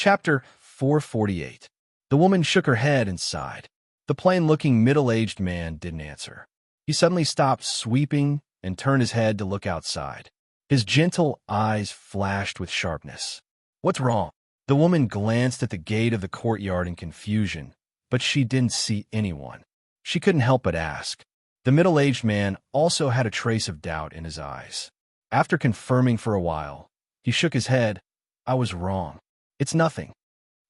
Chapter 448. The woman shook her head and sighed. The plain-looking middle-aged man didn't answer. He suddenly stopped sweeping and turned his head to look outside. His gentle eyes flashed with sharpness. "What's wrong?" The woman glanced at the gate of the courtyard in confusion, but she didn't see anyone. She couldn't help but ask. The middle-aged man also had a trace of doubt in his eyes. After confirming for a while, he shook his head. "I was wrong. It's nothing."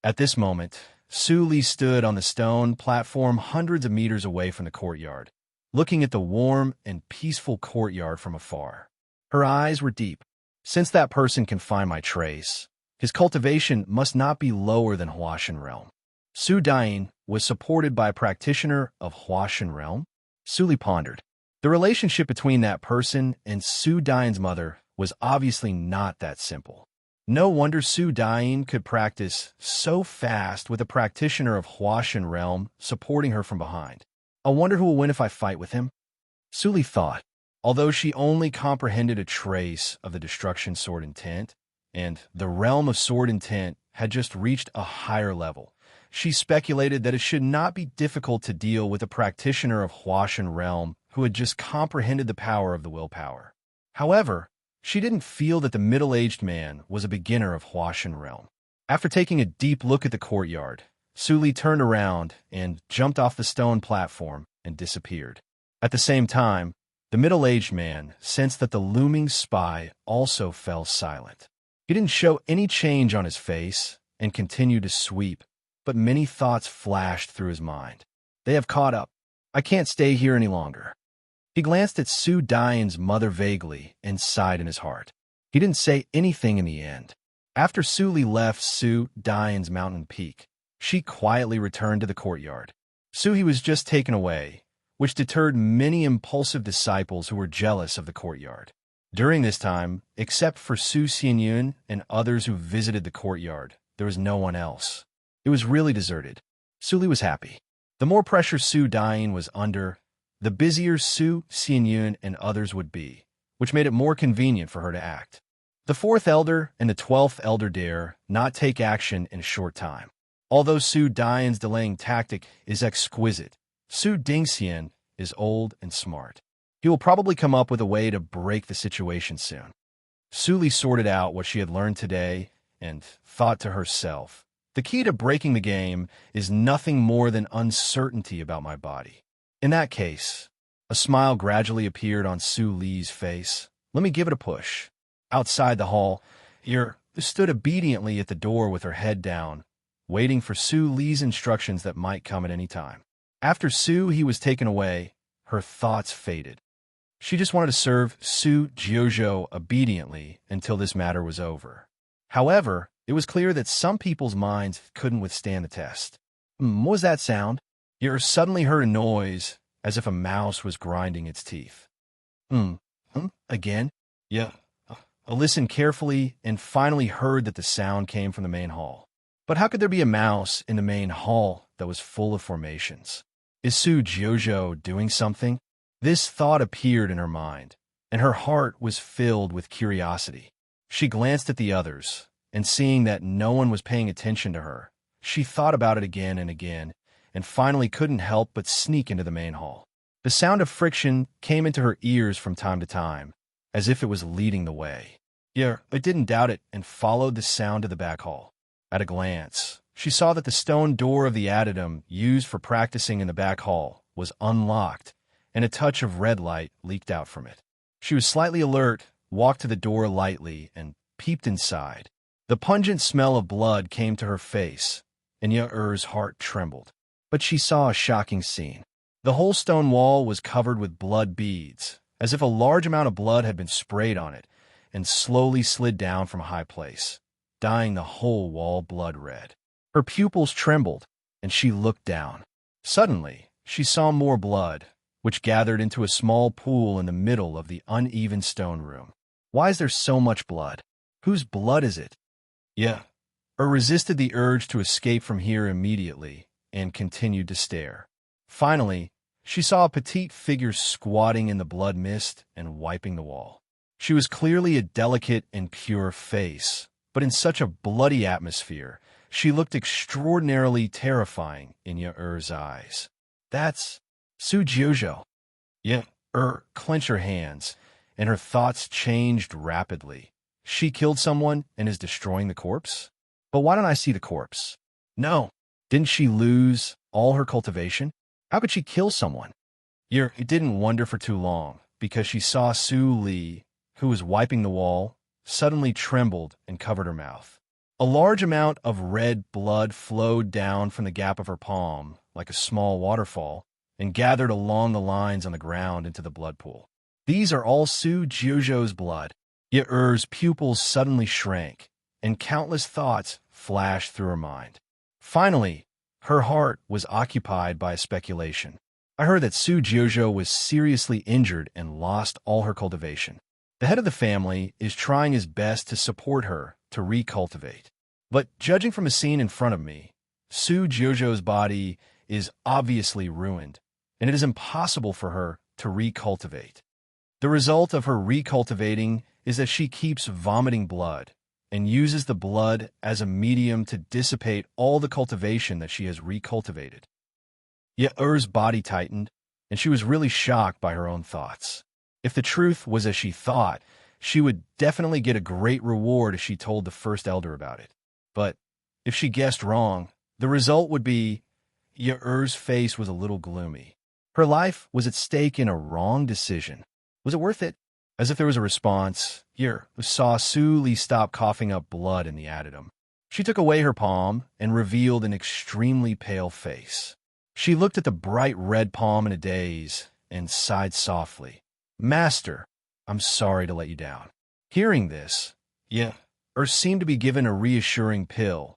At this moment, Su Li stood on the stone platform hundreds of meters away from the courtyard, looking at the warm and peaceful courtyard from afar. Her eyes were deep. "Since that person can find my trace, his cultivation must not be lower than Huashan realm." Su Dain was supported by a practitioner of Huashan realm. Su Li pondered. The relationship between that person and Su Dain's mother was obviously not that simple. No wonder Su Dain could practice so fast with a practitioner of Huashan realm supporting her from behind. "I wonder who will win if I fight with him?" Su Li thought. Although she only comprehended a trace of the destruction sword intent, and the realm of sword intent had just reached a higher level, she speculated that it should not be difficult to deal with a practitioner of Huashan realm who had just comprehended the power of the willpower. However, she didn't feel that the middle-aged man was a beginner of Huashan realm. After taking a deep look at the courtyard, Su Li turned around and jumped off the stone platform and disappeared. At the same time, the middle-aged man sensed that the looming spy also fell silent. He didn't show any change on his face and continued to sweep, but many thoughts flashed through his mind. "They have caught up. I can't stay here any longer." He glanced at Su Dain's mother vaguely and sighed in his heart. He didn't say anything in the end. After Su Li left Su Dain's mountain peak, she quietly returned to the courtyard. Su He was just taken away, which deterred many impulsive disciples who were jealous of the courtyard. During this time, except for Su Xianyun and others who visited the courtyard, there was no one else. It was really deserted. Su Li was happy. The more pressure Su Dain was under, the busier Su Xianyun and others would be, which made it more convenient for her to act. The 4th elder and the 12th elder dare not take action in a short time. Although Su Dain's delaying tactic is exquisite, Su Dingxian is old and smart. He will probably come up with a way to break the situation soon. Su Li sorted out what she had learned today and thought to herself, "The key to breaking the game is nothing more than uncertainty about my body." In that case, a smile gradually appeared on Su Li's face. "Let me give it a push." Outside the hall, Yer stood obediently at the door with her head down, waiting for Su Li's instructions that might come at any time. After Su He was taken away, her thoughts faded. She just wanted to serve Su Jiuzhou obediently until this matter was over. However, it was clear that some people's minds couldn't withstand the test. What was that sound? Yer suddenly heard a noise, as if a mouse was grinding its teeth. Again? Yeah. I listened carefully and finally heard that the sound came from the main hall. But how could there be a mouse in the main hall that was full of formations? Is Su Jiuzhou doing something? This thought appeared in her mind, and her heart was filled with curiosity. She glanced at the others, and seeing that no one was paying attention to her, she thought about it again and again, and finally couldn't help but sneak into the main hall. The sound of friction came into her ears from time to time, as if it was leading the way. Yeah, I didn't doubt it and followed the sound to the back hall. At a glance, she saw that the stone door of the addendum used for practicing in the back hall was unlocked, and a touch of red light leaked out from it. She was slightly alert, walked to the door lightly, and peeped inside. The pungent smell of blood came to her face, and Yaer's heart trembled. But she saw a shocking scene. The whole stone wall was covered with blood beads, as if a large amount of blood had been sprayed on it, and slowly slid down from a high place, dyeing the whole wall blood red. Her pupils trembled, and she looked down. Suddenly, she saw more blood, which gathered into a small pool in the middle of the uneven stone room. Why is there so much blood? Whose blood is it? Yeah. Resisted the urge to escape from here immediately, and continued to stare. Finally, she saw a petite figure squatting in the blood mist and wiping the wall. She was clearly a delicate and pure face, but in such a bloody atmosphere, she looked extraordinarily terrifying in Ye-er's eyes. That's Su Jiuzhou. Ye-er clenched her hands, and her thoughts changed rapidly. She killed someone and is destroying the corpse? But why don't I see the corpse? No. Didn't she lose all her cultivation? How could she kill someone? It didn't wonder for too long, because she saw Su Li, who was wiping the wall, suddenly trembled and covered her mouth. A large amount of red blood flowed down from the gap of her palm, like a small waterfall, and gathered along the lines on the ground into the blood pool. These are all Su Jiuzhou's blood. Ye-er's pupils suddenly shrank, and countless thoughts flashed through her mind. Finally, her heart was occupied by a speculation. I heard that Su Jiuzhou was seriously injured and lost all her cultivation. The head of the family is trying his best to support her to recultivate. But judging from a scene in front of me, Su Jiuzhou's body is obviously ruined, and it is impossible for her to recultivate. The result of her recultivating is that she keeps vomiting blood and uses the blood as a medium to dissipate all the cultivation that she has recultivated. Ye-er's body tightened, and she was really shocked by her own thoughts. If the truth was as she thought, she would definitely get a great reward if she told the first elder about it. But if she guessed wrong, the result would be Ye-er's face was a little gloomy. Her life was at stake in a wrong decision. Was it worth it? As if there was a response, Ye saw Su Li stop coughing up blood in the addendum. She took away her palm and revealed an extremely pale face. She looked at the bright red palm in a daze and sighed softly. Master, I'm sorry to let you down. Hearing this, seemed to be given a reassuring pill,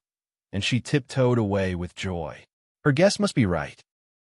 and she tiptoed away with joy. Her guess must be right.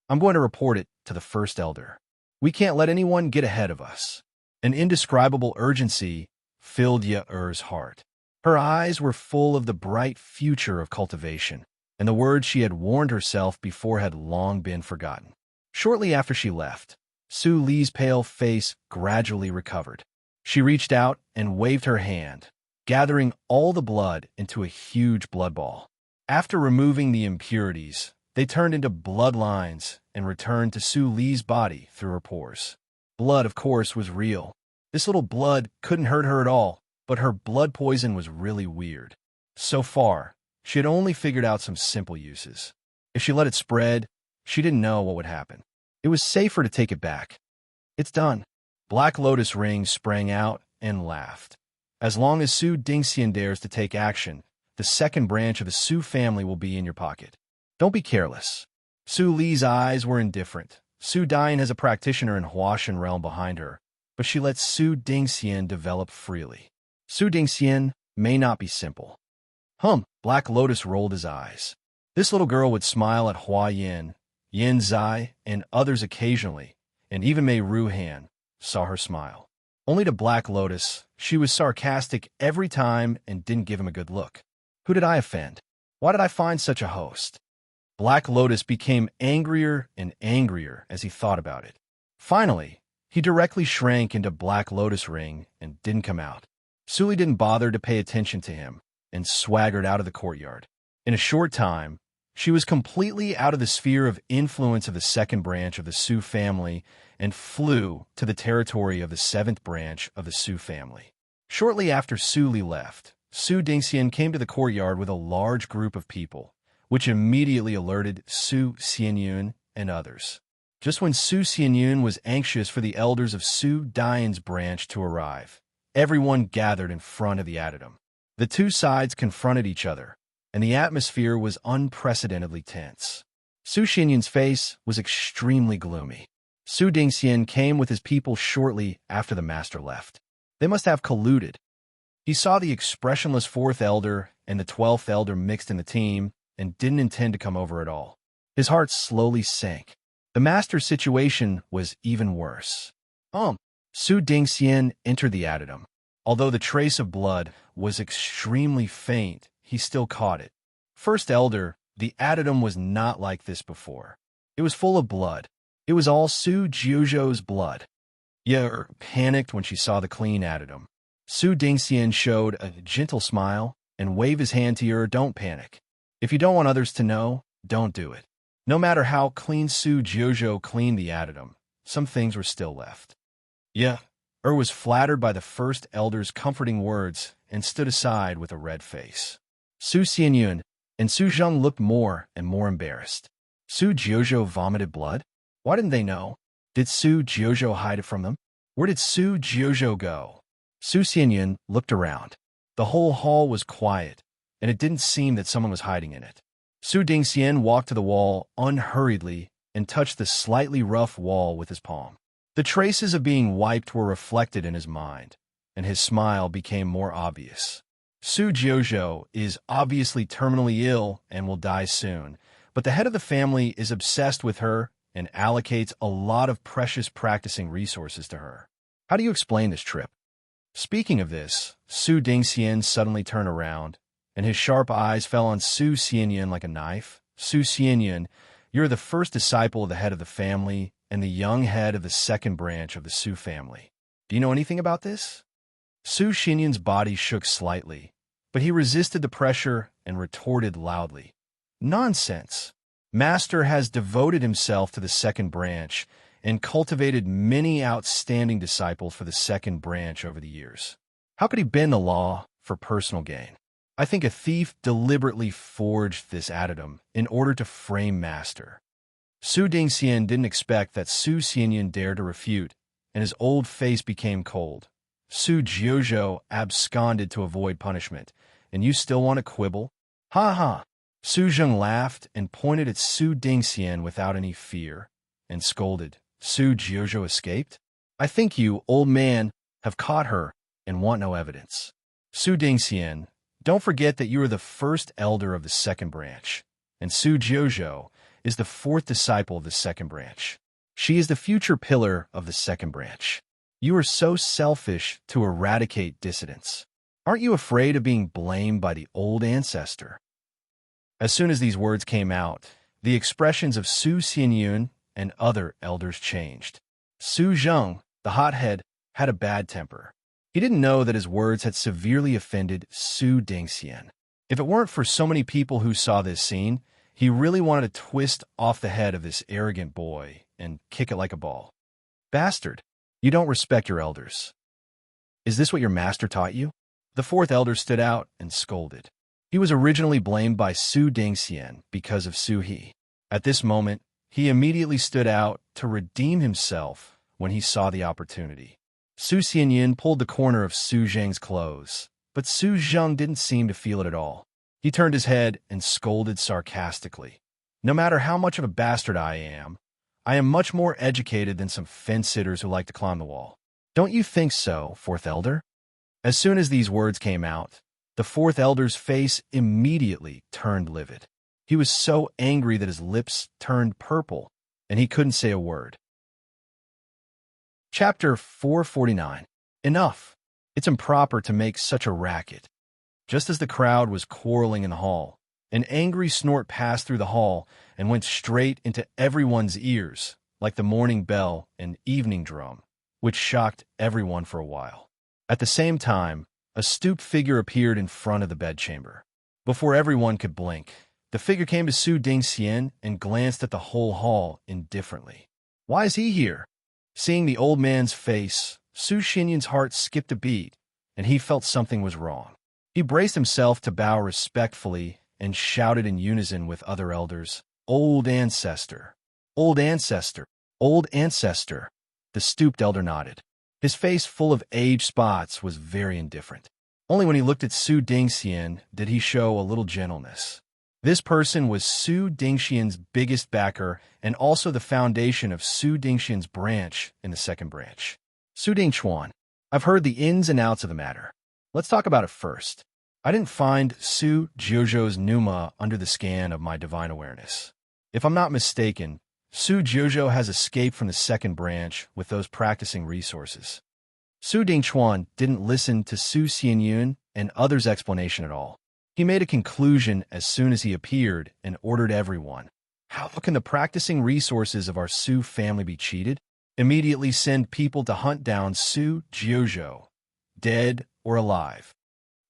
I'm going to report it to the first elder. We can't let anyone get ahead of us. An indescribable urgency filled Ye-er's heart. Her eyes were full of the bright future of cultivation, and the words she had warned herself before had long been forgotten. Shortly after she left, Su Li's pale face gradually recovered. She reached out and waved her hand, gathering all the blood into a huge blood ball. After removing the impurities, they turned into blood lines and returned to Su Li's body through her pores. Blood, of course, was real. This little blood couldn't hurt her at all, but her blood poison was really weird. So far, she had only figured out some simple uses. If she let it spread, she didn't know what would happen. It was safer to take it back. It's done. Black Lotus Ring sprang out and laughed. As long as Su Dingxian dares to take action, the second branch of the Su family will be in your pocket. Don't be careless. Su Li's eyes were indifferent. Su Dian has a practitioner in Huashan realm behind her, but she lets Su Dingxian develop freely. Su Dingxian may not be simple. Black Lotus rolled his eyes. This little girl would smile at Hua Yin, Yin Zai, and others occasionally, and even Mei Ruhan saw her smile. Only to Black Lotus, she was sarcastic every time and didn't give him a good look. Who did I offend? Why did I find such a host? Black Lotus became angrier and angrier as he thought about it. Finally, he directly shrank into Black Lotus Ring and didn't come out. Su Li didn't bother to pay attention to him and swaggered out of the courtyard. In a short time, she was completely out of the sphere of influence of the second branch of the Su family and flew to the territory of the seventh branch of the Su family. Shortly after Su Li left, Su Dingxian came to the courtyard with a large group of people, which immediately alerted Su Xianyun and others. Just when Su Xianyun was anxious for the elders of Su Dian's branch to arrive, everyone gathered in front of the addendum. The two sides confronted each other, and the atmosphere was unprecedentedly tense. Su Xianyun's face was extremely gloomy. Su Dingxian came with his people shortly after the master left. They must have colluded. He saw the expressionless fourth elder and the 12th elder mixed in the team and didn't intend to come over at all. His heart slowly sank. The master's situation was even worse. Su Dingxian entered the addendum. Although the trace of blood was extremely faint, he still caught it. First elder, the addendum was not like this before. It was full of blood. It was all Su Jiuzhou's blood. Panicked when she saw the clean addendum. Su Dingxian showed a gentle smile and wave his hand to you or don't panic. If you don't want others to know, don't do it. No matter how clean Su Jojo cleaned the addendum, some things were still left. Yeah, was flattered by the first elder's comforting words and stood aside with a red face. Su Xianyun and Su Zheng looked more and more embarrassed. Su Jojo vomited blood? Why didn't they know? Did Su Jojo hide it from them? Where did Su Jojo go? Su Xianyun looked around. The whole hall was quiet, and it didn't seem that someone was hiding in it. Su Dingxian walked to the wall unhurriedly and touched the slightly rough wall with his palm. The traces of being wiped were reflected in his mind, and his smile became more obvious. Su Jojo is obviously terminally ill and will die soon, but the head of the family is obsessed with her and allocates a lot of precious practicing resources to her. How do you explain this trip? Speaking of this, Su Dingxian suddenly turned around, and his sharp eyes fell on Su Xianyun like a knife. Su Xianyun, you're the first disciple of the head of the family and the young head of the second branch of the Su family. Do you know anything about this? Su Xianyun's body shook slightly, but he resisted the pressure and retorted loudly. Nonsense. Master has devoted himself to the second branch and cultivated many outstanding disciples for the second branch over the years. How could he bend the law for personal gain? I think a thief deliberately forged this addendum in order to frame Master. Su Dingxian didn't expect that Su Xianyun dared to refute, and his old face became cold. Su Jojo absconded to avoid punishment, and you still want to quibble? Ha ha! Su Zheng laughed and pointed at Su Dingxian without any fear, and scolded. Su Jojo escaped? I think you, old man, have caught her and want no evidence. Su Dingxian, don't forget that you are the first elder of the second branch, and Su Jojo is the fourth disciple of the second branch. She is the future pillar of the second branch. You are so selfish to eradicate dissidence. Aren't you afraid of being blamed by the old ancestor? As soon as these words came out, the expressions of Su Xianyun and other elders changed. Su Zheng, the hothead, had a bad temper. He didn't know that his words had severely offended Su Dingxian. If it weren't for so many people who saw this scene, he really wanted to twist off the head of this arrogant boy and kick it like a ball. Bastard, you don't respect your elders. Is this what your master taught you? The fourth elder stood out and scolded. He was originally blamed by Su Dingxian because of Su He. At this moment, he immediately stood out to redeem himself when he saw the opportunity. Su Xianyun pulled the corner of Su Zheng's clothes, but Su Zheng didn't seem to feel it at all. He turned his head and scolded sarcastically. No matter how much of a bastard I am much more educated than some fence-sitters who like to climb the wall. Don't you think so, fourth elder? As soon as these words came out, the fourth elder's face immediately turned livid. He was so angry that his lips turned purple, and he couldn't say a word. Chapter 449. Enough. It's improper to make such a racket. Just as the crowd was quarreling in the hall, an angry snort passed through the hall and went straight into everyone's ears, like the morning bell and evening drum, which shocked everyone for a while. At the same time, a stooped figure appeared in front of the bedchamber. Before everyone could blink, the figure came to Su Dingxian and glanced at the whole hall indifferently. Why is he here? Seeing the old man's face, Su Xianyun's heart skipped a beat, and he felt something was wrong. He braced himself to bow respectfully and shouted in unison with other elders, "Old ancestor! Old ancestor! Old ancestor!" The stooped elder nodded. His face, full of age spots, was very indifferent. Only when he looked at Su Dingxian did he show a little gentleness. This person was Su Dingxian's biggest backer and also the foundation of Su Dingxian's branch in the second branch. Su Dingchuan, I've heard the ins and outs of the matter. Let's talk about it first. I didn't find Su Jojo's pneuma under the scan of my divine awareness. If I'm not mistaken, Su Jojo has escaped from the second branch with those practicing resources. Su Dingchuan didn't listen to Su Xianyun and others' explanation at all. He made a conclusion as soon as he appeared and ordered everyone, "How can the practicing resources of our Su family be cheated? Immediately send people to hunt down Su Jojo, dead or alive.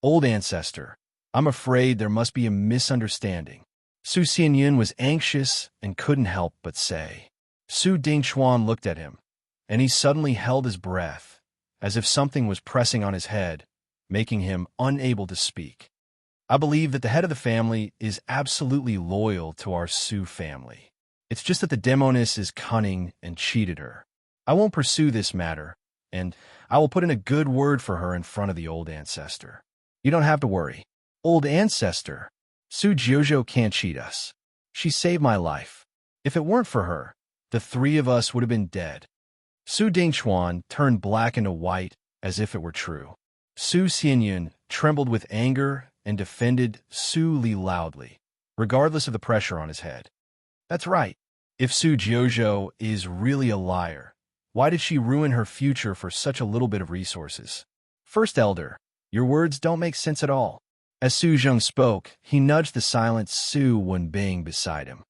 Old ancestor, I'm afraid there must be a misunderstanding. Su Xianyun was anxious and couldn't help but say. Su Dingchuan looked at him, and he suddenly held his breath, as if something was pressing on his head, making him unable to speak. I believe that the head of the family is absolutely loyal to our Su family. It's just that the demoness is cunning and cheated her. I won't pursue this matter, and I will put in a good word for her in front of the old ancestor. You don't have to worry. Old ancestor, Su Jiuzhou can't cheat us. She saved my life. If it weren't for her, the three of us would have been dead. Su Dingchuan turned black into white as if it were true. Su Xianyun trembled with anger and defended Su Li loudly, regardless of the pressure on his head. That's right. If Su Jiuzhou is really a liar, why did she ruin her future for such a little bit of resources? First Elder, your words don't make sense at all. As Su Zheng spoke, he nudged the silent Su Wenbing beside him.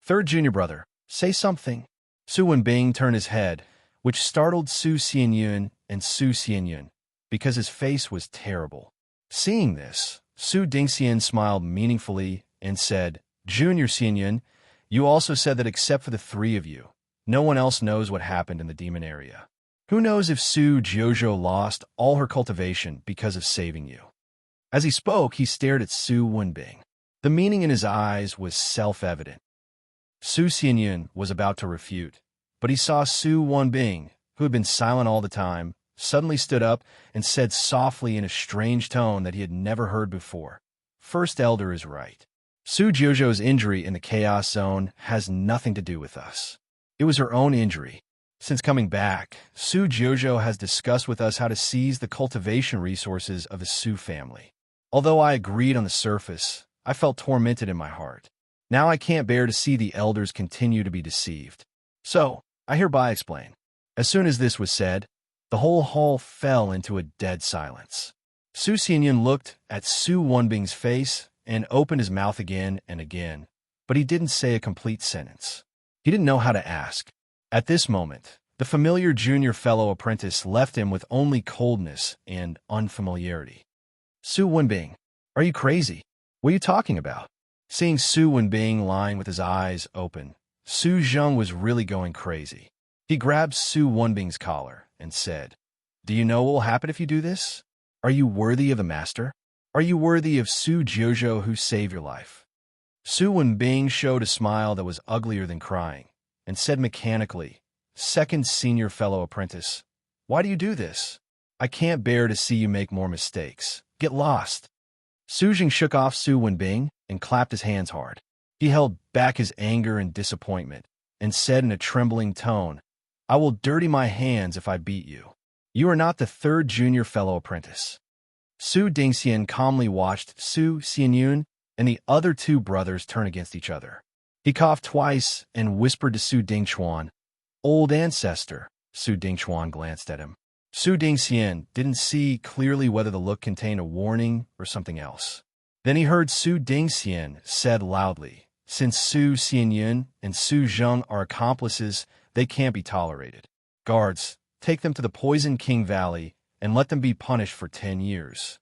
Third junior brother, say something. Su Wenbing turned his head, which startled Su Xianyun and Su Xianyun, because his face was terrible. Seeing this, Su Dingxian smiled meaningfully and said, Junior Xianyun, you also said that except for the three of you, no one else knows what happened in the demon area. Who knows if Su Jiuzhou lost all her cultivation because of saving you? As he spoke, he stared at Su Wenbing. The meaning in his eyes was self-evident. Su Xianyun was about to refute, but he saw Su Wenbing, who had been silent all the time, suddenly stood up and said softly in a strange tone that he had never heard before. First Elder is right. Su Jiuzhou's injury in the Chaos Zone has nothing to do with us. It was her own injury. Since coming back, Su Jiuzhou has discussed with us how to seize the cultivation resources of the Su family. Although I agreed on the surface, I felt tormented in my heart. Now I can't bear to see the elders continue to be deceived. So, I hereby explain. As soon as this was said, the whole hall fell into a dead silence. Su Xianyun looked at Su Wenbing's face and opened his mouth again and again, but he didn't say a complete sentence. He didn't know how to ask. At this moment, the familiar junior fellow apprentice left him with only coldness and unfamiliarity. Su Wenbing, are you crazy? What are you talking about? Seeing Su Wenbing lying with his eyes open, Su Zheng was really going crazy. He grabbed Su Wenbing's collar and said, Do you know what will happen if you do this? Are you worthy of the master? Are you worthy of Su Jiuzhou who saved your life? Su Wenbing showed a smile that was uglier than crying and said mechanically, Second senior fellow apprentice, why do you do this? I can't bear to see you make more mistakes. Get lost. Su Zheng shook off Su Wenbing and clapped his hands hard. He held back his anger and disappointment and said in a trembling tone, I will dirty my hands if I beat you. You are not the third junior fellow apprentice. Su Dingxian calmly watched Su Xianyun and the other two brothers turn against each other. He coughed twice and whispered to Su Dingchuan, Old ancestor. Su Dingchuan glanced at him. Su Dingxian didn't see clearly whether the look contained a warning or something else. Then he heard Su Dingxian said loudly, Since Su Xianyun and Su Zheng are accomplices, they can't be tolerated. Guards, take them to the Poison King Valley and let them be punished for 10 years.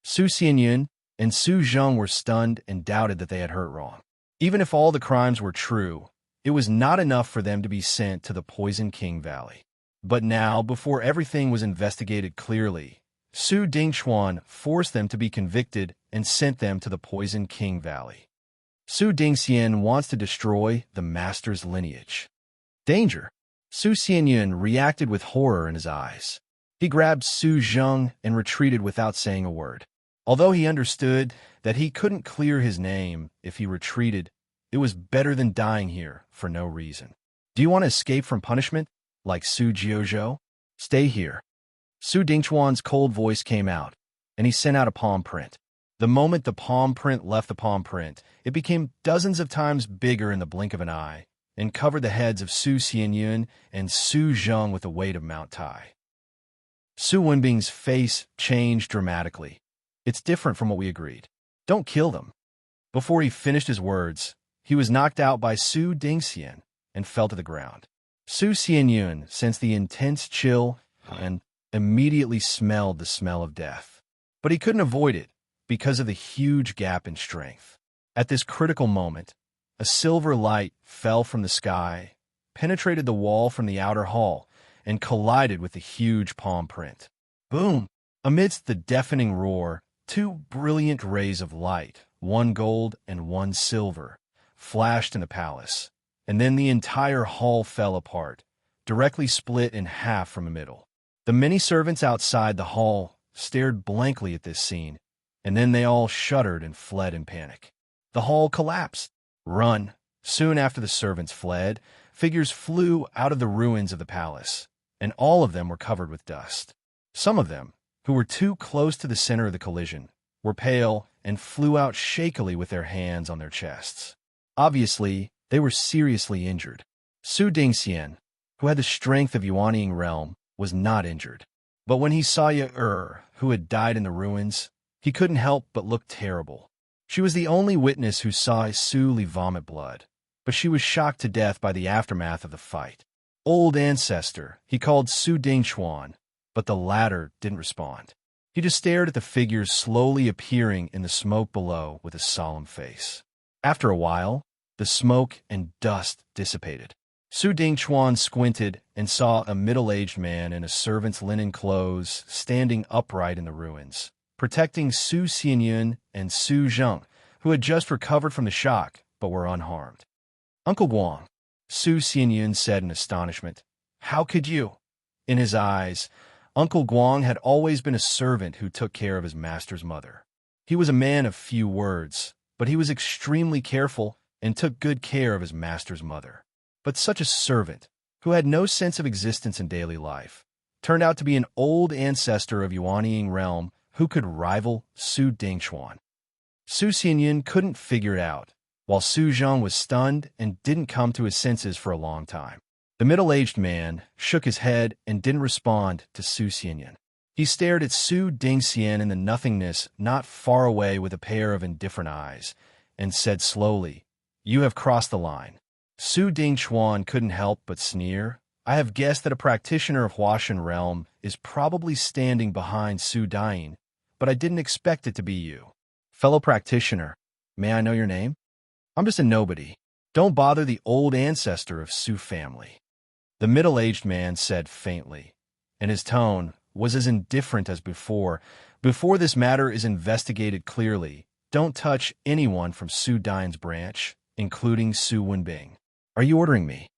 Su Xianyun and Su Zheng were stunned and doubted that they had heard wrong. Even if all the crimes were true, it was not enough for them to be sent to the Poison King Valley. But now, before everything was investigated clearly, Su Dingchuan forced them to be convicted and sent them to the Poison King Valley. Su Dingxian wants to destroy the master's lineage. Danger! Su Xianyun reacted with horror in his eyes. He grabbed Su Zheng and retreated without saying a word. Although he understood that he couldn't clear his name if he retreated, it was better than dying here for no reason. Do you want to escape from punishment, like Su Jiuzhou? Stay here. Su Dingchuan's cold voice came out, and he sent out a palm print. The moment the palm print left the palm print, it became dozens of times bigger in the blink of an eye, and covered the heads of Su Xianyun and Su Zheng with the weight of Mount Tai. Su Wenbing's face changed dramatically. It's different from what we agreed. Don't kill them. Before he finished his words, he was knocked out by Su Dingxian and fell to the ground. Su Xianyun sensed the intense chill and immediately smelled the smell of death. But he couldn't avoid it, because of the huge gap in strength. At this critical moment, a silver light fell from the sky, penetrated the wall from the outer hall, and collided with the huge palm print. Boom! Amidst the deafening roar, two brilliant rays of light, one gold and one silver, flashed in the palace, and then the entire hall fell apart, directly split in half from the middle. The many servants outside the hall stared blankly at this scene, and then they all shuddered and fled in panic. The hall collapsed. Run! Soon after the servants fled, figures flew out of the ruins of the palace, and all of them were covered with dust. Some of them, who were too close to the center of the collision, were pale and flew out shakily with their hands on their chests. Obviously, they were seriously injured. Su Dingxian, who had the strength of Yuanying realm, was not injured. But when he saw Ye, who had died in the ruins, he couldn't help but look terrible. She was the only witness who saw Su Li vomit blood, but she was shocked to death by the aftermath of the fight. Old ancestor, he called Su Dingchuan, but the latter didn't respond. He just stared at the figures slowly appearing in the smoke below with a solemn face. After a while, the smoke and dust dissipated. Su Dingchuan squinted and saw a middle-aged man in a servant's linen clothes standing upright in the ruins, protecting Su Xianyun and Su Zheng, who had just recovered from the shock but were unharmed. "Uncle Guang," Su Xianyun said in astonishment, "how could you?" In his eyes, Uncle Guang had always been a servant who took care of his master's mother. He was a man of few words, but he was extremely careful and took good care of his master's mother. But such a servant, who had no sense of existence in daily life, turned out to be an old ancestor of Yuanying realm who could rival Su Dingchuan. Su Xianyun couldn't figure it out, while Su Zheng was stunned and didn't come to his senses for a long time. The middle-aged man shook his head and didn't respond to Su Xianyun. He stared at Su Dingxian in the nothingness not far away with a pair of indifferent eyes, and said slowly, "You have crossed the line." Su Dingchuan couldn't help but sneer. "I have guessed that a practitioner of Huashan realm is probably standing behind Su Dain, but I didn't expect it to be you. Fellow practitioner, may I know your name? I'm just a nobody. Don't bother the old ancestor of Su family." The middle-aged man said faintly, and his tone was as indifferent as before. "Before this matter is investigated clearly, don't touch anyone from Su Dain's branch, including Su Wenbing. Are you ordering me?"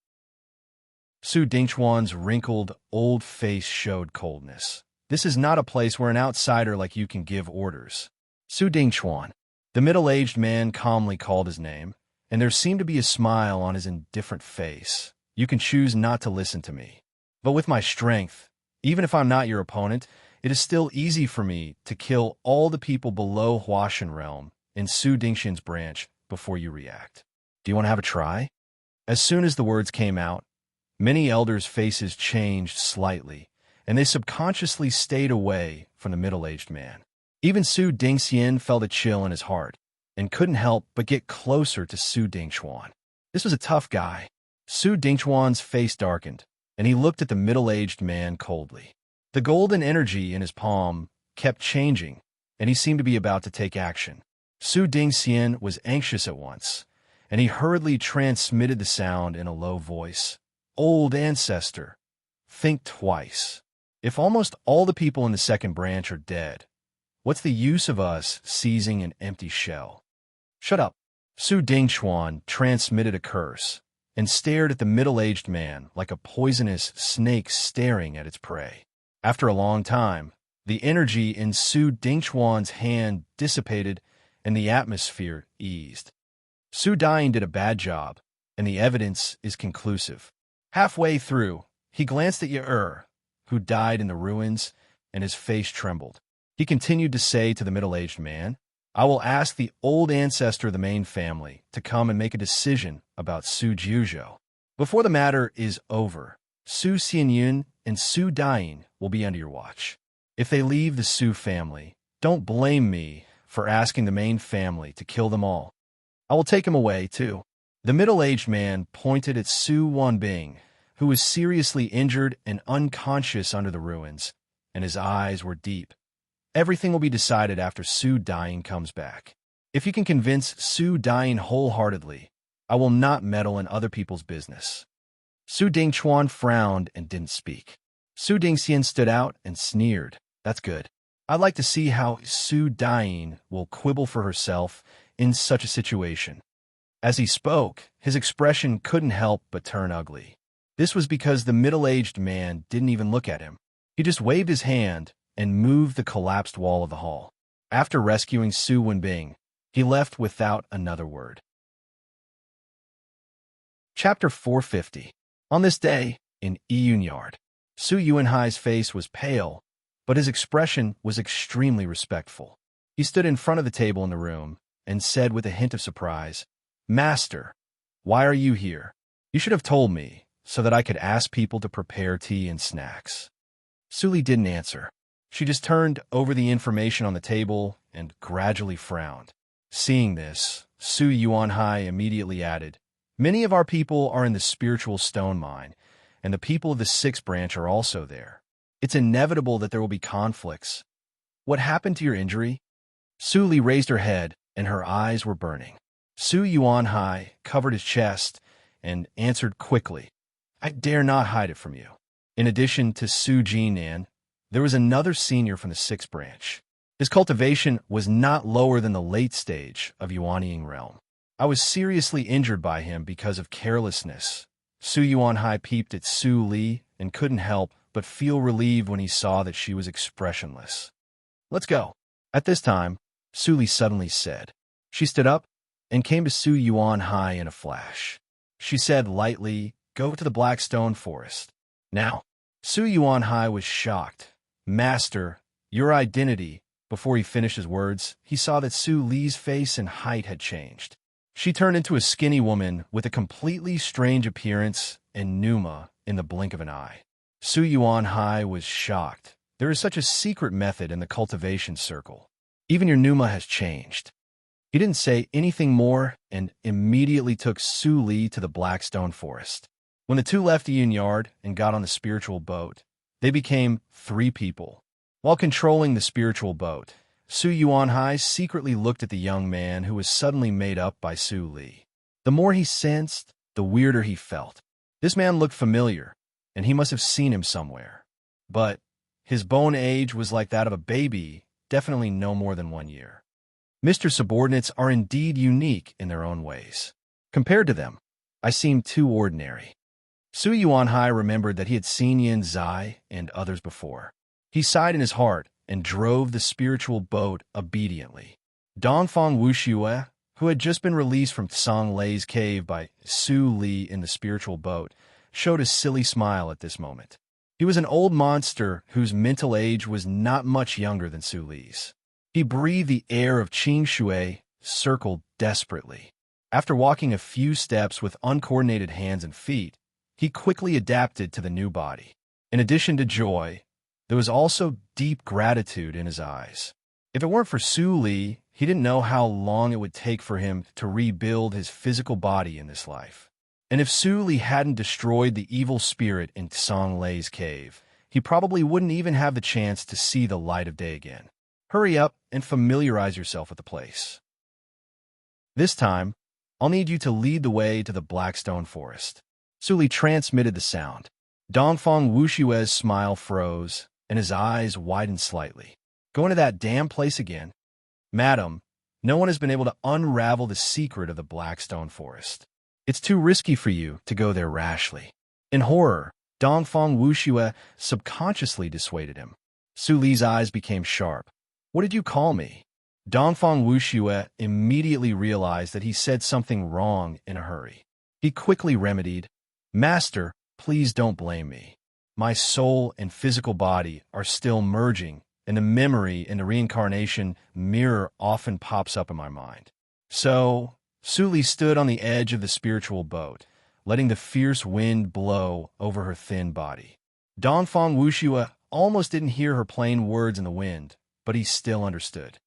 Su Dingchuan's wrinkled, old face showed coldness. "This is not a place where an outsider like you can give orders." "Su Dingchuan." The middle-aged man calmly called his name, and there seemed to be a smile on his indifferent face. "You can choose not to listen to me. But with my strength, even if I'm not your opponent, it is still easy for me to kill all the people below Huashan realm in Su Dingxian's branch before you react. Do you want to have a try?" As soon as the words came out, many elders' faces changed slightly, and they subconsciously stayed away from the middle-aged man. Even Su Dingxian felt a chill in his heart, and couldn't help but get closer to Su Dingchuan. This was a tough guy. Su Dingchuan's face darkened, and he looked at the middle-aged man coldly. The golden energy in his palm kept changing, and he seemed to be about to take action. Su Dingxian was anxious at once, and he hurriedly transmitted the sound in a low voice. "Old ancestor, think twice. If almost all the people in the second branch are dead, what's the use of us seizing an empty shell?" "Shut up." Su Dingchuan transmitted a curse and stared at the middle-aged man like a poisonous snake staring at its prey. After a long time, the energy in Su Dingchuan's hand dissipated and the atmosphere eased. Su Dain did a bad job, and the evidence is conclusive. Halfway through, he glanced at Ye, who died in the ruins, and his face trembled. He continued to say to the middle-aged man, "I will ask the old ancestor of the main family to come and make a decision about Su Jiuzhou. Before the matter is over, Su Xianyun and Su Dain will be under your watch. If they leave the Su family, don't blame me for asking the main family to kill them all. I will take him away, too." The middle-aged man pointed at Su Wenbing, who was seriously injured and unconscious under the ruins, and his eyes were deep. Everything will be decided after Su Dying comes back. If you can convince Su Dying wholeheartedly, I will not meddle in other people's business." Su Dingchuan frowned and didn't speak. Su Dingxian stood out and sneered. "That's good. I'd like to see how Su Dying will quibble for herself in such a situation." As he spoke, his expression couldn't help but turn ugly. This was because the middle-aged man didn't even look at him. He just waved his hand and moved the collapsed wall of the hall. After rescuing Su Wenbing, he left without another word. Chapter 450. On this day, in Iyun Yard, Su Yuanhai's face was pale, but his expression was extremely respectful. He stood in front of the table in the room and said with a hint of surprise, "Master, why are you here? You should have told me, so that I could ask people to prepare tea and snacks." Su Li didn't answer. She just turned over the information on the table and gradually frowned. Seeing this, Su Yuanhai immediately added, "Many of our people are in the spiritual stone mine, and the people of the sixth branch are also there. It's inevitable that there will be conflicts. What happened to your injury?" Su Li raised her head, and her eyes were burning. Su Yuanhai covered his chest and answered quickly, "I dare not hide it from you." In addition to Su Jinan, there was another senior from the sixth branch. His cultivation was not lower than the late stage of Yuanying realm. "I was seriously injured by him because of carelessness." Su Yuanhai peeped at Su Li and couldn't help but feel relieved when he saw that she was expressionless. "Let's go." At this time, Su Li suddenly said. She stood up and came to Su Yuanhai in a flash. She said lightly, "Go to the Blackstone Forest." Now, Su Yuanhai was shocked. "Master, your identity." Before he finished his words, he saw that Su Li's face and height had changed. She turned into a skinny woman with a completely strange appearance and pneuma in the blink of an eye. Su Yuanhai was shocked. There is such a secret method in the cultivation circle. Even your pneuma has changed. He didn't say anything more and immediately took Su Li to the Blackstone Forest. When the two left Iyun Yard and got on the spiritual boat, they became 3 people. While controlling the spiritual boat, Su Yuanhai secretly looked at the young man who was suddenly made up by Su Li. The more he sensed, the weirder he felt. This man looked familiar, and he must have seen him somewhere. But his bone age was like that of a baby, definitely no more than 1 year. Mr. Subordinates are indeed unique in their own ways. Compared to them, I seem too ordinary. Su Yuanhai remembered that he had seen Yin Zai and others before. He sighed in his heart and drove the spiritual boat obediently. Dongfang Wuxue, who had just been released from Tsang Lei's cave by Su Li in the spiritual boat, showed a silly smile at this moment. He was an old monster whose mental age was not much younger than Su Li's. He breathed the air of Qing Shui, circled desperately. After walking a few steps with uncoordinated hands and feet, he quickly adapted to the new body. In addition to joy, there was also deep gratitude in his eyes. If it weren't for Su Li, he didn't know how long it would take for him to rebuild his physical body in this life. And if Su Li hadn't destroyed the evil spirit in Tsang Lei's cave, he probably wouldn't even have the chance to see the light of day again. Hurry up and familiarize yourself with the place. This time, I'll need you to lead the way to the Blackstone Forest. Su Li transmitted the sound. Dongfang Wushue's smile froze, and his eyes widened slightly. "Go into that damn place again?" "Madam, no one has been able to unravel the secret of the Blackstone Forest. It's too risky for you to go there rashly." In horror, Dongfang Wushue subconsciously dissuaded him. Su Li's eyes became sharp. "What did you call me?" Dongfang Wushue immediately realized that he said something wrong in a hurry. He quickly remedied, "Master, please don't blame me. My soul and physical body are still merging, and the memory in the reincarnation mirror often pops up in my mind." So, Su Li stood on the edge of the spiritual boat, letting the fierce wind blow over her thin body. Dongfang Wushue almost didn't hear her plain words in the wind, but he still understood.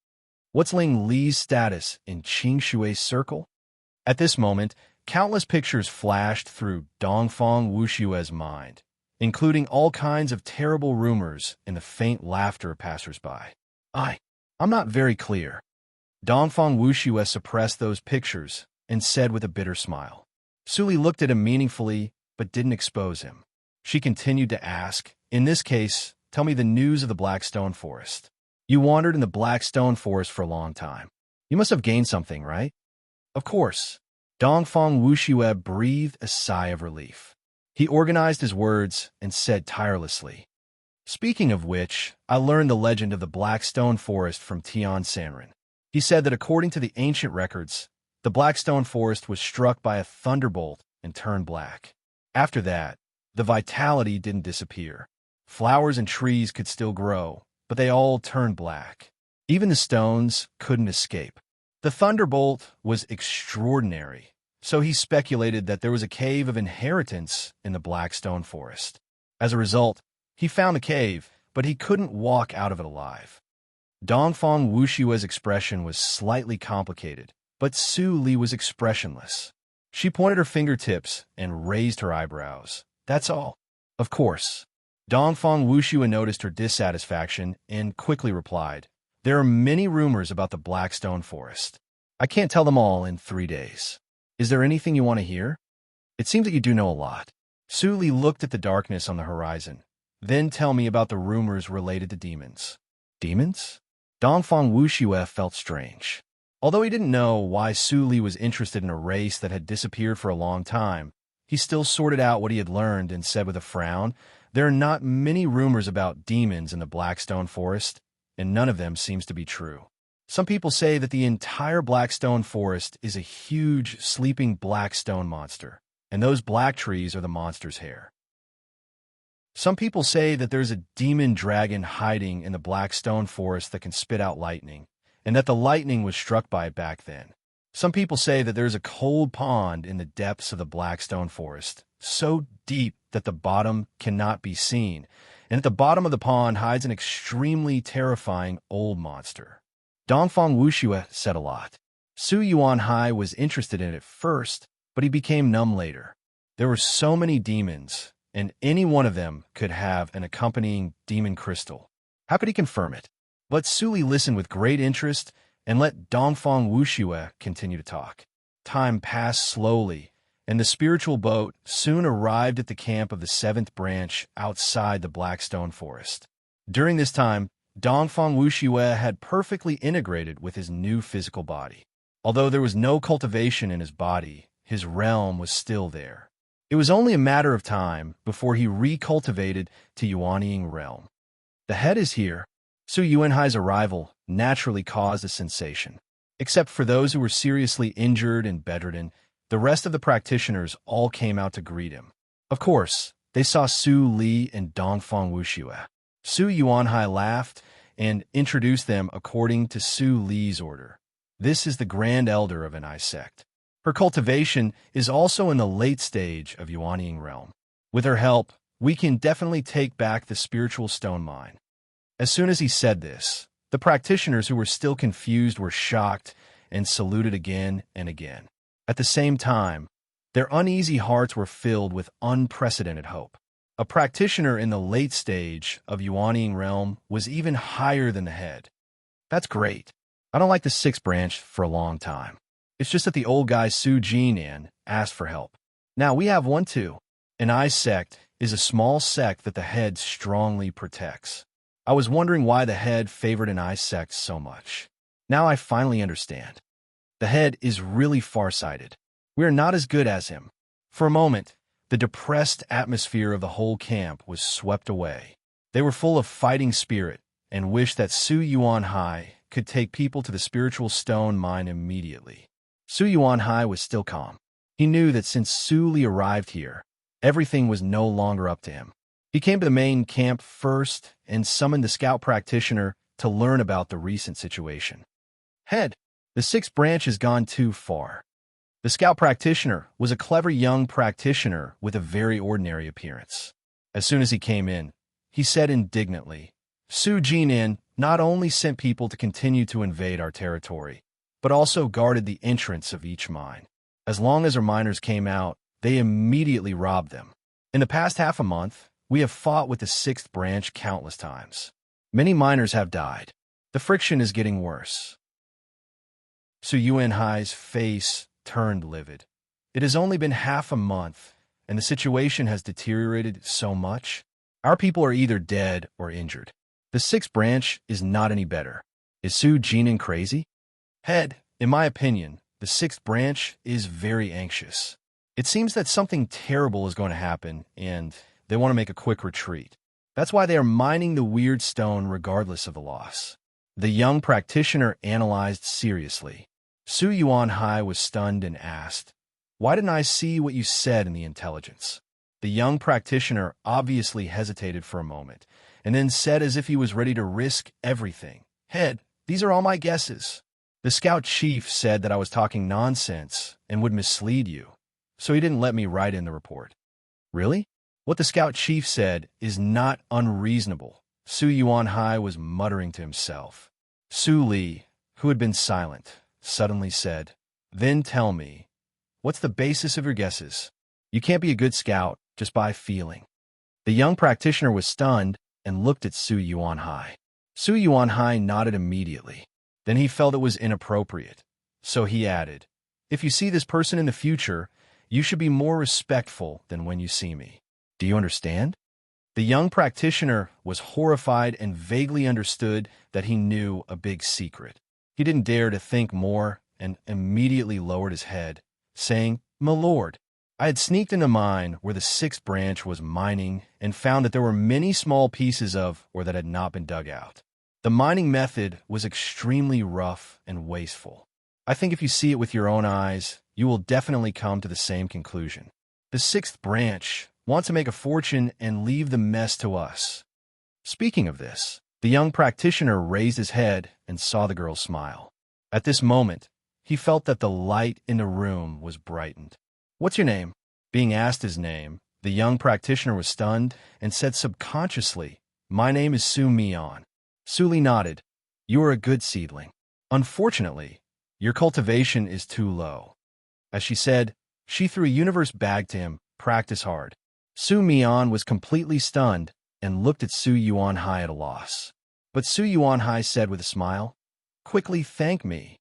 What's Ling Li's status in Qing Shui's circle? At this moment, countless pictures flashed through Dongfang Wushue's mind, including all kinds of terrible rumors and the faint laughter of passers-by. I, I'm not very clear. Dongfang Wuxue suppressed those pictures and said with a bitter smile. Suli looked at him meaningfully, but didn't expose him. She continued to ask, in this case, tell me the news of the Blackstone Forest. You wandered in the Blackstone Forest for a long time. You must have gained something, right? Of course. Dongfang Wuxue breathed a sigh of relief. He organized his words and said tirelessly, speaking of which, I learned the legend of the Blackstone Forest from Tian Sanren. He said that according to the ancient records, the Blackstone Forest was struck by a thunderbolt and turned black. After that, the vitality didn't disappear. Flowers and trees could still grow, but they all turned black. Even the stones couldn't escape. The thunderbolt was extraordinary, so he speculated that there was a cave of inheritance in the Blackstone Forest. As a result, he found the cave, but he couldn't walk out of it alive. Dongfang Wuxue's expression was slightly complicated, but Su Li was expressionless. She pointed her fingertips and raised her eyebrows. That's all. Of course. Dongfang Wuxue noticed her dissatisfaction and quickly replied, there are many rumors about the Blackstone Forest. I can't tell them all in 3 days. Is there anything you want to hear? It seems that you do know a lot. Su Li looked at the darkness on the horizon. Then tell me about the rumors related to demons. Demons? Dongfang Wuxue felt strange. Although he didn't know why Su Li was interested in a race that had disappeared for a long time, he still sorted out what he had learned and said with a frown, there are not many rumors about demons in the Blackstone Forest, and none of them seems to be true. Some people say that the entire Blackstone Forest is a huge, sleeping black stone monster, and those black trees are the monster's hair. Some people say that there's a demon dragon hiding in the Blackstone Forest that can spit out lightning, and that the lightning was struck by it back then. Some people say that there's a cold pond in the depths of the Blackstone Forest, so deep that the bottom cannot be seen, and at the bottom of the pond hides an extremely terrifying old monster. Dongfang Wuxue said a lot. Su Yuanhai was interested in it first, but he became numb later. There were so many demons, and any one of them could have an accompanying demon crystal. How could he confirm it? But Su Li listened with great interest and let Dongfang Wuxue continue to talk. Time passed slowly, and the spiritual boat soon arrived at the camp of the 7th branch outside the Blackstone Forest. During this time, Dongfang Wuxue had perfectly integrated with his new physical body. Although there was no cultivation in his body, his realm was still there. It was only a matter of time before he recultivated to Yuanying realm. The head is here. Su Yuanhai's arrival naturally caused a sensation. Except for those who were seriously injured and bedridden, the rest of the practitioners all came out to greet him. Of course, they saw Su Li and Dongfang Wuxue. Su Yuanhai laughed and introduced them according to Su Li's order. This is the Grand Elder of an Ice sect. Her cultivation is also in the late stage of Yuanying realm. With her help, we can definitely take back the spiritual stone mine. As soon as he said this, the practitioners who were still confused were shocked and saluted again and again. At the same time, their uneasy hearts were filled with unprecedented hope. A practitioner in the late stage of Yuanying realm was even higher than the head. That's great. I don't like the 6th branch for a long time. It's just that the old guy Su Jinan asked for help. Now we have one too. An Ice sect is a small sect that the head strongly protects. I was wondering why the head favored an Ice sect so much. Now I finally understand. The head is really farsighted. We are not as good as him. For a moment, the depressed atmosphere of the whole camp was swept away. They were full of fighting spirit and wished that Su Yuanhai could take people to the spiritual stone mine immediately. Su Yuanhai was still calm. He knew that since Su Li arrived here, everything was no longer up to him. He came to the main camp first and summoned the scout practitioner to learn about the recent situation. Head, the 6th branch has gone too far. The scout practitioner was a clever young practitioner with a very ordinary appearance. As soon as he came in, he said indignantly, Su Jinan not only sent people to continue to invade our territory, but also guarded the entrance of each mine. As long as our miners came out, they immediately robbed them. In the past half a month, we have fought with the 6th branch countless times. Many miners have died. The friction is getting worse. Su Yuanhai's face turned livid. It has only been half a month, and the situation has deteriorated so much. Our people are either dead or injured. The sixth branch is not any better. Is Su Jinan crazy? Head, in my opinion, the sixth branch is very anxious. It seems that something terrible is going to happen, and they want to make a quick retreat. That's why they are mining the weird stone regardless of the loss. The young practitioner analyzed seriously. Su Yuanhai was stunned and asked, "Why didn't I see what you said in the intelligence?" The young practitioner obviously hesitated for a moment, and then said as if he was ready to risk everything, "Head, these are all my guesses. The scout chief said that I was talking nonsense and would mislead you, so he didn't let me write in the report." Really? What the scout chief said is not unreasonable, Su Yuanhai was muttering to himself. Su Li, who had been silent, suddenly said, "Then tell me, what's the basis of your guesses? You can't be a good scout just by feeling." The young practitioner was stunned and looked at Su Yuanhai. Su Yuanhai nodded immediately. Then he felt it was inappropriate, so he added, "If you see this person in the future, you should be more respectful than when you see me. Do you understand?" The young practitioner was horrified and vaguely understood that he knew a big secret. He didn't dare to think more and immediately lowered his head, saying, "My lord, I had sneaked into mine where the sixth branch was mining and found that there were many small pieces of or that had not been dug out. The mining method was extremely rough and wasteful. I think if you see it with your own eyes, you will definitely come to the same conclusion. The sixth branch wants to make a fortune and leave the mess to us." Speaking of this, the young practitioner raised his head and saw the girl smile. At this moment, he felt that the light in the room was brightened. "What's your name?" Being asked his name, the young practitioner was stunned and said subconsciously, "My name is Su Mian." Su Li nodded. "You are a good seedling. Unfortunately, your cultivation is too low." As she said, she threw a universe bag to him, "Practice hard." Su Mian was completely stunned and looked at Su Yuanhai at a loss. But Su Yuanhai said with a smile, "Quickly thank me."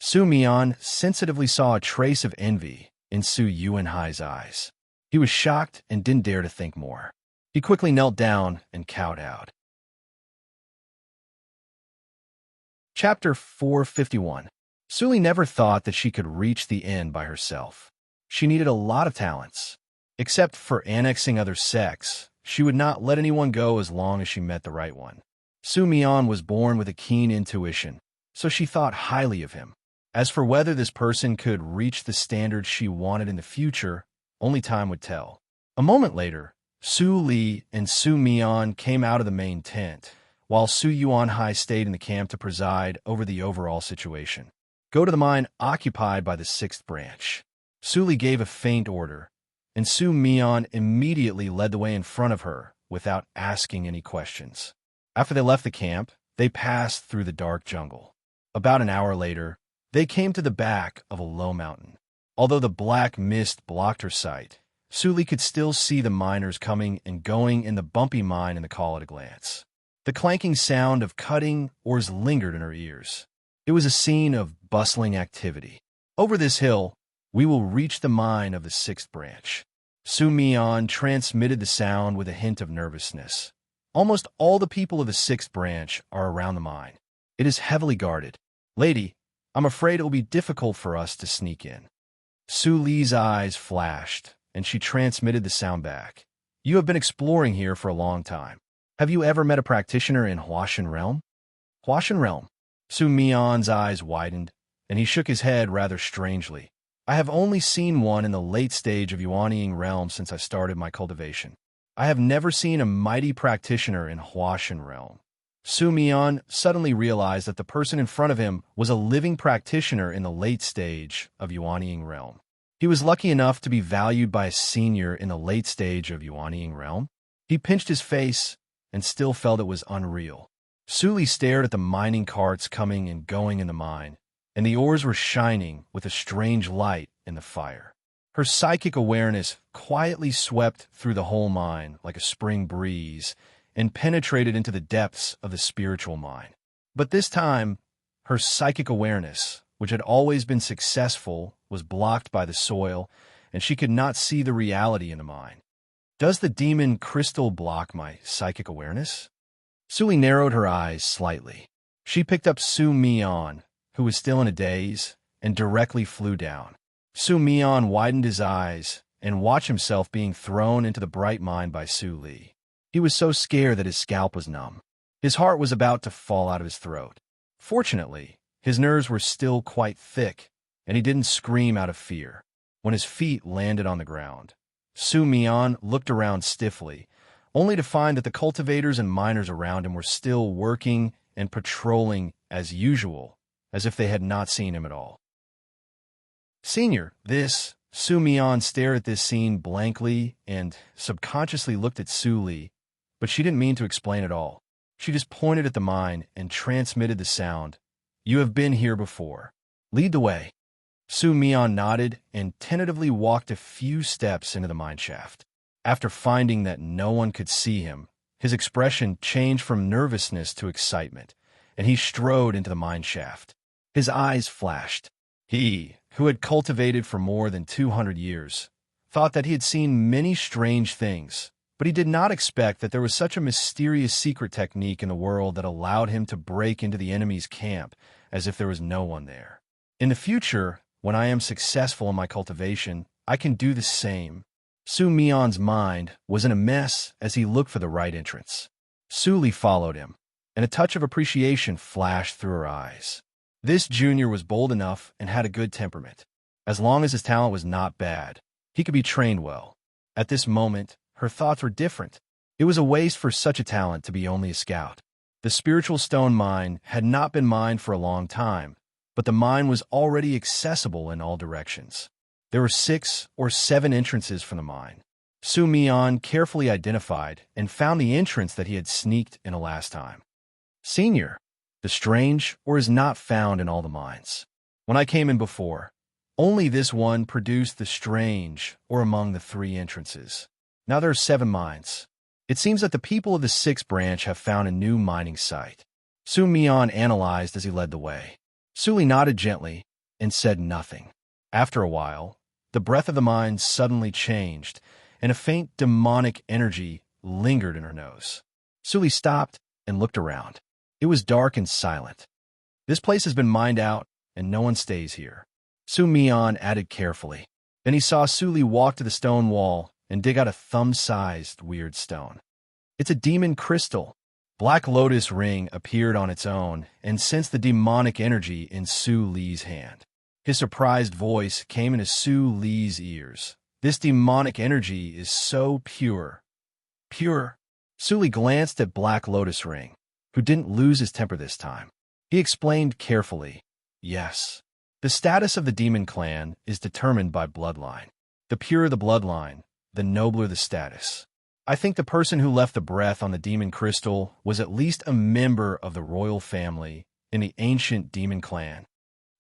Su Mian sensitively saw a trace of envy in Su Yuanhai's eyes. He was shocked and didn't dare to think more. He quickly knelt down and kowtowed. Chapter 451. Su Li never thought that she could reach the end by herself. She needed a lot of talents. Except for annexing other sects, she would not let anyone go as long as she met the right one. Su Mian was born with a keen intuition, so she thought highly of him. As for whether this person could reach the standards she wanted in the future, only time would tell. A moment later, Su Li and Su Mian came out of the main tent, while Su Yuanhai stayed in the camp to preside over the overall situation. Go to the mine occupied by the sixth branch. Su Li gave a faint order, and Su Mian immediately led the way in front of her without asking any questions. After they left the camp, they passed through the dark jungle. About an hour later, they came to the back of a low mountain. Although the black mist blocked her sight, Su Li could still see the miners coming and going in the bumpy mine in the call at a glance. The clanking sound of cutting oars lingered in her ears. It was a scene of bustling activity. Over this hill, we will reach the mine of the sixth branch. Su Mian transmitted the sound with a hint of nervousness. Almost all the people of the sixth branch are around the mine. It is heavily guarded. Lady, I'm afraid it will be difficult for us to sneak in. Su Li's eyes flashed, and she transmitted the sound back. You have been exploring here for a long time. Have you ever met a practitioner in Huashan Realm? Huashan Realm. Su Mian's eyes widened, and he shook his head rather strangely. I have only seen one in the late stage of Yuanying Realm since I started my cultivation. I have never seen a mighty practitioner in Huashan Realm. Su Mian suddenly realized that the person in front of him was a living practitioner in the late stage of Yuanying Realm. He was lucky enough to be valued by a senior in the late stage of Yuanying Realm. He pinched his face and still felt it was unreal. Su Li stared at the mining carts coming and going in the mine, and the ores were shining with a strange light in the fire. Her psychic awareness quietly swept through the whole mine like a spring breeze and penetrated into the depths of the spiritual mine. But this time, her psychic awareness, which had always been successful, was blocked by the soil, and she could not see the reality in the mine. Does the demon crystal block my psychic awareness? Suli narrowed her eyes slightly. She picked up Su Mian, who was still in a daze, and directly flew down. Su Mian widened his eyes and watched himself being thrown into the bright mine by Su Li. He was so scared that his scalp was numb. His heart was about to fall out of his throat. Fortunately, his nerves were still quite thick, and he didn't scream out of fear. When his feet landed on the ground, Su Mian looked around stiffly, only to find that the cultivators and miners around him were still working and patrolling as usual, as if they had not seen him at all. Senior, Su Mian stared at this scene blankly and subconsciously looked at Su Li, but she didn't mean to explain at all. She just pointed at the mine and transmitted the sound. You have been here before. Lead the way. Su Mian nodded and tentatively walked a few steps into the mine shaft. After finding that no one could see him, his expression changed from nervousness to excitement, and he strode into the mine shaft. His eyes flashed. He, who had cultivated for more than 200 years, thought that he had seen many strange things, but he did not expect that there was such a mysterious secret technique in the world that allowed him to break into the enemy's camp as if there was no one there. In the future, when I am successful in my cultivation, I can do the same. Su Mian's mind was in a mess as he looked for the right entrance. Su Li followed him, and a touch of appreciation flashed through her eyes. This junior was bold enough and had a good temperament. As long as his talent was not bad, he could be trained well. At this moment, her thoughts were different. It was a waste for such a talent to be only a scout. The spiritual stone mine had not been mined for a long time, but the mine was already accessible in all directions. There were 6 or 7 entrances from the mine. Su Mian carefully identified and found the entrance that he had sneaked in a last time. Senior, the strange or is not found in all the mines. When I came in before, only this one produced the strange or among the 3 entrances. Now there are 7 mines. It seems that the people of the 6th branch have found a new mining site. Su Mian analyzed as he led the way. Su Li nodded gently and said nothing. After a while, the breath of the mine suddenly changed, and a faint demonic energy lingered in her nose. Su Li stopped and looked around. It was dark and silent. This place has been mined out, and no one stays here. Su Mian added carefully. Then he saw Su Li walk to the stone wall and dig out a thumb-sized weird stone. It's a demon crystal. Black lotus ring appeared on its own and sensed the demonic energy in Su Li's hand. His surprised voice came into Su Li's ears. This demonic energy is so pure. Pure. Su Li glanced at Black Lotus Ring, who didn't lose his temper this time. He explained carefully, yes, the status of the demon clan is determined by bloodline. The purer the bloodline, the nobler the status. I think the person who left the breath on the demon crystal was at least a member of the royal family in the ancient demon clan.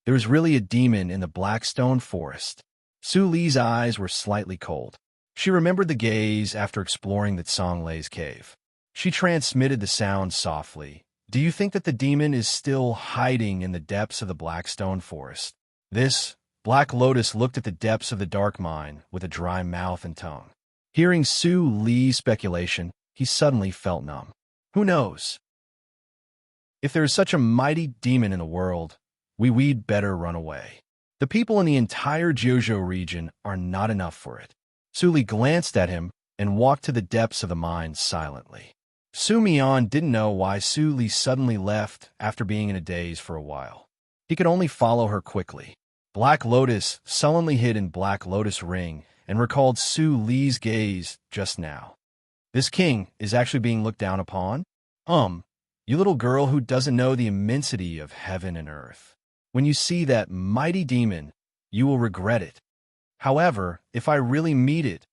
There was really a demon in the Blackstone Forest. Su Li's eyes were slightly cold. She remembered the gaze after exploring the Tsonglei's cave. She transmitted the sound softly. Do you think that the demon is still hiding in the depths of the Blackstone Forest? Black Lotus looked at the depths of the dark mine with a dry mouth and tongue. Hearing Su Li's speculation, he suddenly felt numb. Who knows? If there is such a mighty demon in the world, we'd better run away. The people in the entire Jiuzhou region are not enough for it. Su Li glanced at him and walked to the depths of the mine silently. Su Mian didn't know why Su Li suddenly left after being in a daze for a while. He could only follow her quickly. Black Lotus sullenly hid in Black Lotus Ring and recalled Su Li's gaze just now. This king is actually being looked down upon? You little girl who doesn't know the immensity of heaven and earth. When you see that mighty demon, you will regret it. However, if I really meet it,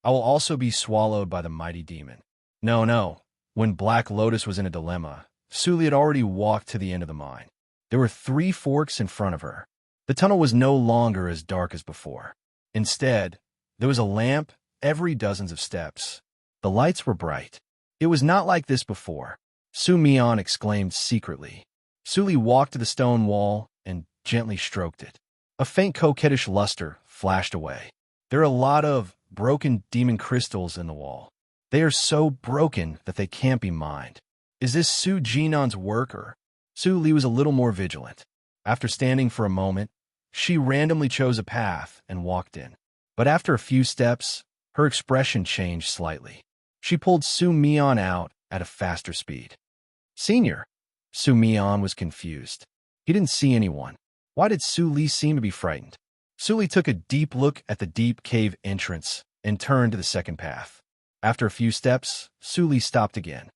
I will also be swallowed by the mighty demon. No. When Black Lotus was in a dilemma, Su Li had already walked to the end of the mine. There were 3 forks in front of her. The tunnel was no longer as dark as before. Instead, there was a lamp every dozens of steps. The lights were bright. It was not like this before. Su Mian exclaimed secretly. Su Li walked to the stone wall and gently stroked it. A faint coquettish luster flashed away. There are a lot of broken demon crystals in the wall. They are so broken that they can't be mined. Is this Su Jinan's work, or? Su Li was a little more vigilant. After standing for a moment, she randomly chose a path and walked in. But after a few steps, her expression changed slightly. She pulled Su Mian out at a faster speed. Senior. Su Mian was confused. He didn't see anyone. Why did Su Li seem to be frightened? Su Li took a deep look at the deep cave entrance and turned to the second path. After a few steps, Su Li stopped again.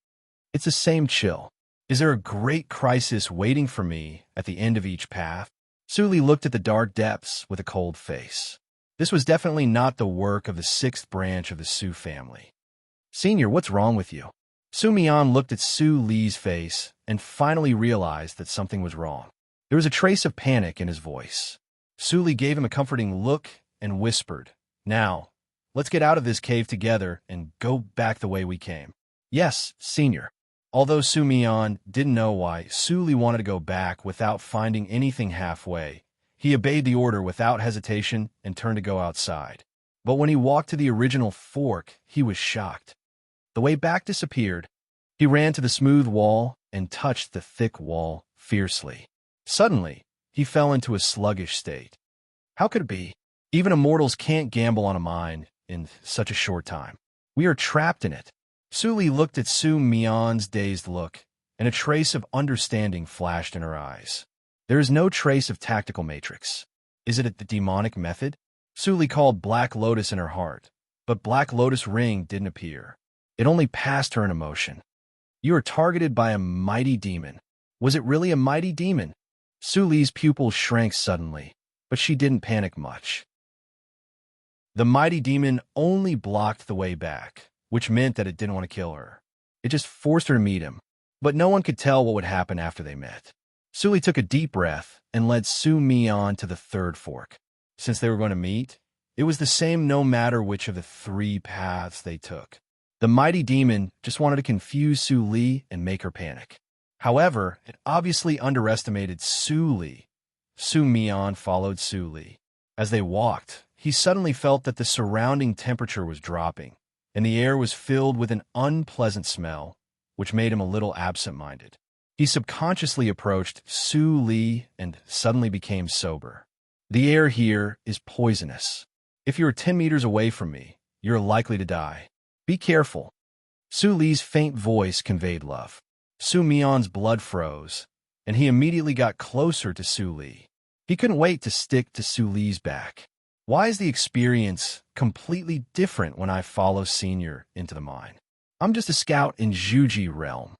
It's the same chill. Is there a great crisis waiting for me at the end of each path? Su Li looked at the dark depths with a cold face. This was definitely not the work of the sixth branch of the Su family. Senior, what's wrong with you? Su Mian looked at Su Li's face and finally realized that something was wrong. There was a trace of panic in his voice. Su Li gave him a comforting look and whispered, "Now, let's get out of this cave together and go back the way we came." Yes, Senior. Although Su Mian didn't know why Su Li wanted to go back without finding anything halfway, he obeyed the order without hesitation and turned to go outside. But when he walked to the original fork, he was shocked. The way back disappeared. He ran to the smooth wall and touched the thick wall fiercely. Suddenly, he fell into a sluggish state. How could it be? Even immortals can't gamble on a mine in such a short time. We are trapped in it. Su Li looked at Su Mian's dazed look, and a trace of understanding flashed in her eyes. There is no trace of tactical matrix. Is it the demonic method? Su Li called Black Lotus in her heart, but Black Lotus ring didn't appear. It only passed her in emotion. You are targeted by a mighty demon. Was it really a mighty demon? Su Li's pupils shrank suddenly, but she didn't panic much. The mighty demon only blocked the way back, which meant that it didn't want to kill her. It just forced her to meet him, but no one could tell what would happen after they met. Su Li took a deep breath and led Su Mian to the third fork. Since they were going to meet, it was the same no matter which of the three paths they took. The mighty demon just wanted to confuse Su Li and make her panic. However, it obviously underestimated Su Li. Su Mian followed Su Li. As they walked, he suddenly felt that the surrounding temperature was dropping, and the air was filled with an unpleasant smell, which made him a little absent-minded. He subconsciously approached Su Li and suddenly became sober. The air here is poisonous. If you are 10 meters away from me, you're likely to die. Be careful. Su Li's faint voice conveyed love. Su Mian's blood froze, and he immediately got closer to Su Li. He couldn't wait to stick to Su Li's back. Why is the experience completely different when I follow Senior into the mine? I'm just a scout in Zhuji realm.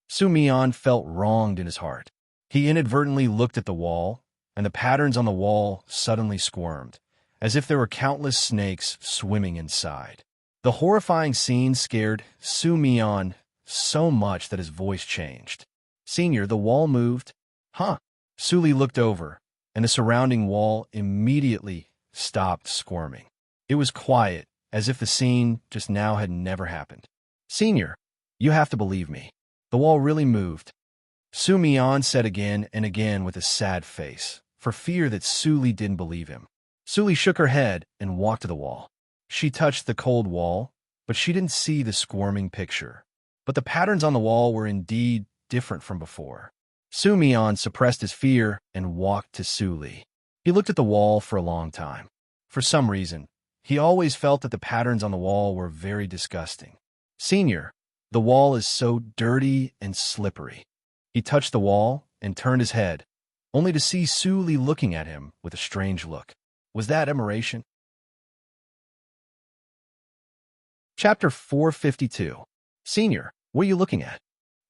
Su Mian felt wronged in his heart. He inadvertently looked at the wall, and the patterns on the wall suddenly squirmed, as if there were countless snakes swimming inside. The horrifying scene scared Su Mian so much that his voice changed. Senior, the wall moved. Huh? Su Li looked over, and the surrounding wall immediately stopped squirming. It was quiet, as if the scene just now had never happened. Senior, you have to believe me. The wall really moved. Su Mian said again and again with a sad face, for fear that Su Li didn't believe him. Su Li shook her head and walked to the wall. She touched the cold wall, but she didn't see the squirming picture. But the patterns on the wall were indeed different from before. Su Mian suppressed his fear and walked to Su Li. He looked at the wall for a long time. For some reason, he always felt that the patterns on the wall were very disgusting. Senior, the wall is so dirty and slippery. He touched the wall and turned his head, only to see Su Li looking at him with a strange look. Was that admiration? Chapter 452. Senior, what are you looking at?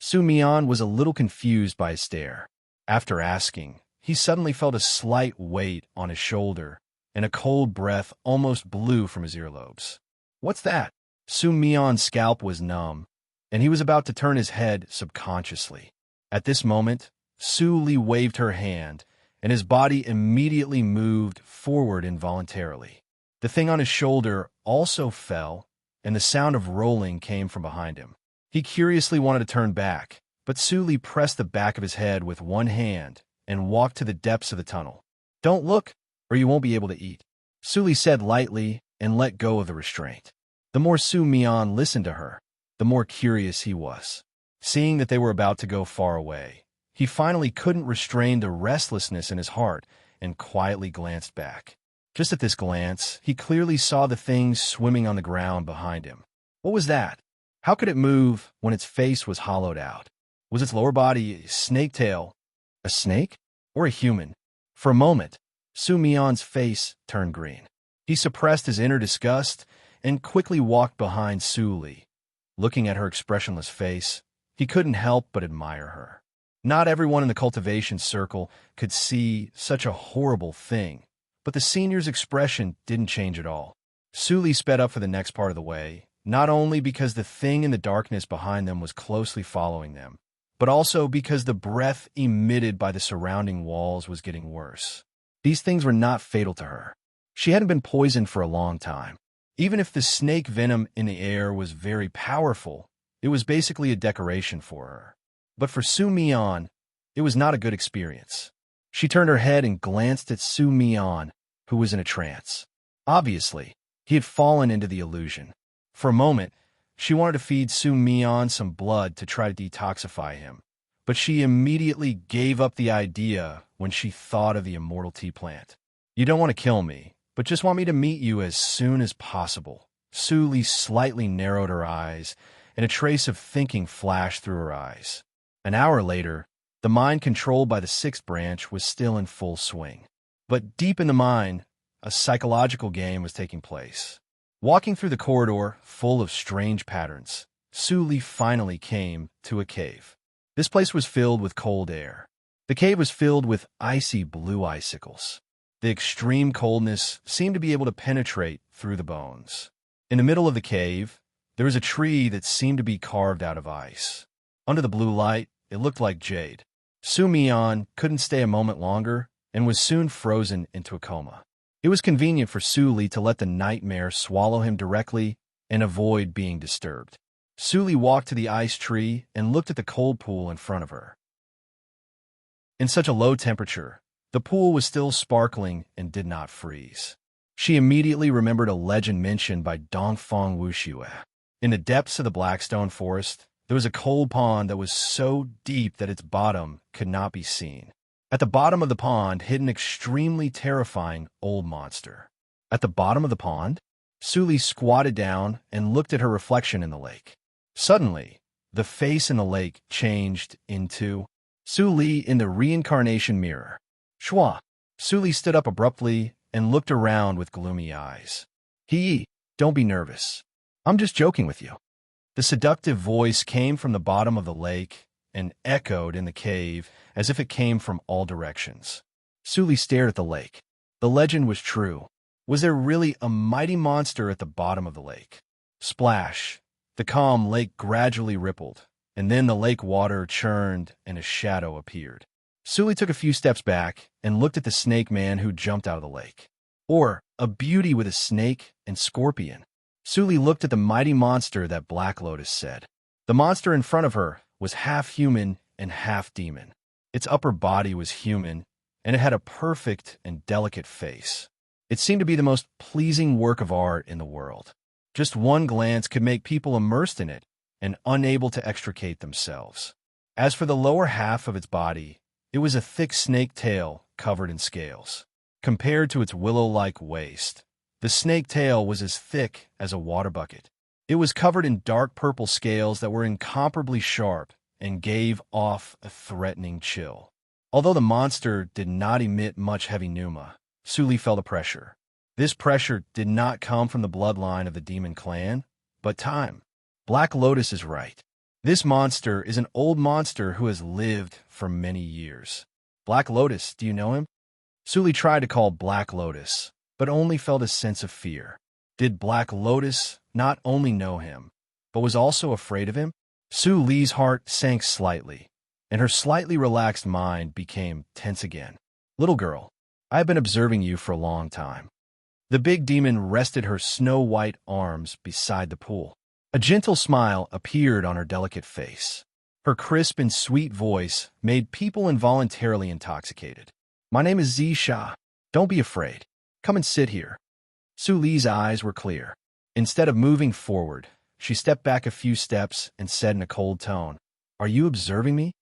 Su Mian was a little confused by his stare. After asking, he suddenly felt a slight weight on his shoulder, and a cold breath almost blew from his earlobes. What's that? Su Mian's scalp was numb, and he was about to turn his head subconsciously. At this moment, Su Li waved her hand, and his body immediately moved forward involuntarily. The thing on his shoulder also fell, and the sound of rolling came from behind him. He curiously wanted to turn back, But Su Li pressed the back of his head with one hand and walked to the depths of the tunnel. "Don't look, or you won't be able to eat," Su Li said lightly and let go of the restraint. The more Su Mian listened to her, the more curious he was. Seeing that they were about to go far away, he finally couldn't restrain the restlessness in his heart and quietly glanced back. Just at this glance, he clearly saw the thing swimming on the ground behind him. What was that? How could it move when its face was hollowed out? Was its lower body a snake tail, a snake, or a human? For a moment, Su Mian's face turned green. He suppressed his inner disgust and quickly walked behind Su Li. Looking at her expressionless face, he couldn't help but admire her. Not everyone in the cultivation circle could see such a horrible thing, but the senior's expression didn't change at all. Su Li sped up for the next part of the way, not only because the thing in the darkness behind them was closely following them, but also because the breath emitted by the surrounding walls was getting worse. These things were not fatal to her. She hadn't been poisoned for a long time. Even if the snake venom in the air was very powerful, it was basically a decoration for her. But for Su Mian, it was not a good experience. She turned her head and glanced at Su Mian, who was in a trance. Obviously, he had fallen into the illusion. For a moment, she wanted to feed Su Mian some blood to try to detoxify him, but she immediately gave up the idea when she thought of the immortal tea plant. "You don't want to kill me, but just want me to meet you as soon as possible." Su Li slightly narrowed her eyes, and a trace of thinking flashed through her eyes. An hour later, the mind controlled by the sixth branch was still in full swing. But deep in the mind, a psychological game was taking place. Walking through the corridor, full of strange patterns, Su Li finally came to a cave. This place was filled with cold air. The cave was filled with icy blue icicles. The extreme coldness seemed to be able to penetrate through the bones. In the middle of the cave, there was a tree that seemed to be carved out of ice. Under the blue light, it looked like jade. Su Mian couldn't stay a moment longer and was soon frozen into a coma. It was convenient for Su Li to let the nightmare swallow him directly and avoid being disturbed. Su Li walked to the ice tree and looked at the cold pool in front of her. In such a low temperature, the pool was still sparkling and did not freeze. She immediately remembered a legend mentioned by Dongfang Wuxue. In the depths of the Blackstone Forest, there was a cold pond that was so deep that its bottom could not be seen. At the bottom of the pond hid an extremely terrifying old monster. At the bottom of the pond, Su Li squatted down and looked at her reflection in the lake. Suddenly, the face in the lake changed into Su Li in the reincarnation mirror. Shua! Su Li stood up abruptly and looked around with gloomy eyes. Don't be nervous. I'm just joking with you." The seductive voice came from the bottom of the lake and echoed in the cave as if it came from all directions. Su Li stared at the lake. The legend was true. Was there really a mighty monster at the bottom of the lake? Splash! The calm lake gradually rippled, and then the lake water churned and a shadow appeared. Su Li took a few steps back and looked at the snake man who jumped out of the lake. Or a beauty with a snake and scorpion. Su Li looked at the mighty monster that Black Lotus said. The monster in front of her was half human and half demon. Its upper body was human, and it had a perfect and delicate face. It seemed to be the most pleasing work of art in the world. Just one glance could make people immersed in it and unable to extricate themselves. As for the lower half of its body, it was a thick snake tail covered in scales. Compared to its willow-like waist, the snake tail was as thick as a water bucket. It was covered in dark purple scales that were incomparably sharp and gave off a threatening chill. Although the monster did not emit much heavy pneuma, Su Li felt a pressure. This pressure did not come from the bloodline of the demon clan, but time. Black Lotus is right. This monster is an old monster who has lived for many years. Black Lotus, do you know him? Su Li tried to call Black Lotus, but only felt a sense of fear. Did Black Lotus not only know him, but was also afraid of him? Su Li's heart sank slightly, and her slightly relaxed mind became tense again. "Little girl, I have been observing you for a long time." The big demon rested her snow-white arms beside the pool. A gentle smile appeared on her delicate face. Her crisp and sweet voice made people involuntarily intoxicated. My name is Zisha. Don't be afraid. Come and sit here. Su Li's eyes were clear. Instead of moving forward, she stepped back a few steps and said in a cold tone, Are you observing me?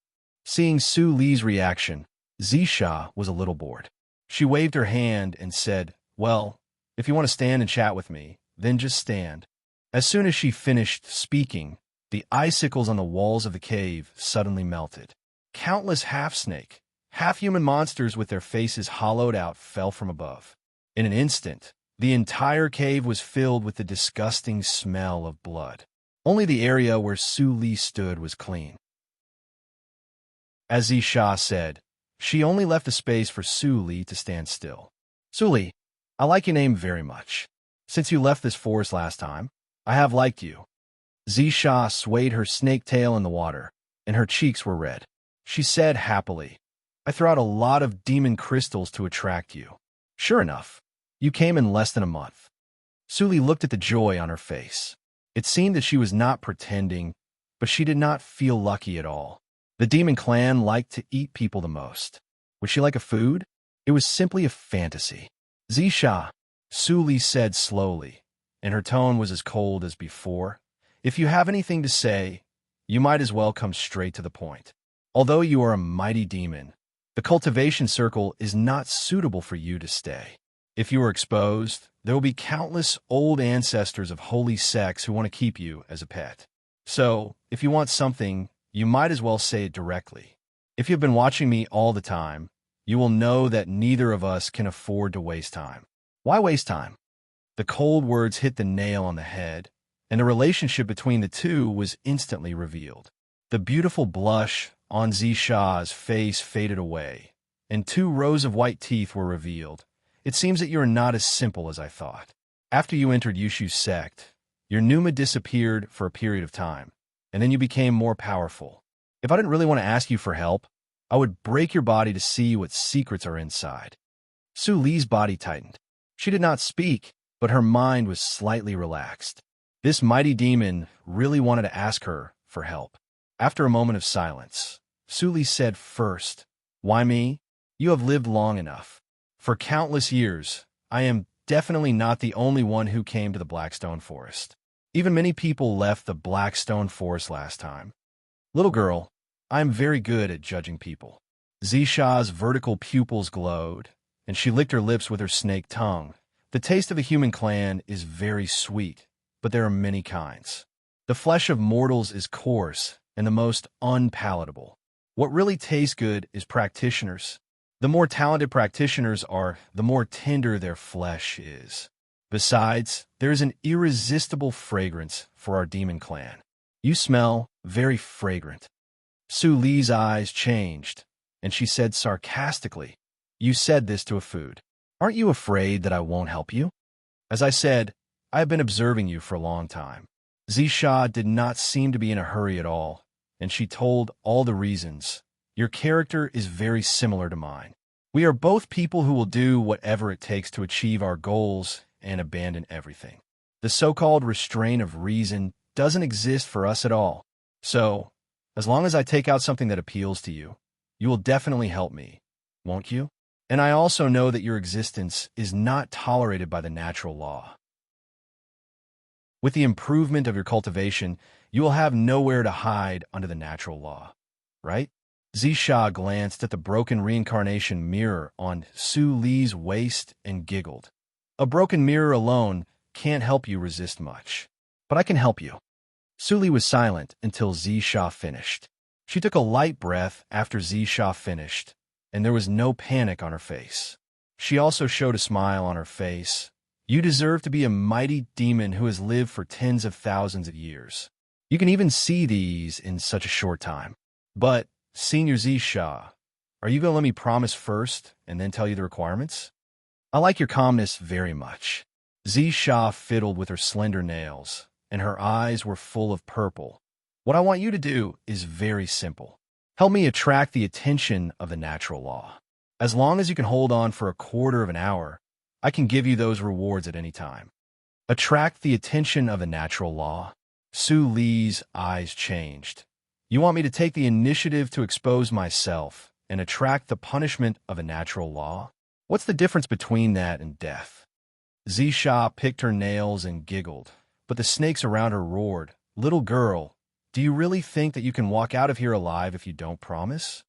Seeing Su Li's reaction, Zisha was a little bored. She waved her hand and said, Well, if you want to stand and chat with me, then just stand. As soon as she finished speaking, the icicles on the walls of the cave suddenly melted. Countless half-snake, half-human monsters with their faces hollowed out fell from above. In an instant, the entire cave was filled with the disgusting smell of blood. Only the area where Su Li stood was clean. As Zisha said, she only left the space for Su Li to stand still. Su Li, I like your name very much. Since you left this forest last time, I have liked you. Zisha swayed her snake tail in the water, and her cheeks were red. She said happily, I threw out a lot of demon crystals to attract you. Sure enough, you came in less than a month. Su Li looked at the joy on her face. It seemed that she was not pretending, but she did not feel lucky at all. The demon clan liked to eat people the most. Would she like a food? It was simply a fantasy. Zisha, Su Li said slowly, and her tone was as cold as before. If you have anything to say, you might as well come straight to the point. Although you are a mighty demon, the cultivation circle is not suitable for you to stay. If you are exposed, there will be countless old ancestors of holy sects who want to keep you as a pet. So, if you want something, you might as well say it directly. If you've been watching me all the time, you will know that neither of us can afford to waste time. Why waste time? The cold words hit the nail on the head, and the relationship between the two was instantly revealed. The beautiful blush on Zisha's face faded away, and 2 rows of white teeth were revealed. It seems that you are not as simple as I thought. After you entered Yushu's sect, your Numa disappeared for a period of time, and then you became more powerful. If I didn't really want to ask you for help, I would break your body to see what secrets are inside. Su Li's body tightened. She did not speak, but her mind was slightly relaxed. This mighty demon really wanted to ask her for help. After a moment of silence, Su Li said first, Why me? You have lived long enough. For countless years, I am definitely not the only one who came to the Blackstone Forest. Even many people left the Blackstone Forest last time. Little girl, I am very good at judging people. Zisha's vertical pupils glowed, and she licked her lips with her snake tongue. The taste of a human clan is very sweet, but there are many kinds. The flesh of mortals is coarse and the most unpalatable. What really tastes good is practitioners. The more talented practitioners are, the more tender their flesh is. Besides, there is an irresistible fragrance for our demon clan. You smell very fragrant. Su Li's eyes changed, and she said sarcastically, You said this to a food. Aren't you afraid that I won't help you? As I said, I have been observing you for a long time. Zisha did not seem to be in a hurry at all, and she told all the reasons. Your character is very similar to mine. We are both people who will do whatever it takes to achieve our goals and abandon everything. The so-called restraint of reason doesn't exist for us at all. So, as long as I take out something that appeals to you, you will definitely help me, won't you? And I also know that your existence is not tolerated by the natural law. With the improvement of your cultivation, you will have nowhere to hide under the natural law, right? Zisha glanced at the broken reincarnation mirror on Su Li's waist and giggled. A broken mirror alone can't help you resist much, but I can help you. Su Li was silent until Zisha finished. She took a light breath after Zisha finished, and there was no panic on her face. She also showed a smile on her face. You deserve to be a mighty demon who has lived for tens of thousands of years. You can even see these in such a short time. But, Senior Zisha, are you going to let me promise first and then tell you the requirements? I like your calmness very much. Zisha fiddled with her slender nails, and her eyes were full of purple. What I want you to do is very simple. Help me attract the attention of the natural law. As long as you can hold on for a quarter of an hour, I can give you those rewards at any time. Attract the attention of the natural law. Su Li's eyes changed, You want me to take the initiative to expose myself and attract the punishment of a natural law? What's the difference between that and death? Zisha picked her nails and giggled, but the snakes around her roared, "Little girl, do you really think that you can walk out of here alive if you don't promise?"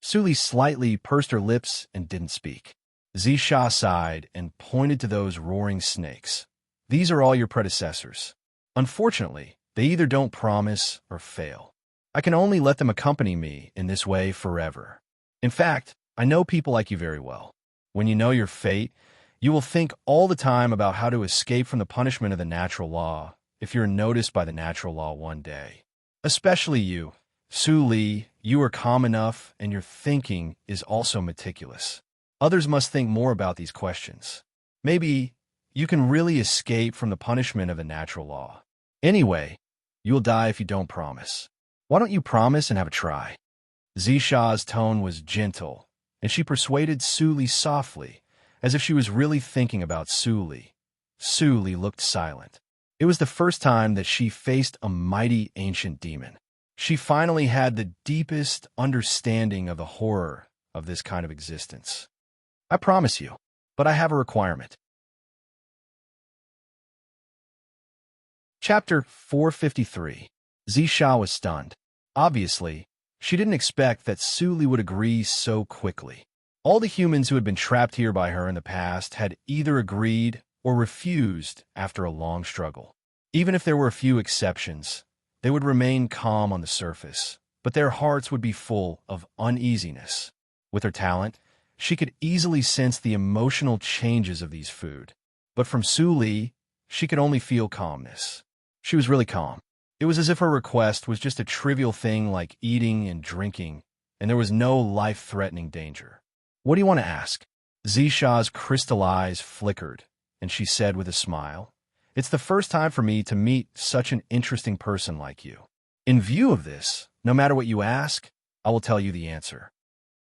Suli slightly pursed her lips and didn't speak. Zisha sighed and pointed to those roaring snakes. "These are all your predecessors. Unfortunately, they either don't promise or fail. I can only let them accompany me in this way forever. In fact, I know people like you very well. When you know your fate, you will think all the time about how to escape from the punishment of the natural law if you're noticed by the natural law one day. Especially you. Su Li, you are calm enough and your thinking is also meticulous. Others must think more about these questions. Maybe you can really escape from the punishment of the natural law. Anyway, you'll die if you don't promise. Why don't you promise and have a try?" Zisha's tone was gentle, and she persuaded Su Li softly, as if she was really thinking about Su Li. Su Li looked silent. It was the first time that she faced a mighty ancient demon. She finally had the deepest understanding of the horror of this kind of existence. "I promise you, but I have a requirement." Chapter 453. Zisha was stunned. Obviously, she didn't expect that Su Li would agree so quickly. All the humans who had been trapped here by her in the past had either agreed or refused after a long struggle. Even if there were a few exceptions, they would remain calm on the surface, but their hearts would be full of uneasiness. With her talent, she could easily sense the emotional changes of these food. But from Su Li, she could only feel calmness. She was really calm. It was as if her request was just a trivial thing like eating and drinking, and there was no life-threatening danger. "What do you want to ask?" Zisha's crystal eyes flickered, and she said with a smile, "It's the first time for me to meet such an interesting person like you. In view of this, no matter what you ask, I will tell you the answer."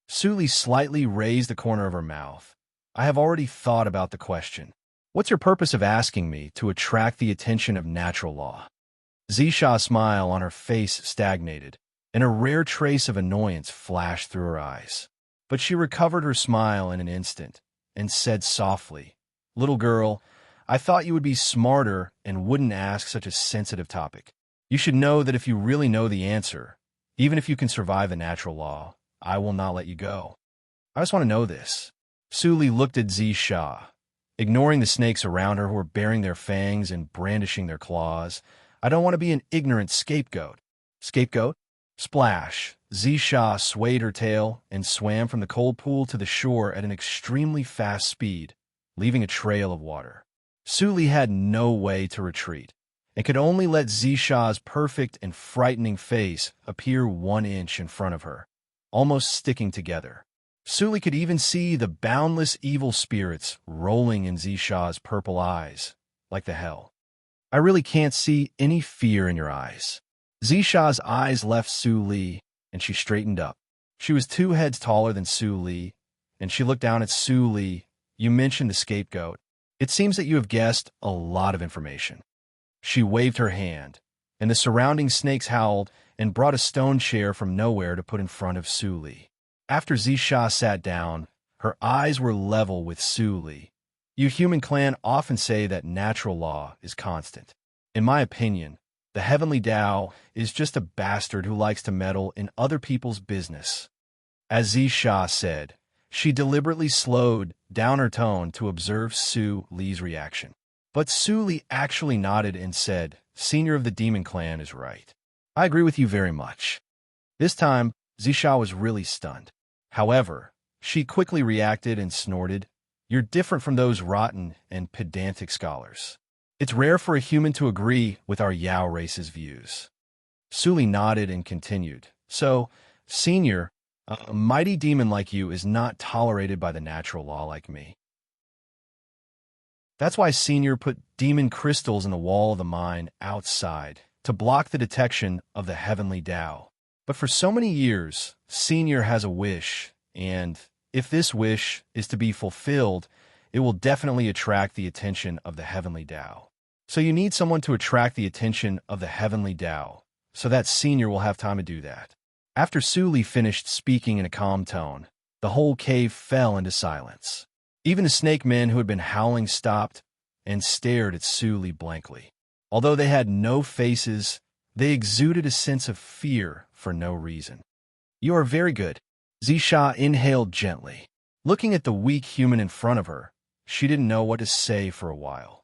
Su Li slightly raised the corner of her mouth. "I have already thought about the question. What's your purpose of asking me to attract the attention of natural law?" Zisha's smile on her face stagnated, and a rare trace of annoyance flashed through her eyes. But she recovered her smile in an instant and said softly, "Little girl, I thought you would be smarter and wouldn't ask such a sensitive topic. You should know that if you really know the answer, even if you can survive the natural law, I will not let you go. I just want to know this." Su Li looked at Zisha, ignoring the snakes around her who were baring their fangs and brandishing their claws. "I don't want to be an ignorant scapegoat." "Scapegoat?" Splash! Zisha swayed her tail and swam from the cold pool to the shore at an extremely fast speed, leaving a trail of water. Su Li had no way to retreat, and could only let Zisha's perfect and frightening face appear 1 inch in front of her, almost sticking together. Su Li could even see the boundless evil spirits rolling in Zisha's purple eyes, like the hell. "I really can't see any fear in your eyes." Zisha's eyes left Su Li, and she straightened up. She was 2 heads taller than Su Li, and she looked down at Su Li. "You mentioned the scapegoat. It seems that you have guessed a lot of information." She waved her hand, and the surrounding snakes howled and brought a stone chair from nowhere to put in front of Su Li. After Zisha sat down, her eyes were level with Su Li. "You human clan often say that natural law is constant. In my opinion, the heavenly Tao is just a bastard who likes to meddle in other people's business." As Zisha said, she deliberately slowed down her tone to observe Su Li's reaction. But Su Li actually nodded and said, "Senior of the Demon Clan is right. I agree with you very much." This time, Zisha was really stunned. However, she quickly reacted and snorted, "You're different from those rotten and pedantic scholars. It's rare for a human to agree with our Yao race's views." Su Li nodded and continued, "So, Senior, a mighty demon like you is not tolerated by the natural law like me. That's why Senior put demon crystals in the wall of the mine outside to block the detection of the heavenly Tao. But for so many years, Senior has a wish, and if this wish is to be fulfilled, it will definitely attract the attention of the heavenly Tao. So you need someone to attract the attention of the heavenly Tao, so that senior will have time to do that. After Su Li finished speaking in a calm tone, the whole cave fell into silence. Even the snake men who had been howling stopped and stared at Su Li blankly. Although they had no faces, they exuded a sense of fear for no reason. "You are very good." Zisha inhaled gently. Looking at the weak human in front of her, she didn't know what to say for a while.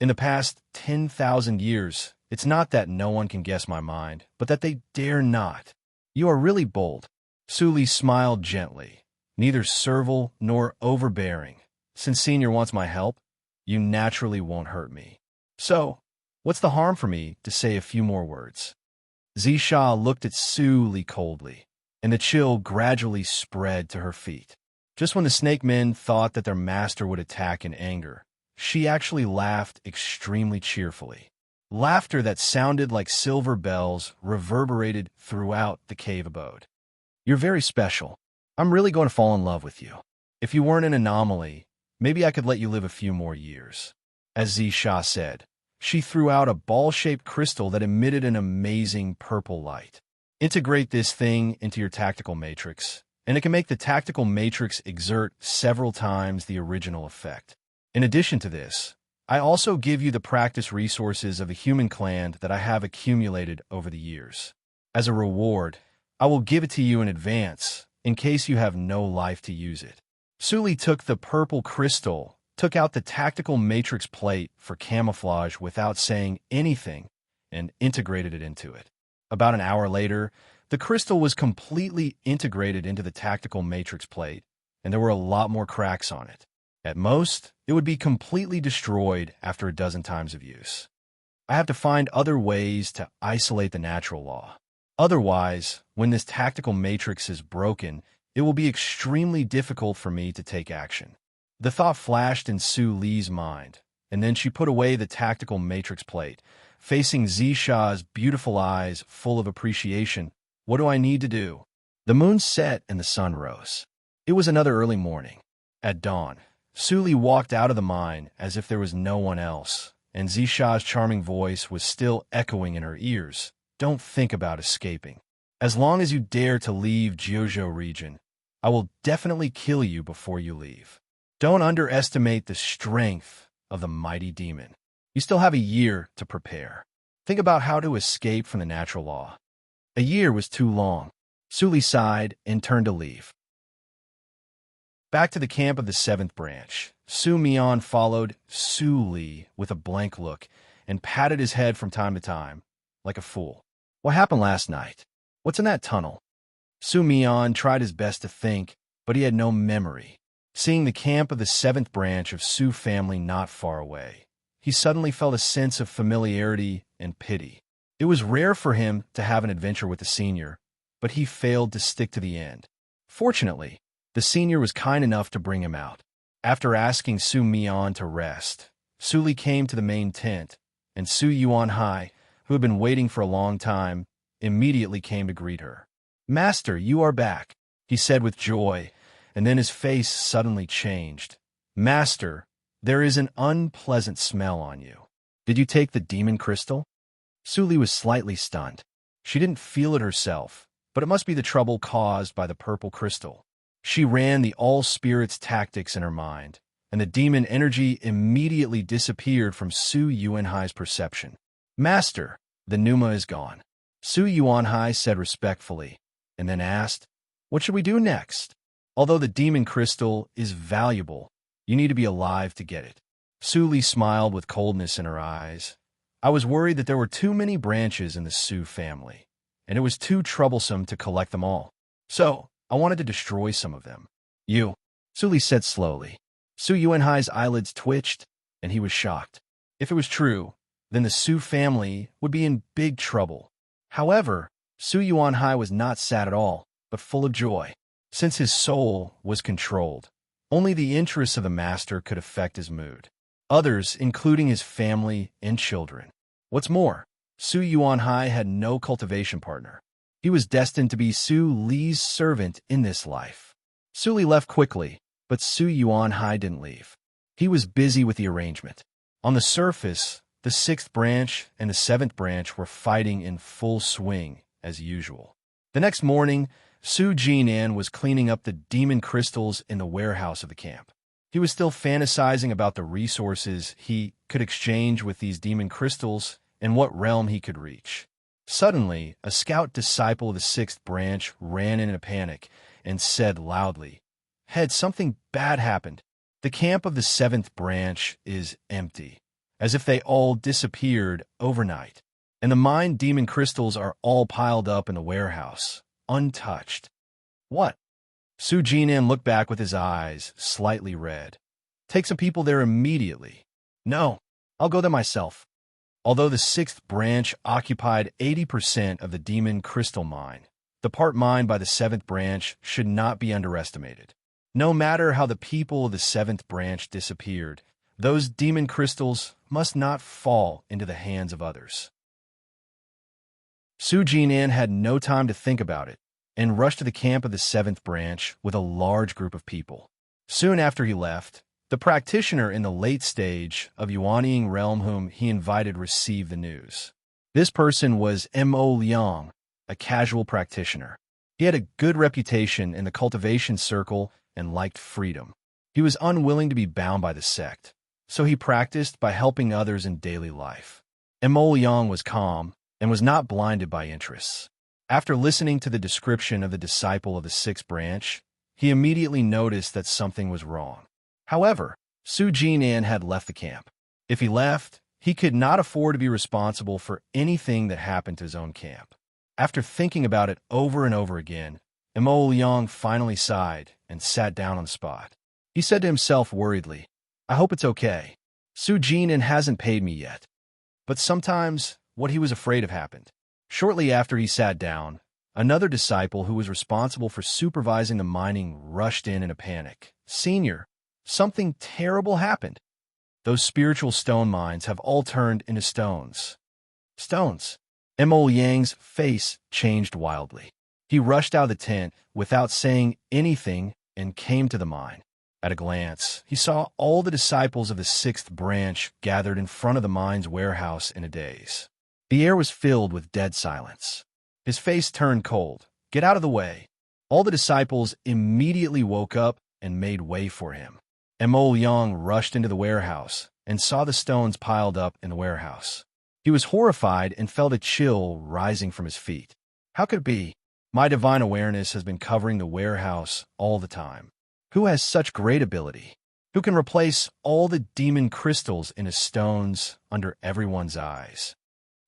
"In the past 10,000 years, it's not that no one can guess my mind, but that they dare not. You are really bold." Su Li smiled gently, neither servile nor overbearing. "Since Senior wants my help, you naturally won't hurt me. So, what's the harm for me to say a few more words?" Zisha looked at Su Li coldly, and the chill gradually spread to her feet. Just when the snake men thought that their master would attack in anger, she actually laughed extremely cheerfully. Laughter that sounded like silver bells reverberated throughout the cave abode. "You're very special. I'm really going to fall in love with you. If you weren't an anomaly, maybe I could let you live a few more years." As Zisha said, she threw out a ball-shaped crystal that emitted an amazing purple light. "Integrate this thing into your tactical matrix, and it can make the tactical matrix exert several times the original effect. In addition to this, I also give you the practice resources of a human clan that I have accumulated over the years. As a reward, I will give it to you in advance, in case you have no life to use it." Su Li took the purple crystal, took out the tactical matrix plate for camouflage without saying anything, and integrated it into it. About an hour later, the crystal was completely integrated into the tactical matrix plate, and there were a lot more cracks on it. At most, it would be completely destroyed after a dozen times of use. I have to find other ways to isolate the natural law. Otherwise, when this tactical matrix is broken, it will be extremely difficult for me to take action. The thought flashed in Su Li's mind, and then she put away the tactical matrix plate, facing Zisha's beautiful eyes full of appreciation. "What do I need to do?" The moon set and the sun rose. It was another early morning. At dawn, Su Li walked out of the mine as if there was no one else, and Zisha's charming voice was still echoing in her ears. "Don't think about escaping. As long as you dare to leave Jiuzhou region, I will definitely kill you before you leave. Don't underestimate the strength of the mighty demon. You still have a year to prepare. Think about how to escape from the natural law." A year was too long. Su Li sighed and turned to leave. Back to the camp of the 7th branch, Su Mian followed Su Li with a blank look and patted his head from time to time, like a fool. "What happened last night? What's in that tunnel?" Su Mian tried his best to think, but he had no memory. Seeing the camp of the 7th branch of Su family not far away, he suddenly felt a sense of familiarity and pity. It was rare for him to have an adventure with the senior, but he failed to stick to the end. Fortunately, the senior was kind enough to bring him out. After asking Su Mian to rest, Su Li came to the main tent, and Su Yuanhai, who had been waiting for a long time, immediately came to greet her. "Master, you are back," he said with joy, and then his face suddenly changed. "Master, there is an unpleasant smell on you. Did you take the demon crystal?" Su Li was slightly stunned. She didn't feel it herself, but it must be the trouble caused by the purple crystal. She ran the all-spirits tactics in her mind, and the demon energy immediately disappeared from Su Yuanhai's perception. "Master, the pneuma is gone," Su Yuanhai said respectfully, and then asked, "What should we do next? Although the demon crystal is valuable, you need to be alive to get it." Su Li smiled with coldness in her eyes. "I was worried that there were too many branches in the Su family, and it was too troublesome to collect them all. So, I wanted to destroy some of them." "You," Su Li said slowly. Su Yuanhai's eyelids twitched, and he was shocked. If it was true, then the Su family would be in big trouble. However, Su Yuanhai was not sad at all, but full of joy. Since his soul was controlled, only the interests of the master could affect his mood. Others, including his family and children. What's more, Su Yuanhai had no cultivation partner. He was destined to be Su Li's servant in this life. Su Li left quickly, but Su Yuanhai didn't leave. He was busy with the arrangement. On the surface, The sixth branch and the seventh branch were fighting in full swing, as usual. The next morning, Su Jinan was cleaning up the demon crystals in the warehouse of the camp. He was still fantasizing about the resources he could exchange with these demon crystals and what realm he could reach. Suddenly, a scout disciple of the sixth branch ran in a panic and said loudly, "Head, something bad happened. The camp of the seventh branch is empty, as if they all disappeared overnight, and the mind demon crystals are all piled up in the warehouse, untouched." "What?" Su Jinan looked back with his eyes slightly red. "Take some people there immediately." "No, I'll go there myself." Although the sixth branch occupied 80% of the demon crystal mine, the part mined by the seventh branch should not be underestimated. No matter how the people of the seventh branch disappeared, those demon crystals must not fall into the hands of others. Su Jinan had no time to think about it and rushed to the camp of the seventh branch with a large group of people. Soon after he left, the practitioner in the late stage of Yuanying realm whom he invited received the news. This person was Mo Liang, a casual practitioner. He had a good reputation in the cultivation circle and liked freedom. He was unwilling to be bound by the sect, so he practiced by helping others in daily life. Mo Liang was calm and was not blinded by interests. After listening to the description of the disciple of the sixth branch, he immediately noticed that something was wrong. However, Su Jinan had left the camp. If he left, he could not afford to be responsible for anything that happened to his own camp. After thinking about it over and over again, Mo Liang finally sighed and sat down on the spot. He said to himself worriedly, "I hope it's okay. Su Jinan hasn't paid me yet." But sometimes what he was afraid of happened. Shortly after he sat down, another disciple who was responsible for supervising the mining rushed in a panic. "Senior, something terrible happened. Those spiritual stone mines have all turned into stones." "Stones?" Mo Liang's face changed wildly. He rushed out of the tent without saying anything and came to the mine. At a glance, he saw all the disciples of the sixth branch gathered in front of the mine's warehouse in a daze. The air was filled with dead silence. His face turned cold. "Get out of the way." All the disciples immediately woke up and made way for him. Mo Liang rushed into the warehouse and saw the stones piled up in the warehouse. He was horrified and felt a chill rising from his feet. How could it be? My divine awareness has been covering the warehouse all the time. Who has such great ability? Who can replace all the demon crystals into stones under everyone's eyes?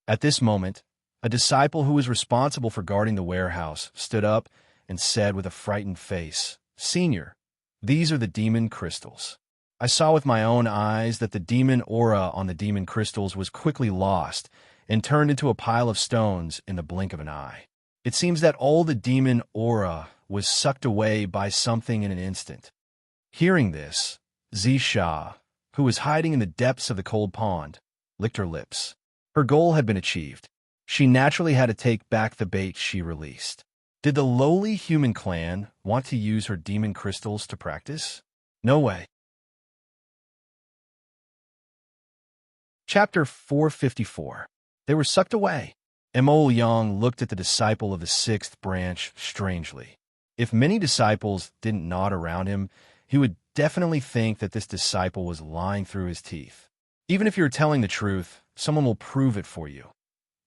At this moment, a disciple who was responsible for guarding the warehouse stood up and said with a frightened face, "Senior, these are the demon crystals." I saw with my own eyes that the demon aura on the demon crystals was quickly lost and turned into a pile of stones in the blink of an eye. It seems that all the demon aura was sucked away by something in an instant. Hearing this, Zisha, who was hiding in the depths of the cold pond, licked her lips. Her goal had been achieved. She naturally had to take back the bait she released. Did the lowly human clan want to use her demon crystals to practice? No way. Chapter 454. They were sucked away. Mo Liang looked at the disciple of the sixth branch strangely. If many disciples didn't nod around him, he would definitely think that this disciple was lying through his teeth. Even if you're telling the truth, someone will prove it for you.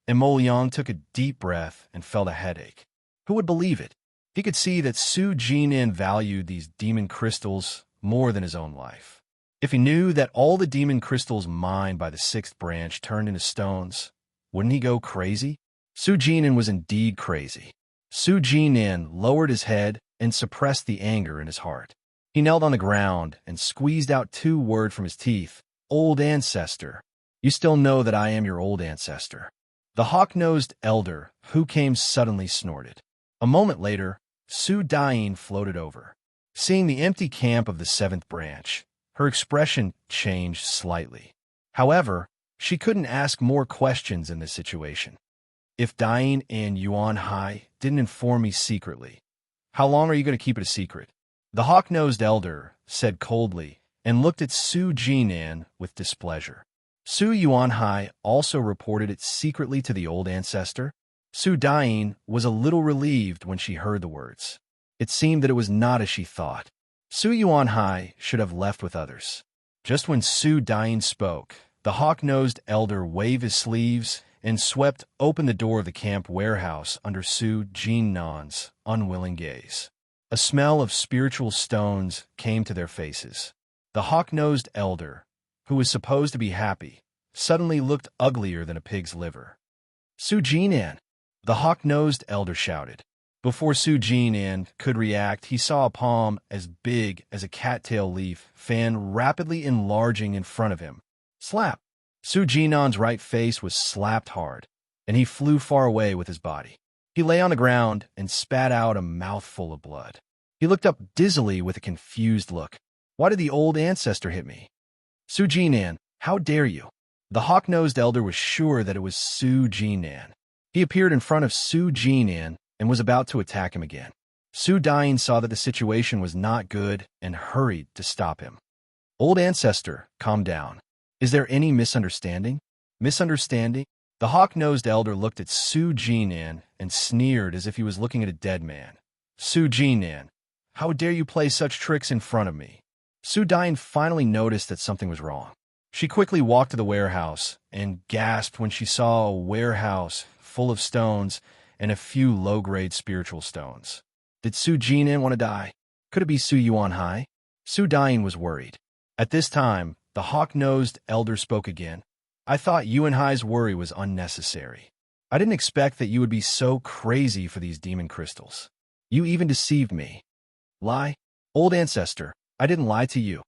Mo Liang took a deep breath and felt a headache. Who would believe it? He could see that Su Jinan valued these demon crystals more than his own life. If he knew that all the demon crystals mined by the sixth branch turned into stones, wouldn't he go crazy? Su Jinan was indeed crazy. Su Jinan lowered his head and suppressed the anger in his heart. He knelt on the ground and squeezed out 2 words from his teeth. "Old ancestor. You still know that I am your old ancestor." The hawk-nosed elder who came suddenly snorted. A moment later, Su Dain floated over. Seeing the empty camp of the seventh branch, her expression changed slightly. However, she couldn't ask more questions in this situation. If Dain and Yuan Hai didn't inform me secretly, how long are you going to keep it a secret? The hawk-nosed elder said coldly and looked at Su Jinan with displeasure. Su Yuanhai also reported it secretly to the old ancestor. Su Dain was a little relieved when she heard the words. It seemed that it was not as she thought. Su Yuanhai should have left with others. Just when Su Dain spoke, the hawk-nosed elder waved his sleeves and swept open the door of the camp warehouse under Su Jinnan's unwilling gaze. A smell of spiritual stones came to their faces. The hawk-nosed elder, who was supposed to be happy, suddenly looked uglier than a pig's liver. Su Jinnan! The hawk-nosed elder shouted. Before Su Jinnan could react, he saw a palm as big as a cattail leaf fan rapidly enlarging in front of him. Slap! Su Jinnan's right face was slapped hard, and he flew far away with his body. He lay on the ground and spat out a mouthful of blood. He looked up dizzily with a confused look. Why did the old ancestor hit me? Su Jinnan, how dare you? The hawk-nosed elder was sure that it was Su Jinnan. He appeared in front of Su Jinnan and was about to attack him again. Su Dain saw that the situation was not good and hurried to stop him. Old ancestor, calm down. Is there any misunderstanding? Misunderstanding? The hawk-nosed elder looked at Su Jinnan and sneered as if he was looking at a dead man. Su Jinnan, how dare you play such tricks in front of me? Su Dain finally noticed that something was wrong. She quickly walked to the warehouse and gasped when she saw a warehouse full of stones and a few low-grade spiritual stones. Did Su Jinnan want to die? Could it be Su Yuanhai? Su Dain was worried. At this time, the hawk-nosed elder spoke again. I thought Yuanhai's worry was unnecessary. I didn't expect that you would be so crazy for these demon crystals. You even deceived me. Lie? Old ancestor, I didn't lie to you.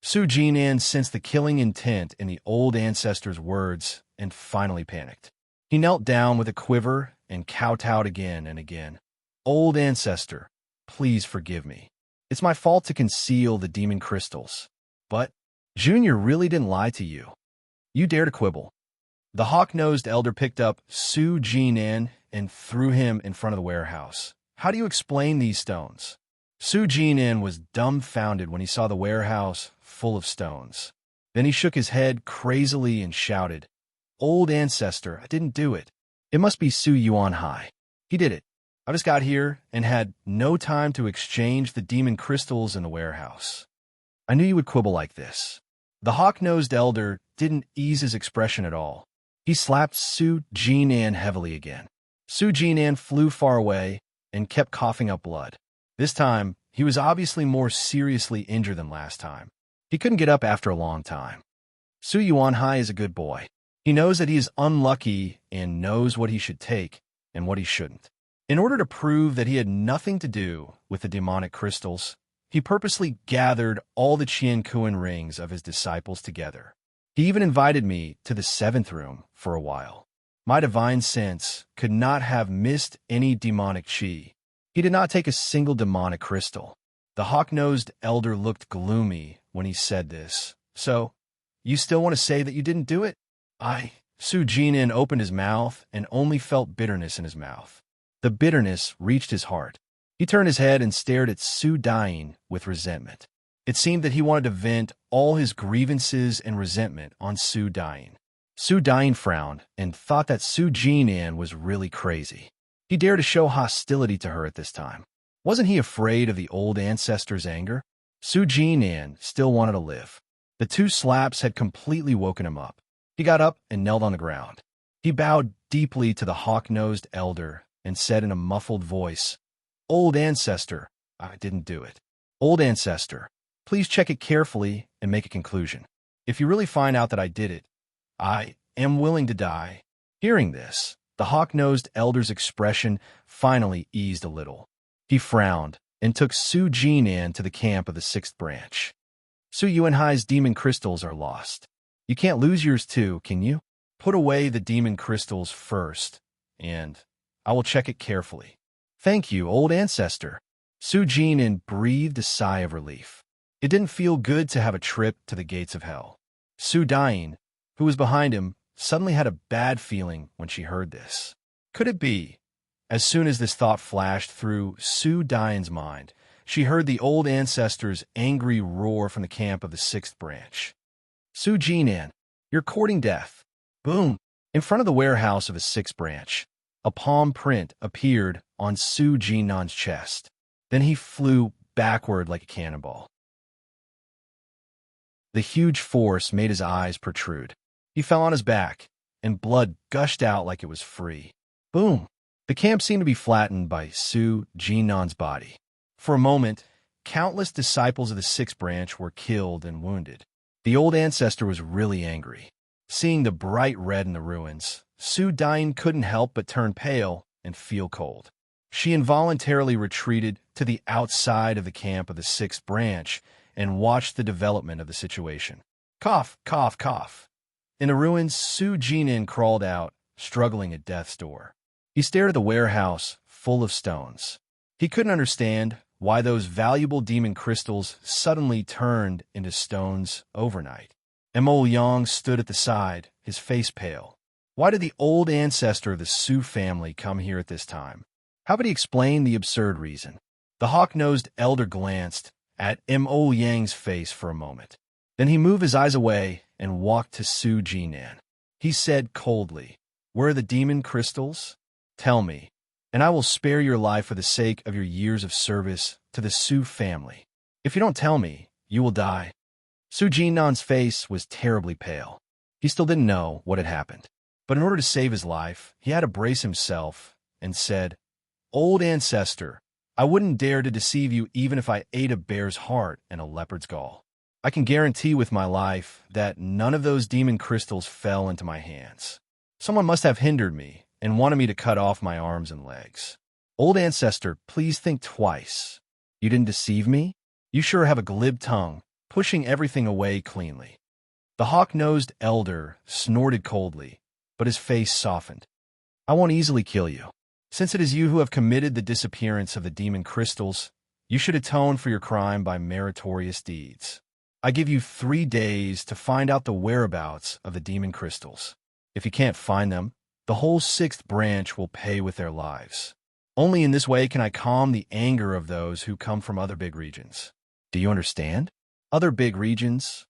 Su Jinnan sensed the killing intent in the old ancestor's words and finally panicked. He knelt down with a quiver and kowtowed again and again. Old ancestor, please forgive me. It's my fault to conceal the demon crystals. But Junior really didn't lie to you. You dare to quibble. The hawk-nosed elder picked up Su Jinnan and threw him in front of the warehouse. How do you explain these stones? Su Jinnan was dumbfounded when he saw the warehouse full of stones. Then he shook his head crazily and shouted, Old ancestor, I didn't do it. It must be Su Yuanhai. He did it. I just got here and had no time to exchange the demon crystals in the warehouse. I knew you would quibble like this. The hawk-nosed elder didn't ease his expression at all. He slapped Su Jinnan heavily again. Su Jinnan flew far away and kept coughing up blood. This time, he was obviously more seriously injured than last time. He couldn't get up after a long time. Su Yuanhai is a good boy. He knows that he is unlucky and knows what he should take and what he shouldn't. In order to prove that he had nothing to do with the demonic crystals, he purposely gathered all the Qiankuan rings of his disciples together. He even invited me to the 7th room for a while. My divine sense could not have missed any demonic qi. He did not take a single demonic crystal. The hawk-nosed elder looked gloomy when he said this. So, you still want to say that you didn't do it? Su Jinnan opened his mouth and only felt bitterness in his mouth. The bitterness reached his heart. He turned his head and stared at Su Dain with resentment. It seemed that he wanted to vent all his grievances and resentment on Su Dain. Su Dain frowned and thought that Su Jinnan was really crazy. He dared to show hostility to her at this time. Wasn't he afraid of the old ancestor's anger? Su Jinnan still wanted to live. The 2 slaps had completely woken him up. He got up and knelt on the ground. He bowed deeply to the hawk-nosed elder and said in a muffled voice, Old ancestor, I didn't do it. Old ancestor, please check it carefully and make a conclusion. If you really find out that I did it, I am willing to die. Hearing this, the hawk-nosed elder's expression finally eased a little. He frowned and took Su Jinnan to the camp of the 6th branch. Su Yuanhai's demon crystals are lost. You can't lose yours too, can you? Put away the demon crystals first, and I will check it carefully. Thank you, old ancestor. Su Jinnan breathed a sigh of relief. It didn't feel good to have a trip to the gates of hell. Su Dain, who was behind him, suddenly had a bad feeling when she heard this. Could it be? As soon as this thought flashed through Su Dain's mind, she heard the old ancestor's angry roar from the camp of the 6th branch. Su Jinan, you're courting death. Boom! In front of the warehouse of a sixth branch, a palm print appeared on Su Jinan's chest. Then he flew backward like a cannonball. The huge force made his eyes protrude. He fell on his back, and blood gushed out like it was free. Boom! The camp seemed to be flattened by Su Jinan's body. For a moment, countless disciples of the sixth branch were killed and wounded. The old ancestor was really angry. Seeing the bright red in the ruins, Su Dain couldn't help but turn pale and feel cold. She involuntarily retreated to the outside of the camp of the sixth branch and watched the development of the situation. Cough, cough, cough. In the ruins, Su Jinan crawled out, struggling at death's door. He stared at the warehouse full of stones. He couldn't understand why those valuable demon crystals suddenly turned into stones overnight. Mo Yang stood at the side, his face pale. Why did the old ancestor of the Su family come here at this time? How could he explain the absurd reason? The hawk-nosed elder glanced at Mo Yang's face for a moment. Then he moved his eyes away and walked to Su Jinan. He said coldly, "Where are the demon crystals? Tell me, and I will spare your life for the sake of your years of service to the Su family. If you don't tell me, you will die." Su Jinan's face was terribly pale. He still didn't know what had happened. But in order to save his life, he had to brace himself and said, "Old ancestor, I wouldn't dare to deceive you even if I ate a bear's heart and a leopard's gall. I can guarantee with my life that none of those demon crystals fell into my hands. Someone must have hindered me and wanted me to cut off my arms and legs. Old ancestor, please think twice. You didn't deceive me? You sure have a glib tongue, pushing everything away cleanly." The hawk-nosed elder snorted coldly, but his face softened. "I won't easily kill you. Since it is you who have committed the disappearance of the demon crystals, you should atone for your crime by meritorious deeds. I give you 3 days to find out the whereabouts of the demon crystals. If you can't find them, the whole sixth branch will pay with their lives. Only in this way can I calm the anger of those who come from other big regions. Do you understand? Other big regions?"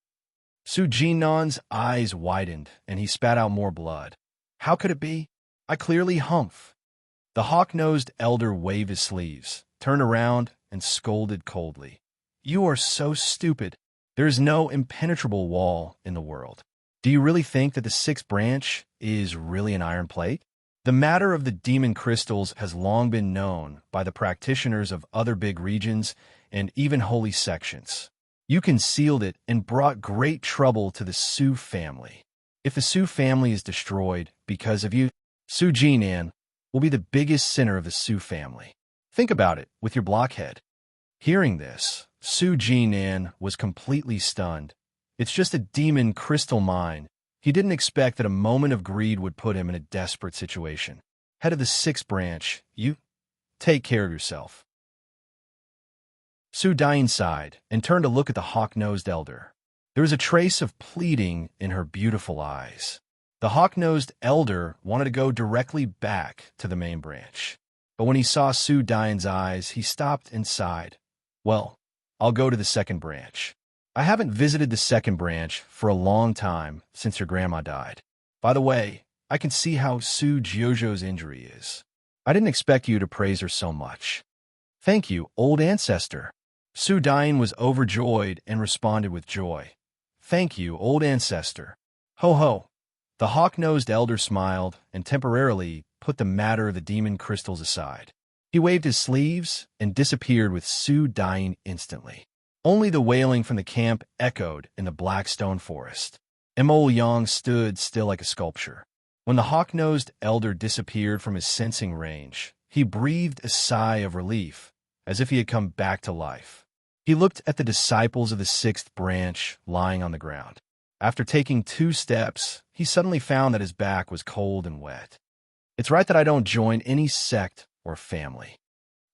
Su Jinan's eyes widened, and he spat out more blood. "How could it be? I clearly humph." The hawk-nosed elder waved his sleeves, turned around, and scolded coldly. "You are so stupid. There is no impenetrable wall in the world. Do you really think that the sixth branch is really an iron plate? The matter of the demon crystals has long been known by the practitioners of other big regions and even holy sections. You concealed it and brought great trouble to the Su family. If the Su family is destroyed because of you, Su Jinan will be the biggest sinner of the Su family. Think about it with your blockhead." Hearing this, Su Jinan was completely stunned. It's just a demon crystal mine. He didn't expect that a moment of greed would put him in a desperate situation. "Head of the sixth branch, you take care of yourself." Su Dain sighed and turned to look at the hawk-nosed elder. There was a trace of pleading in her beautiful eyes. The hawk-nosed elder wanted to go directly back to the main branch. But when he saw Su Dain's eyes, he stopped and sighed. "Well, I'll go to the second branch. I haven't visited the second branch for a long time since your grandma died. By the way, I can see how Su Jiuzhou's injury is. I didn't expect you to praise her so much." "Thank you, old ancestor." Su Dain was overjoyed and responded with joy. "Thank you, old ancestor." "Ho ho." The hawk-nosed elder smiled and temporarily put the matter of the demon crystals aside. He waved his sleeves and disappeared with Su Dain instantly. Only the wailing from the camp echoed in the black stone forest. Mo Yang stood still like a sculpture. When the hawk-nosed elder disappeared from his sensing range, he breathed a sigh of relief, as if he had come back to life. He looked at the disciples of the sixth branch lying on the ground. After taking 2 steps, he suddenly found that his back was cold and wet. It's right that I don't join any sect or family.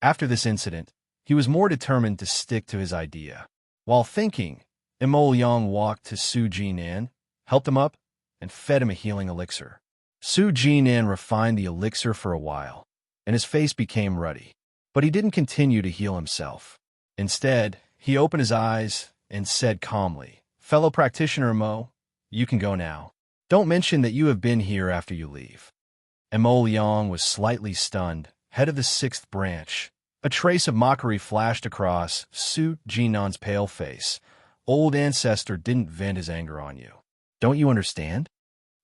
After this incident, he was more determined to stick to his idea. While thinking, Mo Yang walked to Su Jinan, helped him up, and fed him a healing elixir. Su Jinan refined the elixir for a while, and his face became ruddy. But he didn't continue to heal himself. Instead, he opened his eyes and said calmly, "Fellow practitioner Mo, You can go now. Don't mention that you have been here after you leave. Emol Yang was slightly stunned, head of the sixth branch. A trace of mockery flashed across Su Jinan's pale face. Old ancestor didn't vent his anger on you. Don't you understand?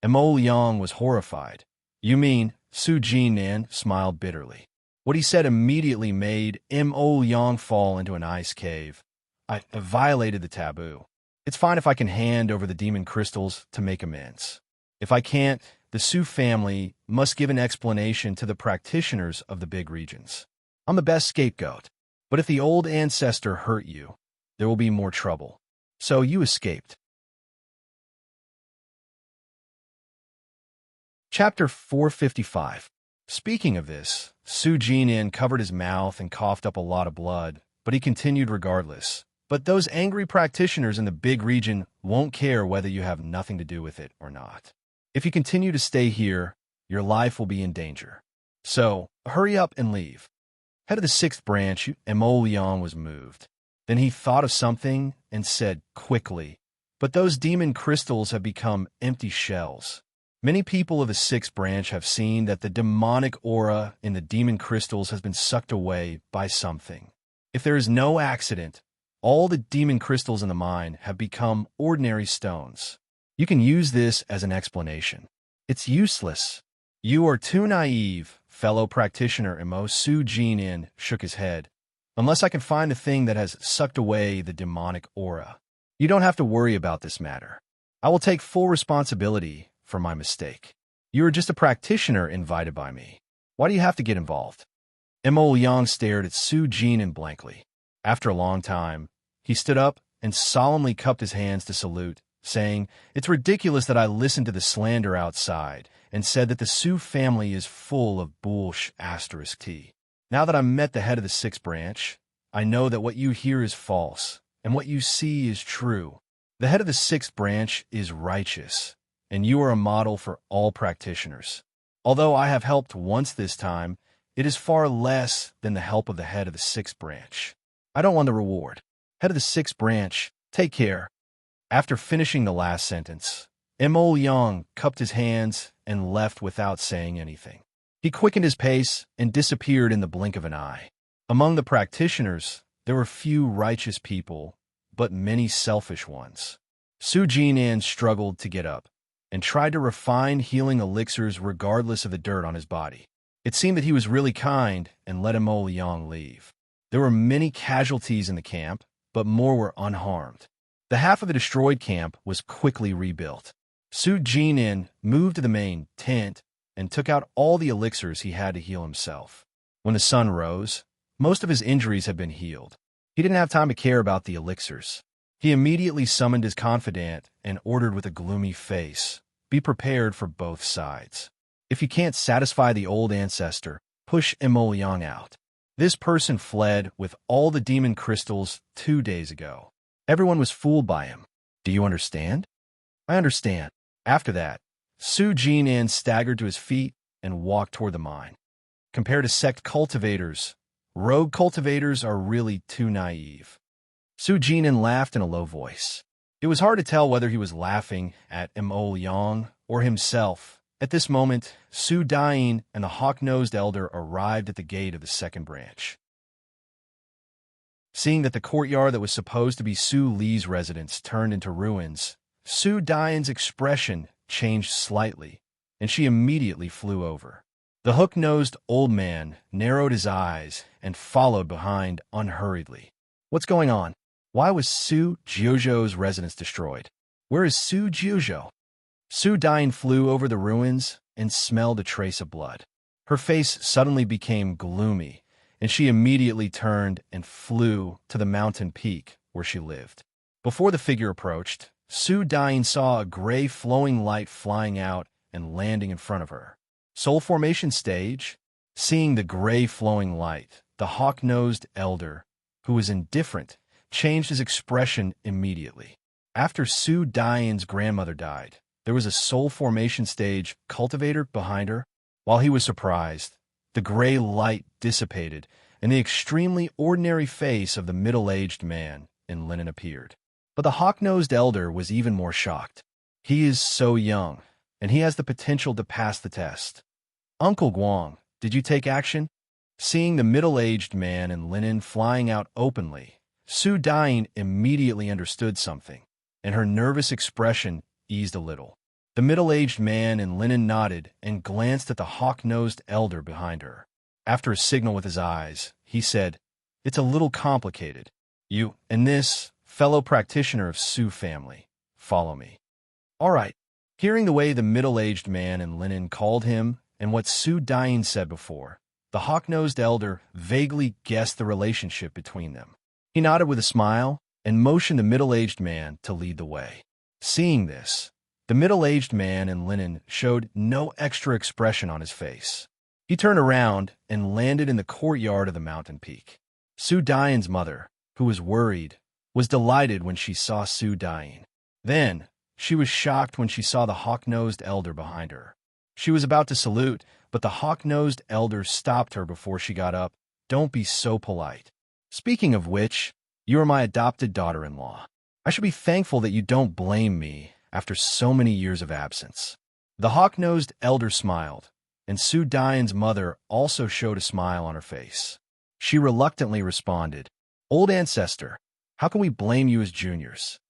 Emol Yang was horrified. You mean, Su Jinan smiled bitterly. What he said immediately made Emol Yang fall into an ice cave. I violated the taboo. It's fine if I can hand over the demon crystals to make amends. If I can't, the Su family must give an explanation to the practitioners of the big regions. I'm the best scapegoat. But if the old ancestor hurt you, there will be more trouble. So you escaped. Chapter 455. Speaking of this, Su Jinan covered his mouth and coughed up a lot of blood, but he continued regardless. But those angry practitioners in the big region won't care whether you have nothing to do with it or not. If you continue to stay here, your life will be in danger. So, hurry up and leave. Head of the sixth branch, Emol Yang was moved. Then he thought of something and said quickly, but those demon crystals have become empty shells. Many people of the sixth branch have seen that the demonic aura in the demon crystals has been sucked away by something. If there is no accident, all the demon crystals in the mine have become ordinary stones. You can use this as an explanation. It's useless. You are too naive, fellow practitioner. Su Jinan shook his head. Unless I can find the thing that has sucked away the demonic aura. You don't have to worry about this matter. I will take full responsibility for my mistake. You are just a practitioner invited by me. Why do you have to get involved? Emol Yang stared at Su Jinan blankly. After a long time, he stood up and solemnly cupped his hands to salute, saying, It's ridiculous that I listened to the slander outside and said that the Su family is full of bullsh**. Now that I met the head of the sixth branch, I know that what you hear is false, and what you see is true. The head of the sixth branch is righteous, and you are a model for all practitioners. Although I have helped once this time, it is far less than the help of the head of the sixth branch. I don't want the reward. Head of the sixth branch, take care. After finishing the last sentence, Emol Yang cupped his hands and left without saying anything. He quickened his pace and disappeared in the blink of an eye. Among the practitioners, there were few righteous people, but many selfish ones. Su Jinan struggled to get up and tried to refine healing elixirs regardless of the dirt on his body. It seemed that he was really kind and let Emol Yang leave. There were many casualties in the camp, but more were unharmed. The half of the destroyed camp was quickly rebuilt. Su Jinan moved to the main tent and took out all the elixirs he had to heal himself. When the sun rose, most of his injuries had been healed. He didn't have time to care about the elixirs. He immediately summoned his confidant and ordered with a gloomy face, Be prepared for both sides. If you can't satisfy the old ancestor, push Emol Yang out. This person fled with all the demon crystals 2 days ago. Everyone was fooled by him. Do you understand? I understand. After that, Su Jinan staggered to his feet and walked toward the mine. Compared to sect cultivators, rogue cultivators are really too naive. Su Jinan laughed in a low voice. It was hard to tell whether he was laughing at Emol Yang or himself. At this moment, Su Dain and the hawk-nosed elder arrived at the gate of the second branch. Seeing that the courtyard that was supposed to be Su Li's residence turned into ruins, Su Dain's expression changed slightly, and she immediately flew over. The hook-nosed old man narrowed his eyes and followed behind unhurriedly. What's going on? Why was Su Jiuzhou's residence destroyed? Where is Su Jiuzhou? Su Dain flew over the ruins and smelled a trace of blood. Her face suddenly became gloomy, and she immediately turned and flew to the mountain peak where she lived. Before the figure approached, Su Dain saw a gray flowing light flying out and landing in front of her. Soul formation stage? Seeing the gray flowing light, the hawk-nosed elder, who was indifferent, changed his expression immediately. After Su Dain's grandmother died, there was a soul formation stage cultivator behind her. While he was surprised, the gray light dissipated, and the extremely ordinary face of the middle-aged man in linen appeared. But the hawk-nosed elder was even more shocked. He is so young, and he has the potential to pass the test. Uncle Guang, did you take action? Seeing the middle-aged man in linen flying out openly, Su Dine immediately understood something, and her nervous expression eased a little. The middle-aged man in linen nodded and glanced at the hawk-nosed elder behind her. After a signal with his eyes, he said, "It's a little complicated. You and this fellow practitioner of Su family, follow me." All right. Hearing the way the middle-aged man in linen called him and what Su Dine said before, the hawk-nosed elder vaguely guessed the relationship between them. He nodded with a smile and motioned the middle-aged man to lead the way. Seeing this, the middle-aged man in linen showed no extra expression on his face. He turned around and landed in the courtyard of the mountain peak. Su Dine's mother, who was worried, was delighted when she saw Su Dine. Then, she was shocked when she saw the hawk-nosed elder behind her. She was about to salute, but the hawk-nosed elder stopped her before she got up. "Don't be so polite. Speaking of which, you are my adopted daughter-in-law. I should be thankful that you don't blame me after so many years of absence." The hawk-nosed elder smiled, and Su Dine's mother also showed a smile on her face. She reluctantly responded, "Old ancestor, how can we blame you as juniors?"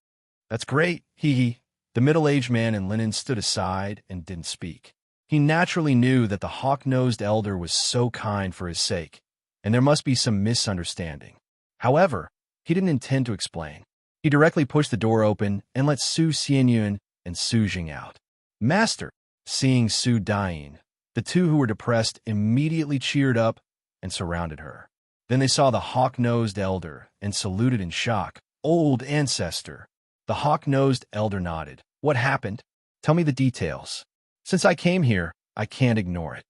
"That's great, hee." The middle-aged man in linen stood aside and didn't speak. He naturally knew that the hawk-nosed elder was so kind for his sake, and there must be some misunderstanding. However, he didn't intend to explain. He directly pushed the door open and let Su Xianyun and Su Jing out. "Master!" Seeing Su Dine, the two who were depressed immediately cheered up and surrounded her. Then they saw the hawk-nosed elder and saluted in shock. "Old ancestor." The hawk-nosed elder nodded. "What happened? Tell me the details. Since I came here, I can't ignore it."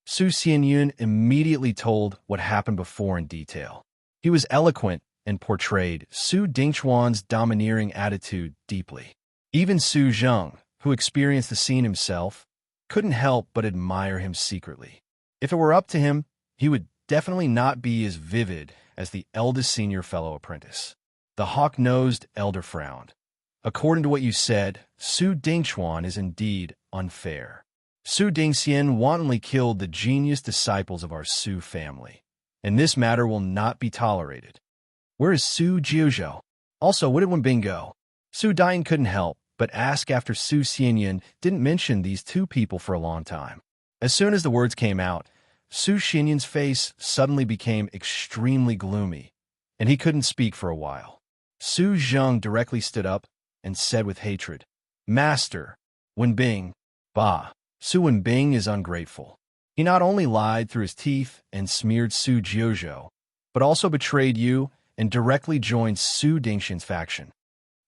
Su Xianyun immediately told what happened before in detail. He was eloquent and portrayed Su Dingchuan's domineering attitude deeply. Even Su Zheng, who experienced the scene himself, couldn't help but admire him secretly. If it were up to him, he would definitely not be as vivid as the eldest senior fellow apprentice. The hawk-nosed elder frowned. "According to what you said, Su Dingchuan is indeed unfair. Su Dingxian wantonly killed the genius disciples of our Su family, and this matter will not be tolerated. Where is Su Jiuzhou? Also, what did Wenbing go?" Su Dine couldn't help but ask after Su Xianyun didn't mention these two people for a long time. As soon as the words came out, Su Xianyun's face suddenly became extremely gloomy, and he couldn't speak for a while. Su Zheng directly stood up and said with hatred, "Master, Wenbing, bah, Su Wenbing is ungrateful. He not only lied through his teeth and smeared Su Jiuzhou, but also betrayed you and directly joined Su Dingxian's faction."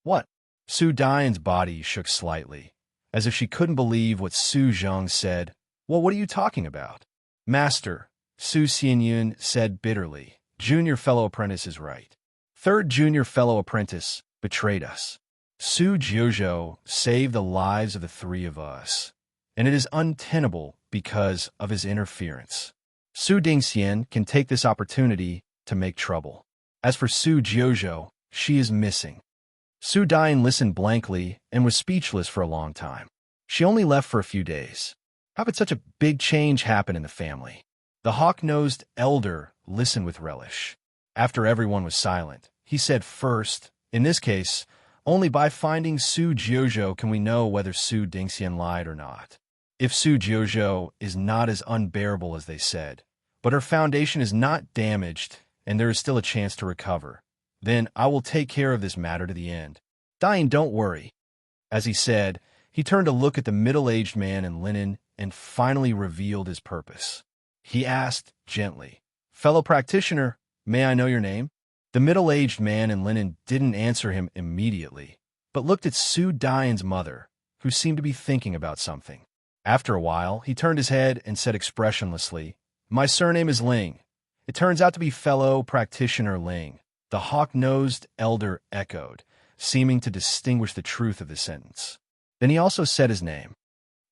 "What?" Su Dine's body shook slightly, as if she couldn't believe what Su Zheng said. "Well, what are you talking about?" "Master," Su Xianyun said bitterly, "junior fellow apprentice is right. Third junior fellow apprentice betrayed us. Su Jiuzhou saved the lives of the three of us, and it is untenable because of his interference. Su Dingxian can take this opportunity to make trouble. As for Su Jiuzhou, she is missing." Su Dine listened blankly and was speechless for a long time. She only left for a few days. How could such a big change happen in the family? The hawk-nosed elder listened with relish. After everyone was silent, he said, "First, in this case, only by finding Su Jiuzhou can we know whether Su Dingxian lied or not. If Su Jiuzhou is not as unbearable as they said, but her foundation is not damaged and there is still a chance to recover, then I will take care of this matter to the end. Dine, don't worry." As he said, he turned to look at the middle-aged man in linen and finally revealed his purpose. He asked gently, "Fellow practitioner, may I know your name?" The middle-aged man in linen didn't answer him immediately, but looked at Su Dine's mother, who seemed to be thinking about something. After a while, he turned his head and said expressionlessly, "My surname is Ling. It turns out to be fellow practitioner Ling." The hawk-nosed elder echoed, seeming to distinguish the truth of the sentence. Then he also said his name.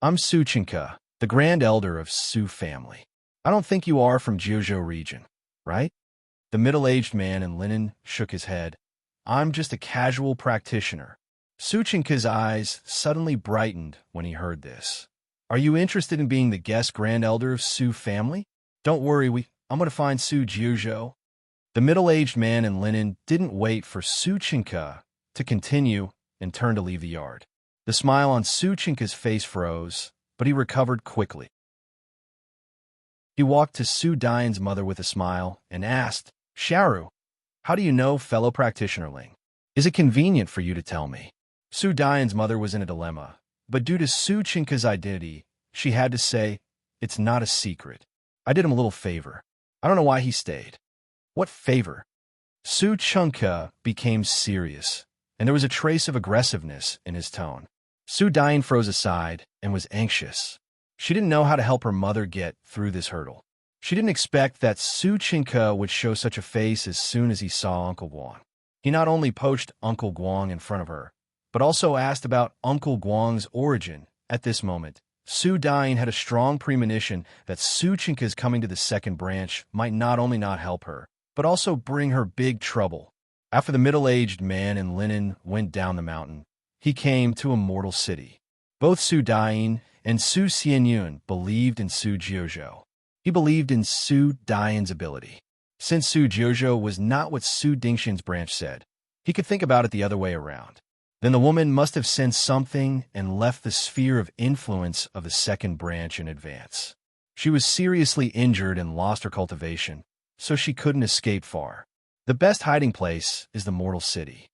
"I'm Su Chinka, the grand elder of Su family. I don't think you are from Jiuzhou region, right?" The middle-aged man in linen shook his head. "I'm just a casual practitioner." Suchinka's eyes suddenly brightened when he heard this. Are you interested in being the guest grand elder of Su family? Don't worry, I'm going to find Su Jiuzhou. The middle-aged man in linen didn't wait for Suchinka to continue and turned to leave the yard. The smile on Suchinka's face froze, but he recovered quickly. He walked to Su Dian's mother with a smile and asked, Sharu, how do you know fellow practitioner-ling? Is it convenient for you to tell me? Su Dian's mother was in a dilemma, but due to Suchinka's identity, she had to say, it's not a secret. I did him a little favor. I don't know why he stayed. What favor? Suchinka became serious, and there was a trace of aggressiveness in his tone. Su Dian froze aside and was anxious. She didn't know how to help her mother get through this hurdle. She didn't expect that Suchinka would show such a face as soon as he saw Uncle Guang. He not only poached Uncle Guang in front of her, but also asked about Uncle Guang's origin. At this moment, Su Dian had a strong premonition that Suchinka's coming to the second branch might not only not help her, but also bring her big trouble. After the middle-aged man in linen went down the mountain, he came to a mortal city. Both Su Dian and Su Xianyun believed in Su Jiuzhou. He believed in Su Dian's ability. Since Su Jiuzhou was not what Su Dingxin's branch said, he could think about it the other way around. Then the woman must have sensed something and left the sphere of influence of the second branch in advance. She was seriously injured and lost her cultivation, so she couldn't escape far. The best hiding place is the mortal city.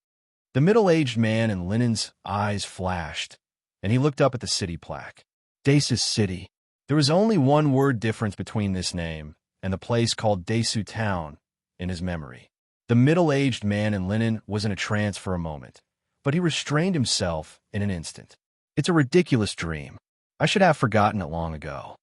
The middle-aged man in linen's eyes flashed, and he looked up at the city plaque. Desu City. There was only one word difference between this name and the place called Desu Town in his memory. The middle-aged man in linen was in a trance for a moment, but he restrained himself in an instant. It's a ridiculous dream. I should have forgotten it long ago.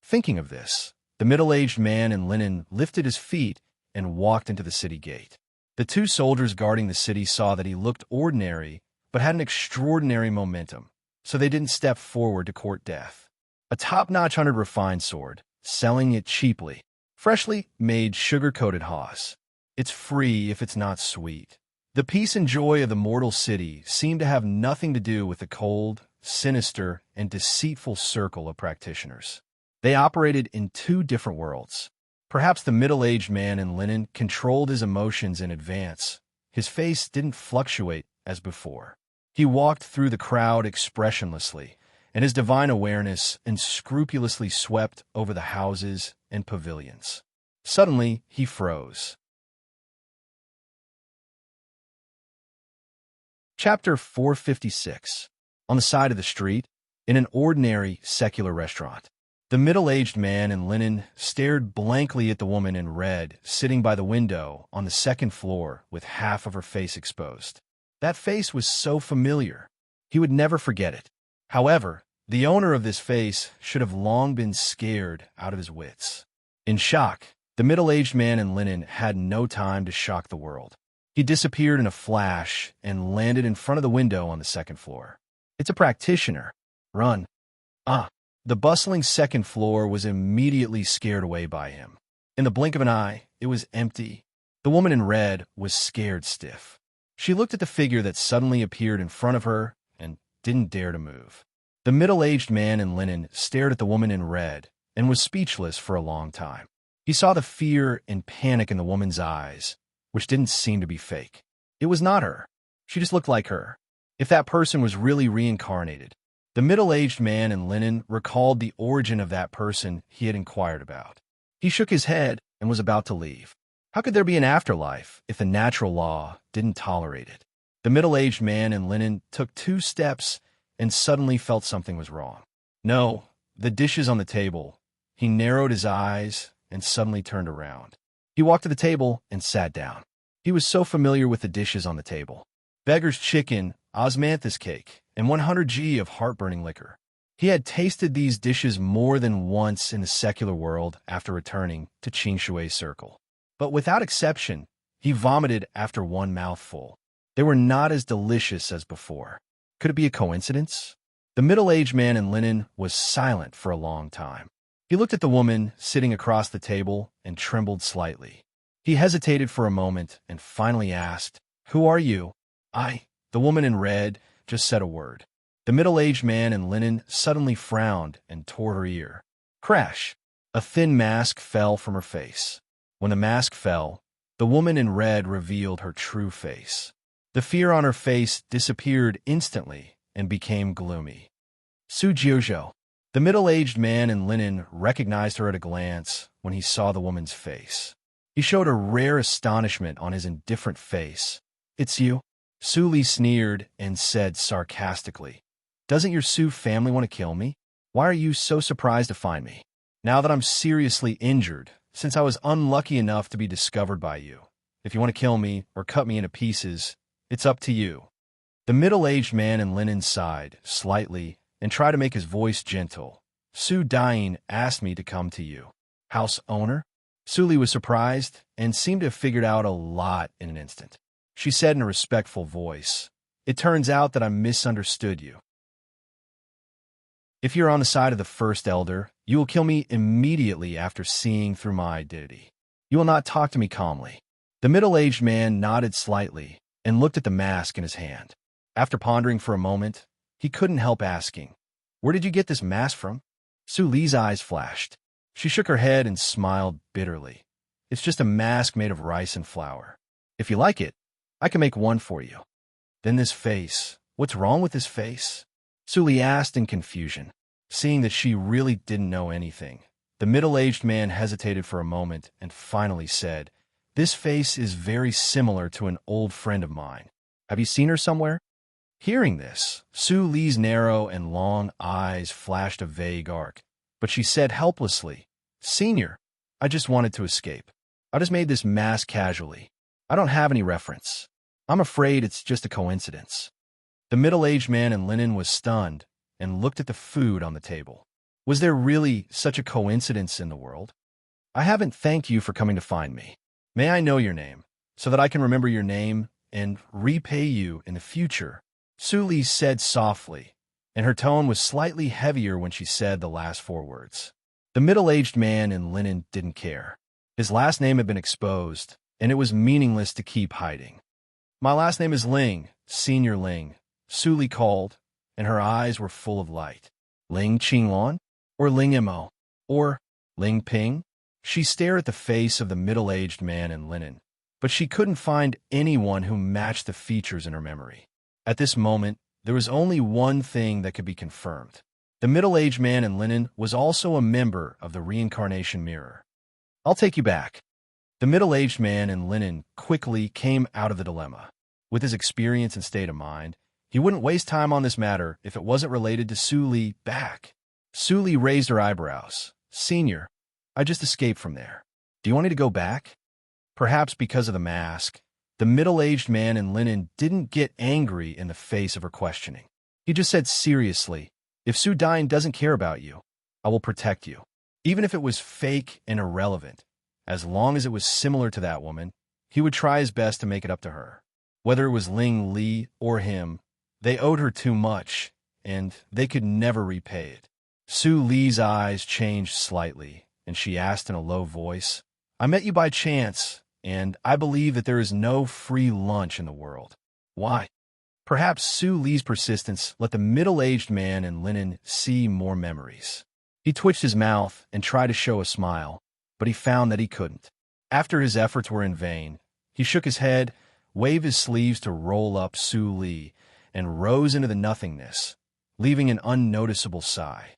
Thinking of this, the middle-aged man in linen lifted his feet and walked into the city gate. The two soldiers guarding the city saw that he looked ordinary but had an extraordinary momentum, so they didn't step forward to court death. A top-notch 100 refined sword, selling it cheaply. Freshly made sugar-coated Haas. It's free if it's not sweet. The peace and joy of the mortal city seemed to have nothing to do with the cold, sinister, and deceitful circle of practitioners. They operated in two different worlds. Perhaps the middle-aged man in linen controlled his emotions in advance. His face didn't fluctuate as before. He walked through the crowd expressionlessly, and his divine awareness unscrupulously swept over the houses and pavilions. Suddenly, he froze. Chapter 456. On the side of the street, in an ordinary secular restaurant, the middle-aged man in linen stared blankly at the woman in red sitting by the window on the second floor with half of her face exposed. That face was so familiar. He would never forget it. However, the owner of this face should have long been scared out of his wits. In shock, the middle-aged man in linen had no time to shock the world. He disappeared in a flash and landed in front of the window on the second floor. It's a practitioner. Run. The bustling second floor was immediately scared away by him. In the blink of an eye, it was empty. The woman in red was scared stiff. She looked at the figure that suddenly appeared in front of her and didn't dare to move. The middle-aged man in linen stared at the woman in red and was speechless for a long time. He saw the fear and panic in the woman's eyes, which didn't seem to be fake. It was not her. She just looked like her. If that person was really reincarnated, the middle-aged man in linen recalled the origin of that person he had inquired about. He shook his head and was about to leave. How could there be an afterlife if the natural law didn't tolerate it? The middle-aged man in linen took 2 steps and suddenly felt something was wrong. No, the dishes on the table. He narrowed his eyes and suddenly turned around. He walked to the table and sat down. He was so familiar with the dishes on the table. Beggar's chicken, osmanthus cake, and 100 g of heartburning liquor. He had tasted these dishes more than once in the secular world after returning to Qingshui's circle. But without exception, he vomited after 1 mouthful. They were not as delicious as before. Could it be a coincidence? The middle-aged man in linen was silent for a long time. He looked at the woman sitting across the table and trembled slightly. He hesitated for a moment and finally asked, "Who are you?" "I." The woman in red just said a word. The middle-aged man in linen suddenly frowned and tore her ear. Crash! A thin mask fell from her face. When the mask fell, the woman in red revealed her true face. The fear on her face disappeared instantly and became gloomy. Su Jiuzhou. The middle-aged man in linen recognized her at a glance when he saw the woman's face. He showed a rare astonishment on his indifferent face. It's you? Su Li sneered and said sarcastically, Doesn't your Su family want to kill me? Why are you so surprised to find me? Now that I'm seriously injured, since I was unlucky enough to be discovered by you. If you want to kill me or cut me into pieces, it's up to you. The middle-aged man in linen sighed slightly and tried to make his voice gentle. Su Dine asked me to come to you. House owner? Su Li was surprised and seemed to have figured out a lot in an instant. She said in a respectful voice, It turns out that I misunderstood you. If you're on the side of the first elder, you will kill me immediately after seeing through my identity. You will not talk to me calmly. The middle-aged man nodded slightly and looked at the mask in his hand. After pondering for a moment, he couldn't help asking, Where did you get this mask from? Su Li's eyes flashed. She shook her head and smiled bitterly. It's just a mask made of rice and flour. If you like it, I can make one for you. Then this face. What's wrong with this face? Su Li asked in confusion. Seeing that she really didn't know anything, the middle-aged man hesitated for a moment and finally said, This face is very similar to an old friend of mine. Have you seen her somewhere? Hearing this, Su Li's narrow and long eyes flashed a vague arc, but she said helplessly, Senior, I just wanted to escape. I just made this mask casually. I don't have any reference. I'm afraid it's just a coincidence. The middle-aged man in linen was stunned and looked at the food on the table. Was there really such a coincidence in the world? I haven't thanked you for coming to find me. May I know your name, so that I can remember your name and repay you in the future? Su Li said softly, and her tone was slightly heavier when she said the last 4 words. The middle-aged man in linen didn't care. His last name had been exposed, and it was meaningless to keep hiding. My last name is Ling, Senior Ling, Su Li called, and her eyes were full of light. Ling Qingluan? Or Ling Mo? Or Ling Ping? She stared at the face of the middle-aged man in linen, but she couldn't find anyone who matched the features in her memory. At this moment, there was only one thing that could be confirmed. The middle-aged man in linen was also a member of the reincarnation mirror. I'll take you back. The middle-aged man in linen quickly came out of the dilemma. With his experience and state of mind, he wouldn't waste time on this matter if it wasn't related to Su Li back. Su Li raised her eyebrows. Senior, I just escaped from there. Do you want me to go back? Perhaps because of the mask, the middle-aged man in linen didn't get angry in the face of her questioning. He just said seriously, If Su Dine doesn't care about you, I will protect you. Even if it was fake and irrelevant, as long as it was similar to that woman, he would try his best to make it up to her. Whether it was Ling Li or him, they owed her too much, and they could never repay it. Su Li's eyes changed slightly, and she asked in a low voice, I met you by chance, and I believe that there is no free lunch in the world. Why? Perhaps Su Li's persistence let the middle-aged man in linen see more memories. He twitched his mouth and tried to show a smile, but he found that he couldn't. After his efforts were in vain, he shook his head, waved his sleeves to roll up Su Li, and rose into the nothingness, leaving an unnoticeable sigh.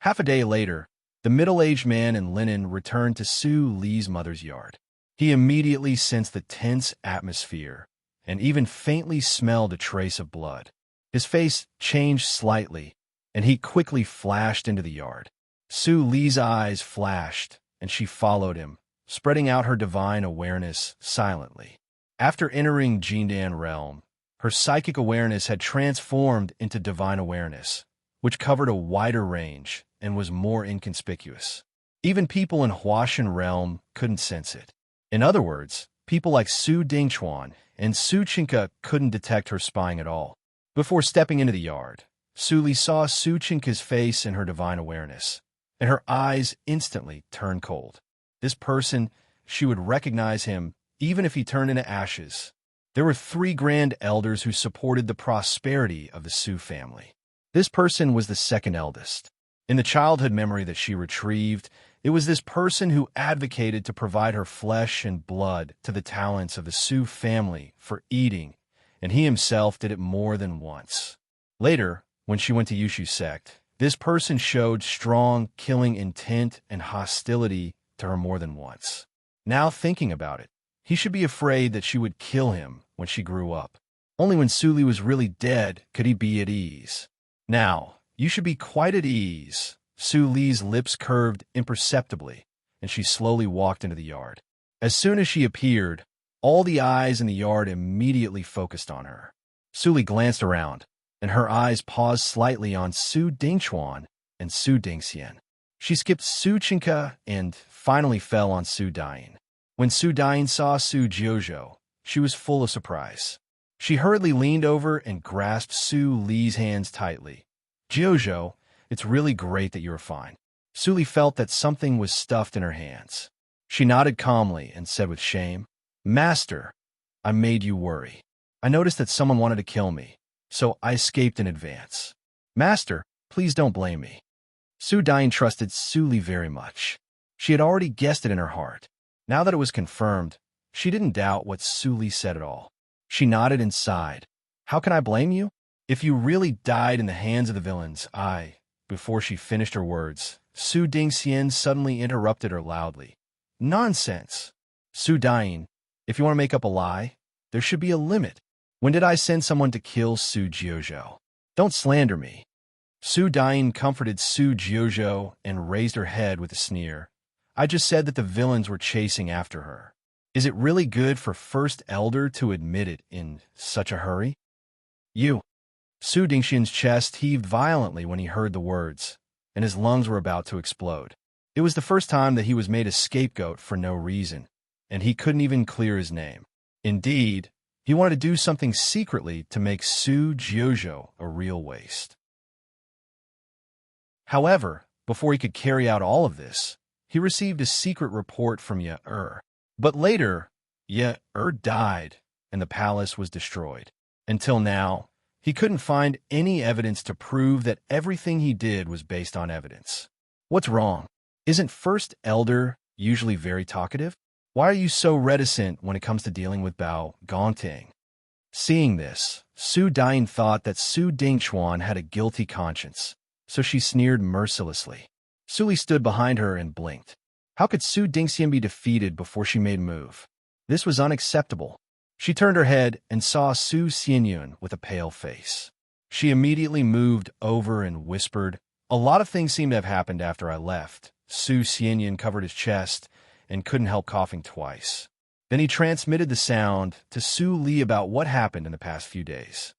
Half a day later, the middle-aged man in linen returned to Su Li's mother's yard. He immediately sensed the tense atmosphere and even faintly smelled a trace of blood. His face changed slightly, and he quickly flashed into the yard. Su Li's eyes flashed, and she followed him, spreading out her divine awareness silently. After entering Jindan realm, her psychic awareness had transformed into divine awareness, which covered a wider range and was more inconspicuous. Even people in Huashan realm couldn't sense it. In other words, people like Su Dingchuan and Su Chinka couldn't detect her spying at all. Before stepping into the yard, Su Li saw Su Chinka's face in her divine awareness, and her eyes instantly turned cold. This person, she would recognize him even if he turned into ashes. There were three grand elders who supported the prosperity of the Sioux family. This person was the second eldest. In the childhood memory that she retrieved, it was this person who advocated to provide her flesh and blood to the talents of the Sioux family for eating, and he himself did it more than once. Later, when she went to Yushu sect, this person showed strong killing intent and hostility to her more than once. Now thinking about it, he should be afraid that she would kill him when she grew up. Only when Su Li was really dead could he be at ease. Now, you should be quite at ease. Su Li's lips curved imperceptibly, and she slowly walked into the yard. As soon as she appeared, all the eyes in the yard immediately focused on her. Su Li glanced around, and her eyes paused slightly on Su Dingchuan and Su Dingxian. She skipped Su Chinka and finally fell on Su Dain. When Su Dain saw Su Jiuzhou, she was full of surprise. She hurriedly leaned over and grasped Su Li's hands tightly. Jiuzhou, it's really great that you are fine. Su Li felt that something was stuffed in her hands. She nodded calmly and said with shame, Master, I made you worry. I noticed that someone wanted to kill me, so I escaped in advance. Master, please don't blame me. Su Dain trusted Su Li very much. She had already guessed it in her heart. Now that it was confirmed, she didn't doubt what Su Li said at all. She nodded and sighed. How can I blame you? If you really died in the hands of the villains, Before she finished her words, Su Dingxian suddenly interrupted her loudly. Nonsense! Su Dain, if you want to make up a lie, there should be a limit. When did I send someone to kill Su Jiuzhou? Don't slander me. Su Dain comforted Su Jiuzhou and raised her head with a sneer. I just said that the villains were chasing after her. Is it really good for First Elder to admit it in such a hurry? You. Su Dingxian's chest heaved violently when he heard the words, and his lungs were about to explode. It was the first time that he was made a scapegoat for no reason, and he couldn't even clear his name. Indeed, he wanted to do something secretly to make Su Jiuzhou a real waste. However, before he could carry out all of this, he received a secret report from Ye-Er. But later, Ye-Er died, and the palace was destroyed. Until now, he couldn't find any evidence to prove that everything he did was based on evidence. What's wrong? Isn't First Elder usually very talkative? Why are you so reticent when it comes to dealing with Bao Gongting? Seeing this, Su Dain thought that Su Dingchuan had a guilty conscience, so she sneered mercilessly. Su Li stood behind her and blinked. How could Su Dingxian be defeated before she made a move? This was unacceptable. She turned her head and saw Su Xianyun with a pale face. She immediately moved over and whispered, A lot of things seem to have happened after I left. Su Xianyun covered his chest and couldn't help coughing twice. Then he transmitted the sound to Su Li about what happened in the past few days.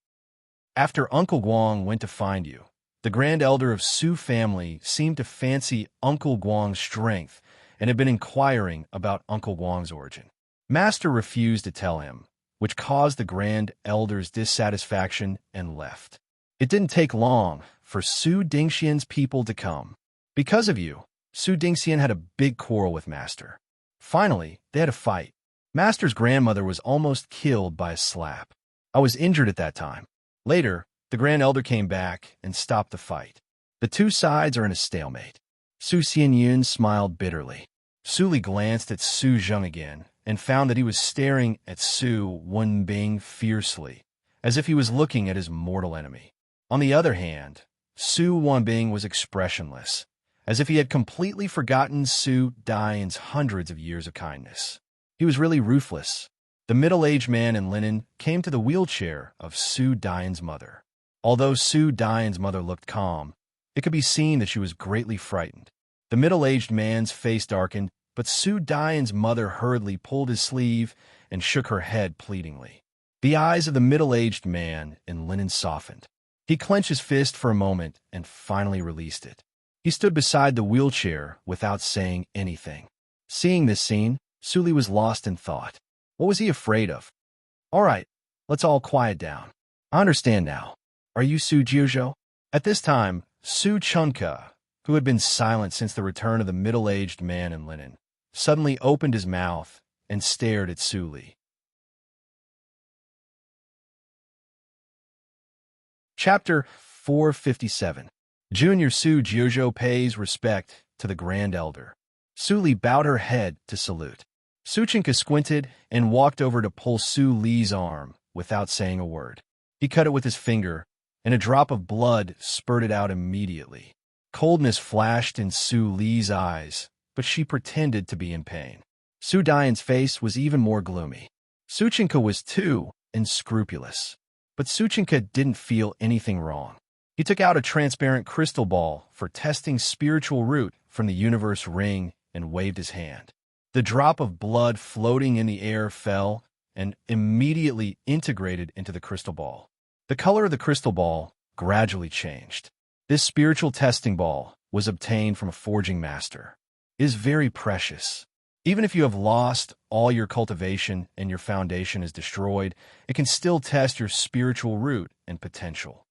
After Uncle Guang went to find you, the Grand Elder of Su family seemed to fancy Uncle Guang's strength and had been inquiring about Uncle Guang's origin. Master refused to tell him, which caused the Grand Elder's dissatisfaction and left. It didn't take long for Su Dingxian's people to come. Because of you, Su Dingxian had a big quarrel with Master. Finally, they had a fight. Master's grandmother was almost killed by a slap. I was injured at that time. Later, the Grand Elder came back and stopped the fight. The two sides are in a stalemate. Su Xianyun smiled bitterly. Su Li glanced at Su Zheng again and found that he was staring at Su Wenbing fiercely, as if he was looking at his mortal enemy. On the other hand, Su Wenbing was expressionless, as if he had completely forgotten Su Dain's hundreds of years of kindness. He was really ruthless. The middle-aged man in linen came to the wheelchair of Su Dain's mother. Although Su Dain's mother looked calm, it could be seen that she was greatly frightened. The middle-aged man's face darkened, but Su Dain's mother hurriedly pulled his sleeve and shook her head pleadingly. The eyes of the middle-aged man in linen softened. He clenched his fist for a moment and finally released it. He stood beside the wheelchair without saying anything. Seeing this scene, Su Li was lost in thought. What was he afraid of? All right, let's all quiet down. I understand now. Are you Su Jiuzhou? At this time, Su Chunka, who had been silent since the return of the middle-aged man in linen, suddenly opened his mouth and stared at Su Li. Chapter 457. Junior Su Jiuzhou pays respect to the Grand Elder. Su Li bowed her head to salute. Su Chenka squinted and walked over to pull Su Li's arm without saying a word. He cut it with his finger, and a drop of blood spurted out immediately. Coldness flashed in Su Li's eyes, but she pretended to be in pain. Su Dian's face was even more gloomy. Su Chenka was too unscrupulous, but Su Chenka didn't feel anything wrong. He took out a transparent crystal ball for testing spiritual root from the universe ring and waved his hand. The drop of blood floating in the air fell and immediately integrated into the crystal ball. The color of the crystal ball gradually changed. This spiritual testing ball was obtained from a forging master. It is very precious. Even if you have lost all your cultivation and your foundation is destroyed, it can still test your spiritual root and potential.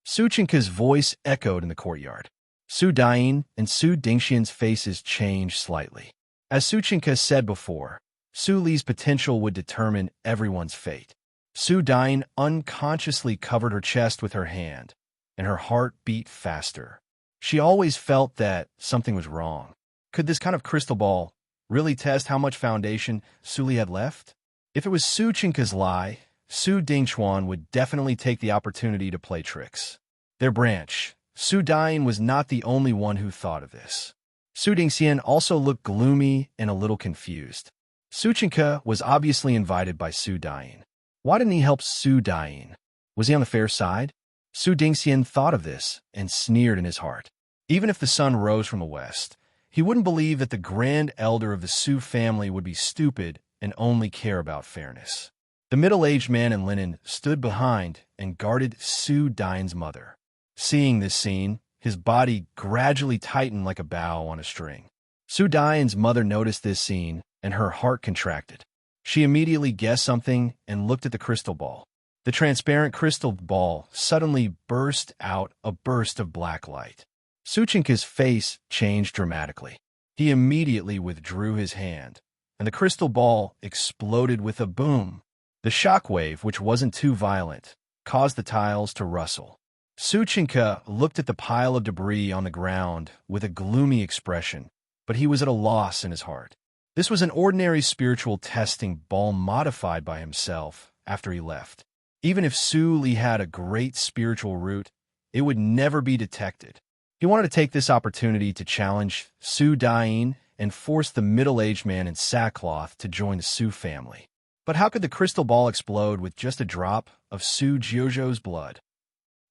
Su Chenka's voice echoed in the courtyard. Su Dian and Su Dingxian's faces changed slightly. As Su Chenka said before, Su Li's potential would determine everyone's fate. Su Dian unconsciously covered her chest with her hand, and her heart beat faster. She always felt that something was wrong. Could this kind of crystal ball really test how much foundation Su Li had left? If it was Su Chenka's lie, Su Dingchuan would definitely take the opportunity to play tricks. Their branch, Su Dian, was not the only one who thought of this. Su Dingxian also looked gloomy and a little confused. Su Chenka was obviously invited by Su Dian. Why didn't he help Su Dian? Was he on the fair side? Su Dingxian thought of this and sneered in his heart. Even if the sun rose from the west, he wouldn't believe that the Grand Elder of the Su family would be stupid and only care about fairness. The middle-aged man in linen stood behind and guarded Su Dian's mother. Seeing this scene, his body gradually tightened like a bow on a string. Su Dian's mother noticed this scene, and her heart contracted. She immediately guessed something and looked at the crystal ball. The transparent crystal ball suddenly burst out a burst of black light. Su Chenka's face changed dramatically. He immediately withdrew his hand, and the crystal ball exploded with a boom. The shockwave, which wasn't too violent, caused the tiles to rustle. Su Chenka looked at the pile of debris on the ground with a gloomy expression, but he was at a loss in his heart. This was an ordinary spiritual testing ball modified by himself after he left. Even if Su Li had a great spiritual root, it would never be detected. He wanted to take this opportunity to challenge Su Dian and force the middle-aged man in sackcloth to join the Su family. But how could the crystal ball explode with just a drop of Su Jiuzhou's blood?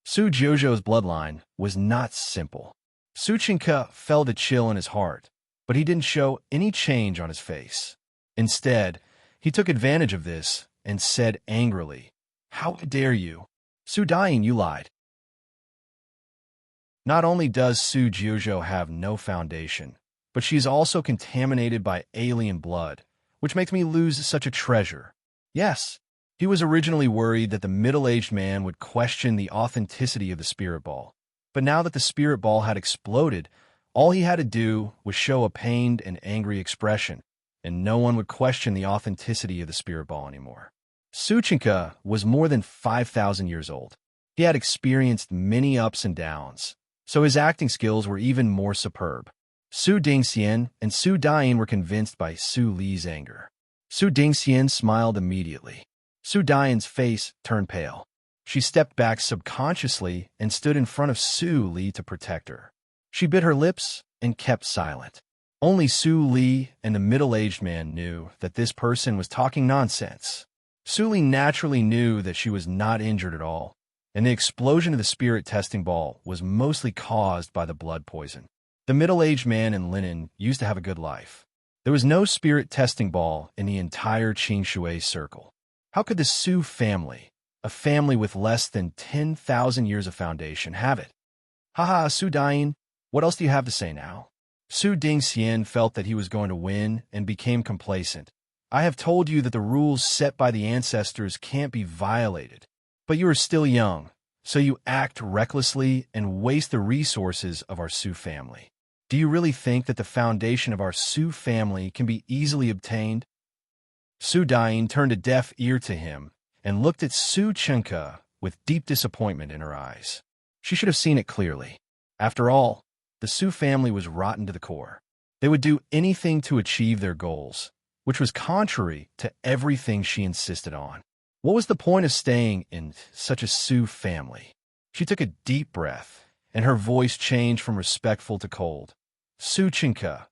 Su Jiuzhou's bloodline was not simple. Su Chenka felt a chill in his heart, but he didn't show any change on his face. Instead, he took advantage of this and said angrily, "How dare you? Su Dian, you lied." Not only does Su Jiuzhou have no foundation, but she is also contaminated by alien blood, which makes me lose such a treasure. Yes, he was originally worried that the middle-aged man would question the authenticity of the spirit ball. But now that the spirit ball had exploded, all he had to do was show a pained and angry expression, and no one would question the authenticity of the spirit ball anymore. Su Chenka was more than 5,000 years old. He had experienced many ups and downs, so his acting skills were even more superb. Su Dingxian and Su Dian were convinced by Su Li's anger. Su Dingxian smiled immediately. Su Dian's face turned pale. She stepped back subconsciously and stood in front of Su Li to protect her. She bit her lips and kept silent. Only Su Li and the middle-aged man knew that this person was talking nonsense. Su Li naturally knew that she was not injured at all, and the explosion of the spirit testing ball was mostly caused by the blood poison. The middle-aged man in linen used to have a good life. There was no spirit testing ball in the entire Qingshui circle. How could the Su family, a family with less than 10,000 years of foundation, have it? Haha, Su Dian, what else do you have to say now? Su Dingxian felt that he was going to win and became complacent. I have told you that the rules set by the ancestors can't be violated. But you are still young, so you act recklessly and waste the resources of our Su family. Do you really think that the foundation of our Su family can be easily obtained? Su Dian turned a deaf ear to him and looked at Su Chenka with deep disappointment in her eyes. She should have seen it clearly. After all, the Su family was rotten to the core. They would do anything to achieve their goals, which was contrary to everything she insisted on. What was the point of staying in such a Su family? She took a deep breath, and her voice changed from respectful to cold. Suchinka,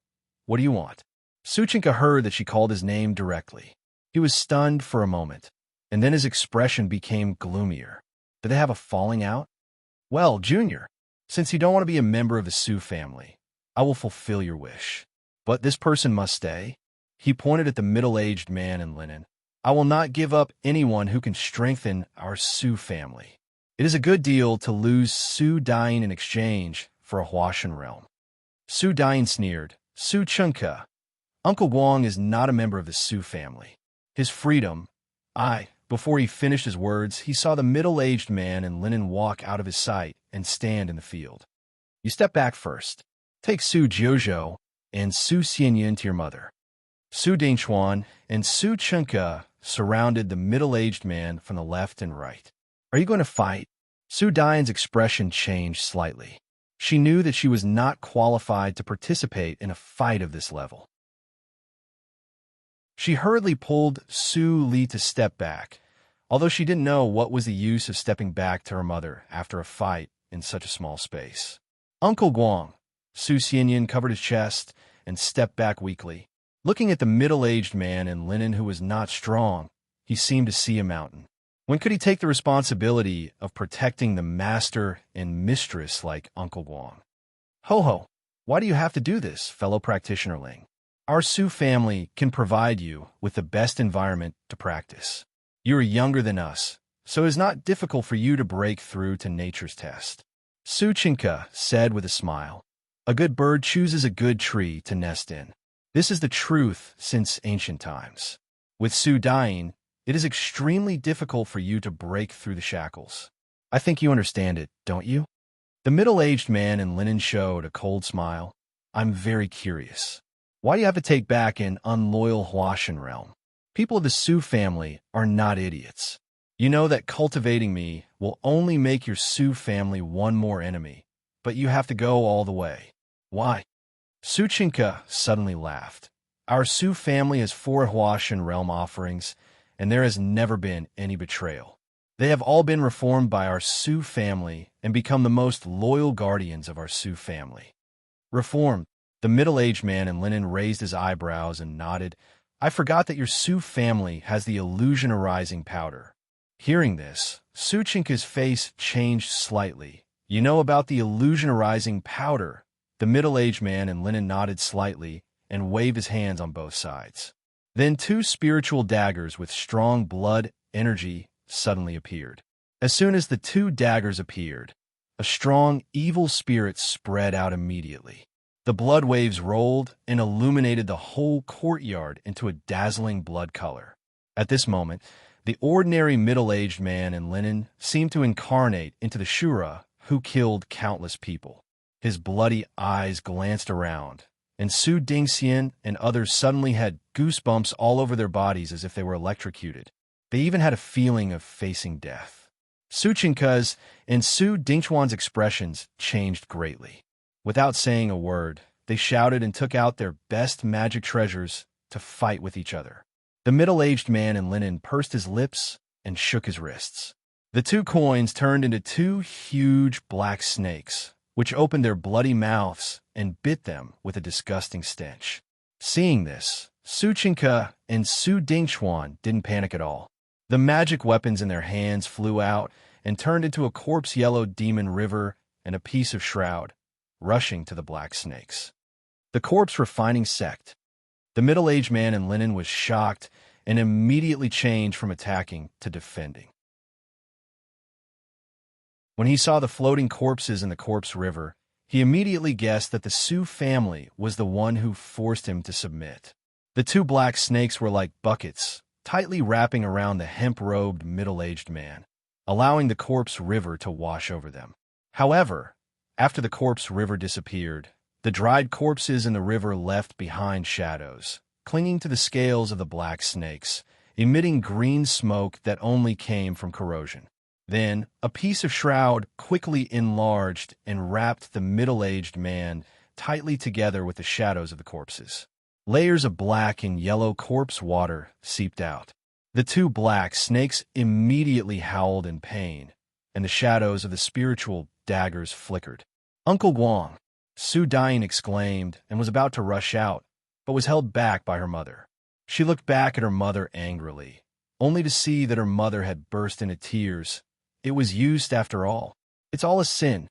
what do you want? Suchinka heard that she called his name directly. He was stunned for a moment, and then his expression became gloomier. Did they have a falling out? Well, Junior, since you don't want to be a member of the Su family, I will fulfill your wish. But this person must stay. He pointed at the middle-aged man in linen. I will not give up anyone who can strengthen our Su family. It is a good deal to lose Su Dain in exchange for a Huashan realm. Su Dain sneered. Su Chunka. Uncle Guang is not a member of the Su family. His freedom. Before he finished his words, he saw the middle-aged man in linen walk out of his sight and stand in the field. You step back first. Take Su Jiuzhou and Su Xianyan to your mother. Su Dingchuan and Su Chunka surrounded the middle-aged man from the left and right. Are you going to fight? Su Dain's expression changed slightly. She knew that she was not qualified to participate in a fight of this level. She hurriedly pulled Su Li to step back, although she didn't know what was the use of stepping back to her mother after a fight in such a small space. Uncle Guang. Su Xianyan covered his chest and stepped back weakly. Looking at the middle-aged man in linen who was not strong, he seemed to see a mountain. When could he take the responsibility of protecting the master and mistress like Uncle Guang? Ho-ho, why do you have to do this, fellow practitioner Ling? Our Su family can provide you with the best environment to practice. You are younger than us, so it is not difficult for you to break through to nature's test. Su Chinka said with a smile. A good bird chooses a good tree to nest in. This is the truth since ancient times. With Su Dain, it is extremely difficult for you to break through the shackles. I think you understand it, don't you? The middle-aged man in linen showed a cold smile. I'm very curious. Why do you have to take back an unloyal Huashan realm? People of the Su family are not idiots. You know that cultivating me will only make your Su family one more enemy, but you have to go all the way. Why? Su Chinka suddenly laughed. Our Su family has 4 Huashan realm offerings, and there has never been any betrayal. They have all been reformed by our Su family and become the most loyal guardians of our Su family. Reformed? The middle-aged man in linen raised his eyebrows and nodded. I forgot that your Su family has the illusionarizing powder. Hearing this, Su Chinka's face changed slightly. You know about the illusionarizing powder? The middle-aged man in linen nodded slightly and waved his hands on both sides. Then 2 spiritual daggers with strong blood energy suddenly appeared. As soon as the 2 daggers appeared, a strong evil spirit spread out immediately. The blood waves rolled and illuminated the whole courtyard into a dazzling blood color. At this moment, the ordinary middle-aged man in linen seemed to incarnate into the Shura who killed countless people. His bloody eyes glanced around, and Su Dingxian and others suddenly had goosebumps all over their bodies as if they were electrocuted. They even had a feeling of facing death. Su Chinka's and Su Dingchuan's expressions changed greatly. Without saying a word, they shouted and took out their best magic treasures to fight with each other. The middle-aged man in linen pursed his lips and shook his wrists. The 2 coins turned into 2 huge black snakes, which opened their bloody mouths and bit them with a disgusting stench. Seeing this, Su Chinka and Su Dingchuan didn't panic at all. The magic weapons in their hands flew out and turned into a corpse-yellow demon river and a piece of shroud, rushing to the black snakes. The corpse-refining sect. The middle-aged man in linen was shocked and immediately changed from attacking to defending. When he saw the floating corpses in the corpse river, he immediately guessed that the Su family was the one who forced him to submit. The 2 black snakes were like buckets, tightly wrapping around the hemp-robed middle-aged man, allowing the corpse river to wash over them. However, after the corpse river disappeared, the dried corpses in the river left behind shadows, clinging to the scales of the black snakes, emitting green smoke that only came from corrosion. Then, a piece of shroud quickly enlarged and wrapped the middle-aged man tightly together with the shadows of the corpses. Layers of black and yellow corpse water seeped out. The two black snakes immediately howled in pain, and the shadows of the spiritual daggers flickered. "Uncle Guang!" Su Dain exclaimed and was about to rush out, but was held back by her mother. She looked back at her mother angrily, only to see that her mother had burst into tears. It was used after all. It's all a sin.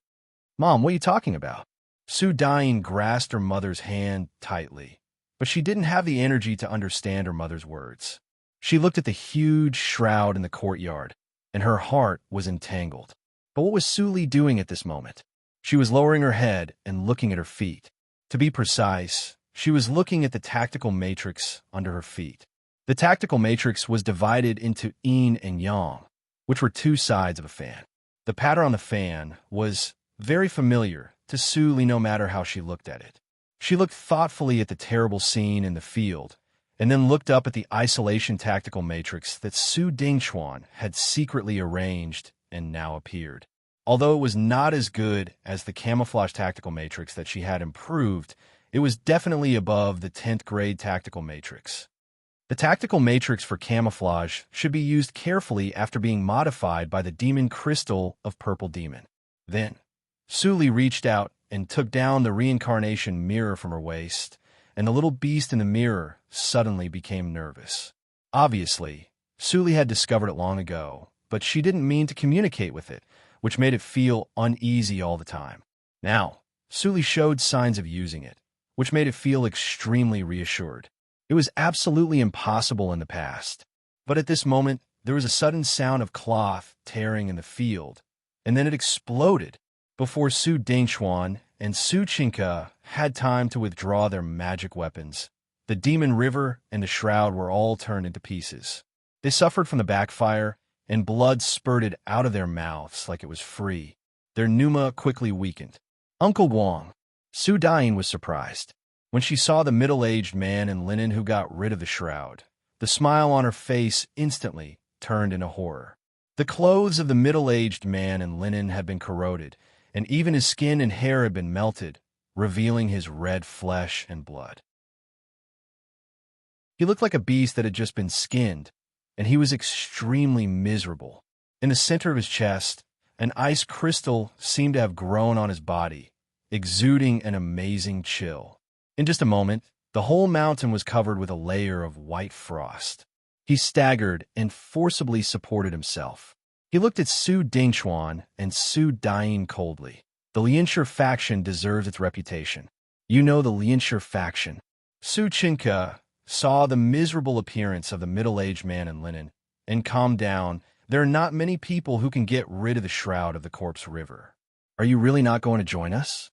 "Mom, what are you talking about?" Su Dain grasped her mother's hand tightly, but she didn't have the energy to understand her mother's words. She looked at the huge shroud in the courtyard, and her heart was entangled. But what was Su Li doing at this moment? She was lowering her head and looking at her feet. To be precise, she was looking at the tactical matrix under her feet. The tactical matrix was divided into yin and yang, which were two sides of a fan. The pattern on the fan was very familiar to Su Li no matter how she looked at it. She looked thoughtfully at the terrible scene in the field, and then looked up at the isolation tactical matrix that Su Dingchuan had secretly arranged and now appeared. Although it was not as good as the camouflage tactical matrix that she had improved, it was definitely above the 10th grade tactical matrix. The tactical matrix for camouflage should be used carefully after being modified by the demon crystal of Purple Demon. Then, Su Li reached out and took down the reincarnation mirror from her waist, and the little beast in the mirror suddenly became nervous. Obviously, Su Li had discovered it long ago, but she didn't mean to communicate with it, which made it feel uneasy all the time. Now, Su Li showed signs of using it, which made it feel extremely reassured. It was absolutely impossible in the past, but at this moment, there was a sudden sound of cloth tearing in the field, and then it exploded before Su Dingchuan and Su Qingke had time to withdraw their magic weapons. The demon river and the shroud were all turned into pieces. They suffered from the backfire, and blood spurted out of their mouths like it was free. Their pneuma quickly weakened. "Uncle Guang." Su Dain was surprised. When she saw the middle-aged man in linen who got rid of the shroud, the smile on her face instantly turned into horror. The clothes of the middle-aged man in linen had been corroded, and even his skin and hair had been melted, revealing his red flesh and blood. He looked like a beast that had just been skinned, and he was extremely miserable. In the center of his chest, an ice crystal seemed to have grown on his body, exuding an amazing chill. In just a moment, the whole mountain was covered with a layer of white frost. He staggered and forcibly supported himself. He looked at Su Dingchuan and Su Dain coldly. The Lianshi faction deserves its reputation. You know the Lianshi faction. Su Qingke saw the miserable appearance of the middle-aged man in linen, and calmed down. There are not many people who can get rid of the shroud of the corpse river. "Are you really not going to join us?"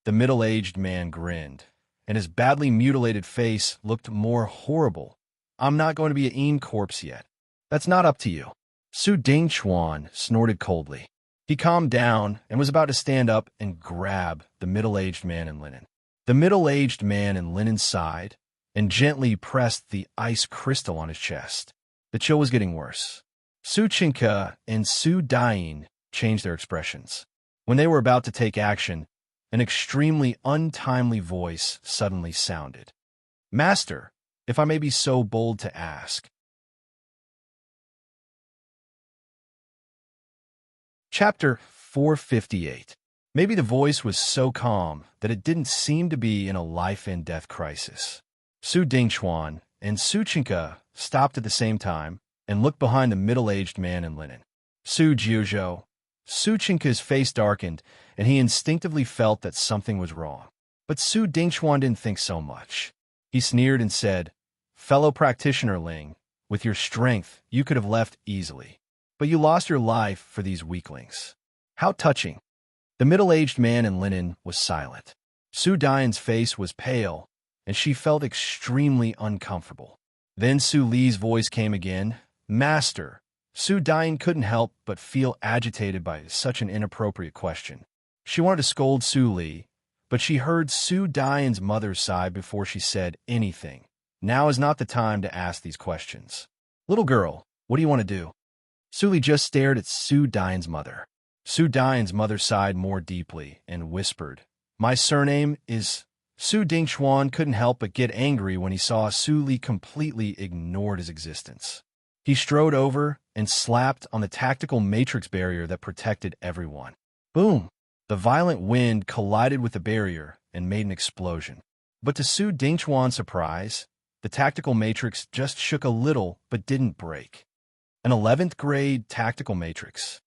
The middle-aged man grinned, and his badly mutilated face looked more horrible. "I'm not going to be a Yin corpse yet. That's not up to you." Su Dingchuan snorted coldly. He calmed down and was about to stand up and grab the middle-aged man in linen. The middle-aged man in linen sighed and gently pressed the ice crystal on his chest. The chill was getting worse. Su Qingke and Su Dain changed their expressions. When they were about to take action, an extremely untimely voice suddenly sounded. "Master, if I may be so bold to ask." Chapter 458. Maybe the voice was so calm that it didn't seem to be in a life-and-death crisis. Su Dingchuan and Su Qingke stopped at the same time and looked behind the middle-aged man in linen. "Su Jiuzhou." Su Qingke's face darkened, and he instinctively felt that something was wrong. But Su Dingchuan didn't think so much. He sneered and said, "Fellow practitioner Ling, with your strength, you could have left easily. But you lost your life for these weaklings." "How touching." The middle-aged man in linen was silent. Su Dain's face was pale, and she felt extremely uncomfortable. Then Su Li's voice came again. "Master." Su Dain couldn't help but feel agitated by such an inappropriate question. She wanted to scold Su Li, but she heard Su Dain's mother sigh before she said anything. Now is not the time to ask these questions. "Little girl, what do you want to do?" Su just stared at Su Dian's mother. Su Dian's mother sighed more deeply and whispered, "My surname is—" Su Dingchuan couldn't help but get angry when he saw Su Li completely ignored his existence. He strode over and slapped on the tactical matrix barrier that protected everyone. Boom! The violent wind collided with the barrier and made an explosion. But to Su Dingchuan's surprise, the tactical matrix just shook a little but didn't break. An 11th grade tactical matrix.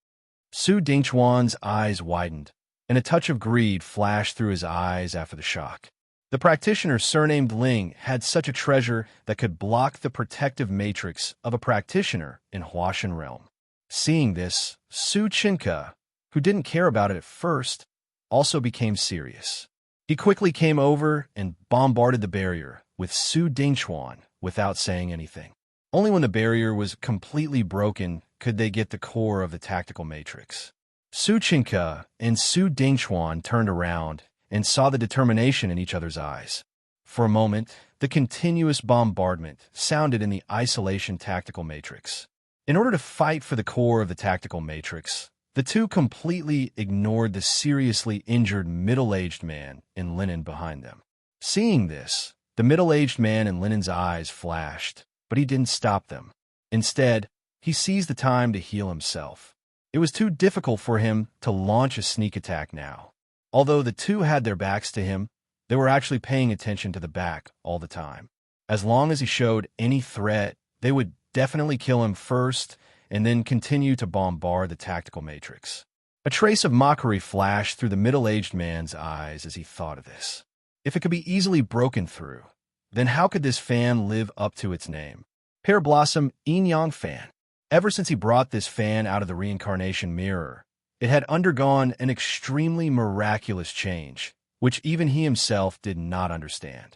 Su Dingchuan's eyes widened, and a touch of greed flashed through his eyes after the shock. The practitioner surnamed Ling had such a treasure that could block the protective matrix of a practitioner in Huashan realm. Seeing this, Su Chinka, who didn't care about it at first, also became serious. He quickly came over and bombarded the barrier with Su Dingchuan without saying anything. Only when the barrier was completely broken could they get the core of the tactical matrix. Su Chinka and Su Dingchuan turned around and saw the determination in each other's eyes. For a moment, the continuous bombardment sounded in the isolation tactical matrix. In order to fight for the core of the tactical matrix, the two completely ignored the seriously injured middle-aged man in linen behind them. Seeing this, the middle-aged man in linen's eyes flashed, but he didn't stop them. Instead, he seized the time to heal himself. It was too difficult for him to launch a sneak attack now. Although the two had their backs to him, they were actually paying attention to the back all the time. As long as he showed any threat, they would definitely kill him first and then continue to bombard the tactical matrix. A trace of mockery flashed through the middle-aged man's eyes as he thought of this. If it could be easily broken through, then how could this fan live up to its name? Pear Blossom Yin Yang Fan. Ever since he brought this fan out of the reincarnation mirror, it had undergone an extremely miraculous change, which even he himself did not understand.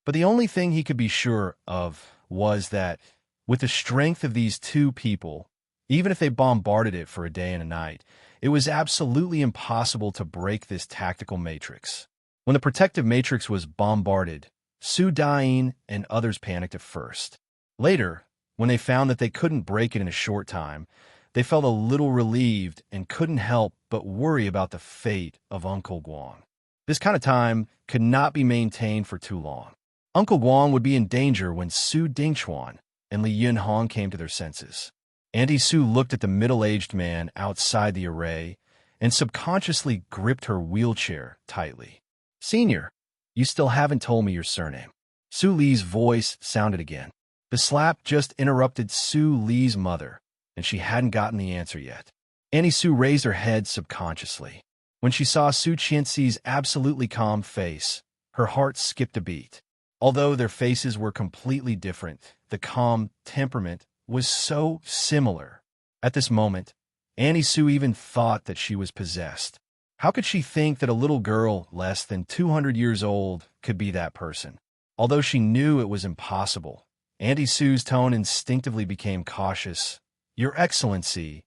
But the only thing he could be sure of was that, with the strength of these two people, even if they bombarded it for a day and a night, it was absolutely impossible to break this tactical matrix. When the protective matrix was bombarded, Su Dian and others panicked at first. Later, when they found that they couldn't break it in a short time, they felt a little relieved and couldn't help but worry about the fate of Uncle Guang. This kind of time could not be maintained for too long. Uncle Guang would be in danger when Su Dingchuan and Li Yunhong came to their senses. Auntie Su looked at the middle-aged man outside the array and subconsciously gripped her wheelchair tightly. "Senior, you still haven't told me your surname." Su Li's voice sounded again. The slap just interrupted Su Li's mother, and she hadn't gotten the answer yet. Auntie Su raised her head subconsciously. When she saw Su Qianxi's absolutely calm face, her heart skipped a beat. Although their faces were completely different, the calm temperament was so similar. At this moment, Auntie Su even thought that she was possessed. How could she think that a little girl less than 200 years old could be that person? Although she knew it was impossible, Auntie Su's tone instinctively became cautious. "Your Excellency,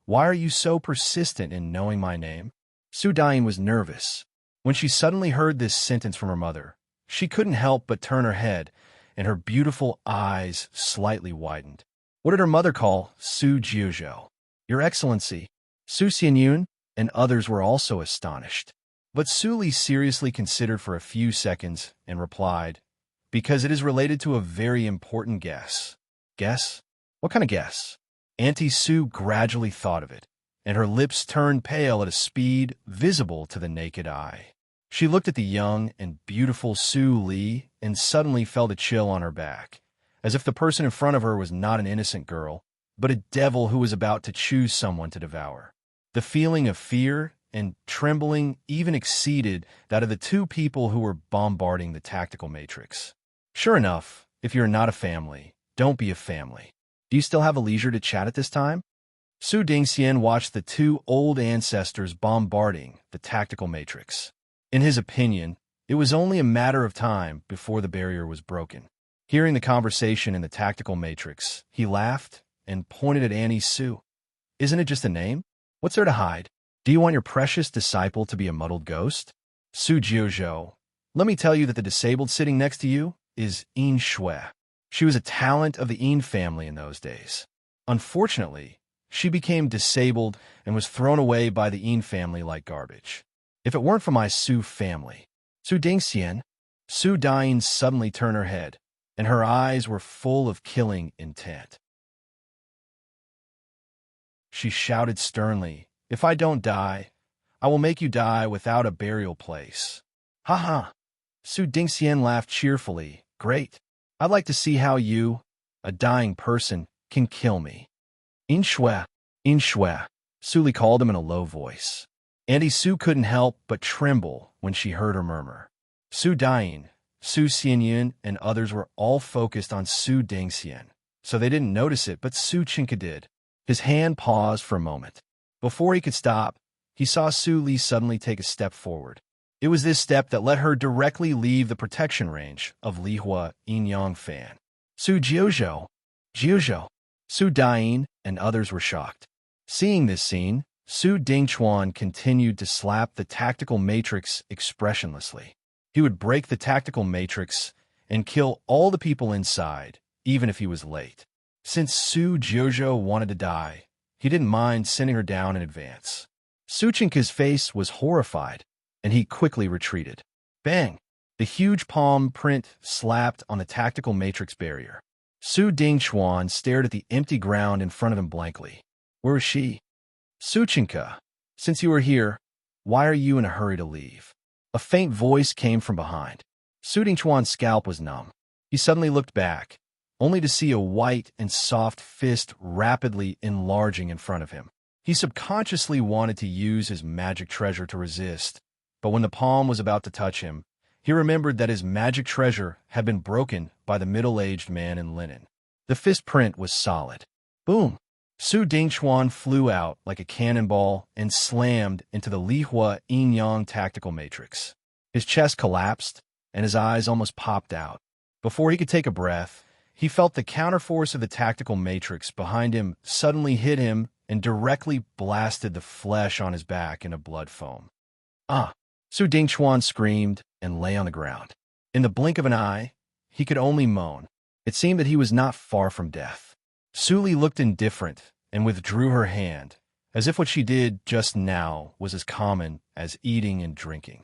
why are you so persistent in knowing my name?" Su Dian was nervous. When she suddenly heard this sentence from her mother, she couldn't help but turn her head, and her beautiful eyes slightly widened. What did her mother call Su Jiuzhou? "Your Excellency." Su Xianyun and others were also astonished. But Su Li seriously considered for a few seconds and replied, "Because it is related to a very important guess." "Guess? What kind of guess?" Auntie Su gradually thought of it, and her lips turned pale at a speed visible to the naked eye. She looked at the young and beautiful Su Li and suddenly felt a chill on her back, as if the person in front of her was not an innocent girl, but a devil who was about to choose someone to devour. The feeling of fear and trembling even exceeded that of the two people who were bombarding the tactical matrix. Sure enough, if you're not a family, don't be a family. Do you still have a leisure to chat at this time? Su Dingxian watched the two old ancestors bombarding the tactical matrix. In his opinion, it was only a matter of time before the barrier was broken. Hearing the conversation in the tactical matrix, he laughed and pointed at Auntie Su. "Isn't it just a name? What's there to hide? Do you want your precious disciple to be a muddled ghost?" "Su Jiuzhou, let me tell you that the disabled sitting next to you is Yin Shui. She was a talent of the Yin family in those days. Unfortunately, she became disabled and was thrown away by the Yin family like garbage. If it weren't for my Su family. Su Dingxian. Su Dain suddenly turned her head, and her eyes were full of killing intent. She shouted sternly, "If I don't die, I will make you die without a burial place." Ha ha! Su Dingxian laughed cheerfully. "Great. I'd like to see how you, a dying person, can kill me." "In shui, in shui," Suli called him in a low voice. Auntie Su couldn't help but tremble when she heard her murmur. Su Dain, Su Xianyun, and others were all focused on Su Dingxian, so they didn't notice it, but Su Chinka did. His hand paused for a moment. Before he could stop, he saw Su Li suddenly take a step forward. It was this step that let her directly leave the protection range of Li Hua Yin-Yang Fan. Su Jiuzhou, Jiuzhou, Su Dain, and others were shocked. Seeing this scene, Su Dingchuan continued to slap the tactical matrix expressionlessly. He would break the tactical matrix and kill all the people inside, even if he was late. Since Su Jiuzhou wanted to die, he didn't mind sending her down in advance. Su Chinka's face was horrified, and he quickly retreated. Bang! The huge palm print slapped on the tactical matrix barrier. Su Dingchuan stared at the empty ground in front of him blankly. Where was she? Su Chinka, since you are here, why are you in a hurry to leave? A faint voice came from behind. Su Dingchuan's scalp was numb. He suddenly looked back, only to see a white and soft fist rapidly enlarging in front of him. He subconsciously wanted to use his magic treasure to resist, but when the palm was about to touch him, he remembered that his magic treasure had been broken by the middle-aged man in linen. The fist print was solid. Boom! Su Dingchuan flew out like a cannonball and slammed into the Li Hua Yin-Yang tactical matrix. His chest collapsed, and his eyes almost popped out. Before he could take a breath, he felt the counterforce of the tactical matrix behind him suddenly hit him and directly blasted the flesh on his back into blood foam. Ah! Su Dingchuan screamed and lay on the ground. In the blink of an eye, he could only moan. It seemed that he was not far from death. Su Li looked indifferent and withdrew her hand, as if what she did just now was as common as eating and drinking.